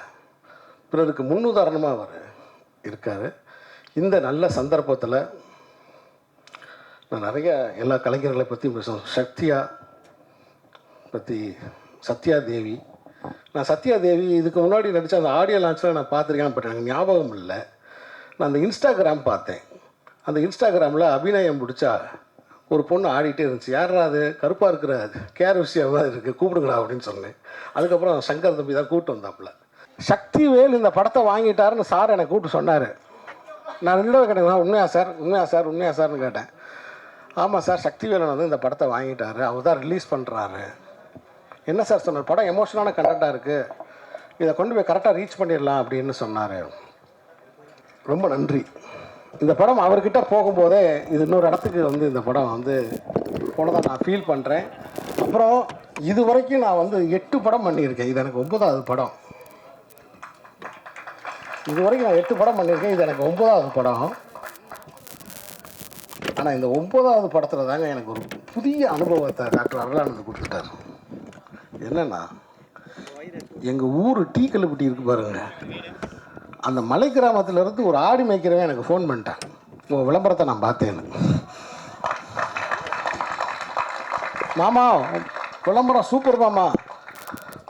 பிறருக்கு முன்னுதாரணமாக அவர் இருக்கார். இந்த நல்ல சந்தர்ப்பத்தில் நான் நிறைய எல்லா கலைஞர்களை பற்றி பேசுவேன். சத்யா தேவி. நான் சத்யா தேவி இதுக்கு முன்னாடி நடித்த அந்த ஆடியோ லான்ச்சில் நான் பார்த்துருக்கேன், பட் எனக்கு ஞாபகம் இல்லை. நான் அந்த இன்ஸ்டாகிராம் பார்த்தேன். அந்த இன்ஸ்டாகிராமில் அபிநயம் பிடிச்சா ஒரு பொண்ணு ஆடிட்டே இருந்துச்சு. யாரா அது? கருப்பாக இருக்கிற கேர் விஷயமாக இருக்குது, கூப்பிடுங்கடா அப்படின்னு சொன்னேன். அதுக்கப்புறம் சங்கர் தம்பி தான் கூப்பிட்டு வந்தாப்புல. சக்திவேல் இந்த படத்தை வாங்கிட்டாருன்னு சார் என்னை கூப்பிட்டு சொன்னார். நான் 2 தடவை கேட்டேன், உண்மையா சார்னு கேட்டேன். ஆமாம் சார், சக்திவேலன் வந்து இந்த படத்தை வாங்கிட்டாரு, அவர் தான் ரிலீஸ் பண்ணுறாரு. என்ன சார் சொன்னார்? படம் எமோஷனான கண்டென்ட்டாக இருக்குது, இதை கொண்டு போய் கரெக்டாக ரீச் பண்ணிடலாம் அப்படின்னு சொன்னார். ரொம்ப நன்றி. இந்த படம் அவர்கிட்ட போகும்போதே இது இன்னொரு இடத்துக்கு வந்து இந்த படம் வந்து போனதாக நான் ஃபீல் பண்ணுறேன். அப்புறம் இது வரைக்கும் நான் வந்து 8 படம் பண்ணியிருக்கேன். இது எனக்கு 9வது படம். இது வரைக்கும் நான் 8 படம் பண்ணியிருக்கேன். இது எனக்கு 9வது படம். ஆனால் இந்த 9வது படத்தில் தாங்க எனக்கு ஒரு புதிய அனுபவத்தை டாக்டர் அருளானந்த் கொடுத்துட்டார். என்னென்னா, எங்கள் ஊர் டீ கல்லுப்பட்டி இருக்கு பாருங்க, அந்த மலை கிராமத்திலேருந்து ஒரு ஆடி மேய்க்கிறவன் எனக்கு ஃபோன் பண்ணிட்டேன். உங்கள் விளம்பரத்தை நான் பார்த்தேன்னு. மாமா விளம்பரம் சூப்பர் மாமா,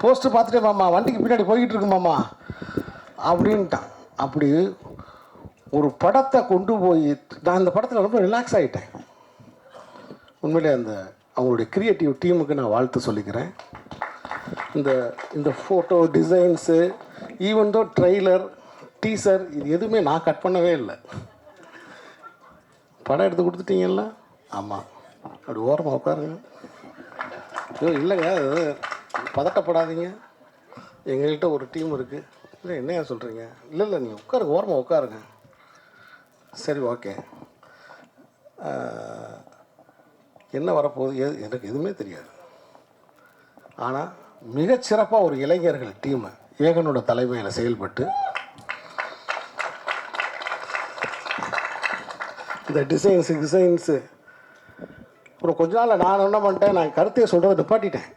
போஸ்ட்டு பார்த்துட்டே மாமா, வண்டிக்கு பின்னாடி போய்கிட்டு இருக்கு மாமா அப்படின்ட்டான். அப்படி ஒரு படத்தை கொண்டு போய் நான் இந்த படத்தில் ரொம்ப ரிலாக்ஸ் ஆகிட்டேன். உண்மையிலே அந்த அவங்களுடைய க்ரியேட்டிவ் டீமுக்கு நான் வாழ்த்து சொல்லிக்கிறேன். இந்த photo designs, even though trailer, teaser, இது எதுவுமே நான் கட் பண்ணவே இல்லை. படம் எடுத்து கொடுத்துட்டீங்கல்ல? ஆமாம். அப்படி ஓரமாக உட்காருங்க. ஐயோ இல்லைங்க, அது பதட்டப்படாதீங்க, எங்கள்கிட்ட ஒரு டீம் இருக்குது. இல்லை என்னையா சொல்கிறீங்க? இல்லை நீங்கள் உட்காருங்க, ஓரமாக உட்காருங்க. சரி ஓகே. என்ன வரப்போகுது எனக்கு எதுவுமே தெரியாது. ஆனால் மிகச்சிறப்பாக ஒரு இளைஞர்கள் டீமை ஏகனோட தலைமையில் செயல்பட்டு இந்த டிசைன்ஸு அப்புறம் கொஞ்ச நாள் நான் என்ன பண்ணிட்டேன், நான் கருத்தையை சொல்கிறத நிப்பாட்டிட்டேன்.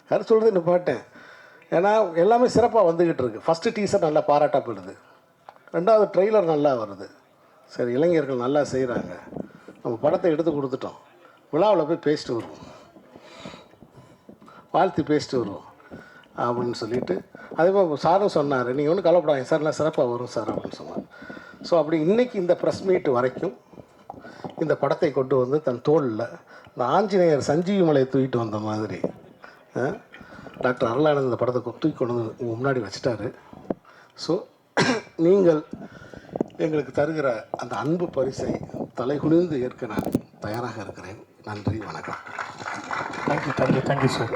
கருத்து சொல்கிறத நிப்பாட்டேன். ஏன்னா எல்லாமே சிறப்பாக வந்துக்கிட்டு இருக்குது. ஃபஸ்ட்டு டீசர் நல்லா பாராட்டப்படுது, 2வது ட்ரெய்லர் நல்லா வருது. சரி, இளைஞர்கள் நல்லா செய்கிறாங்க, நம்ம படத்தை எடுத்து கொடுத்துட்டோம், விழாவில் போய் பேசிட்டு வருவோம், வாழ்த்து பேசிட்டு வருவோம் அப்படின்னு சொல்லிட்டு, அதே மாதிரி சாரும் சொன்னார், நீங்கள் ஒன்றும் கவலைப்படாதீங்க சார், எல்லாம் சிறப்பாக வரும் சார் அப்படின்னு சொன்னார். ஸோ அப்படி இன்றைக்கி இந்த ப்ரெஸ் மீட் வரைக்கும் இந்த படத்தை கொண்டு வந்து தன் தோளில் இந்த ஆஞ்சநேயர் சஞ்சீவி மலையை தூக்கிட்டு வந்த மாதிரி டாக்டர் அருளானந்த் இந்த படத்தை தூக்கி கொண்டு வந்து முன்னாடி வச்சுட்டாரு. ஸோ நீங்கள் எங்களுக்கு தருகிற அந்த அன்பு பரிசை தலைகுனிந்து ஏற்க நான் தயாராக இருக்கிறேன். நன்றி, வணக்கம். Thank you sir.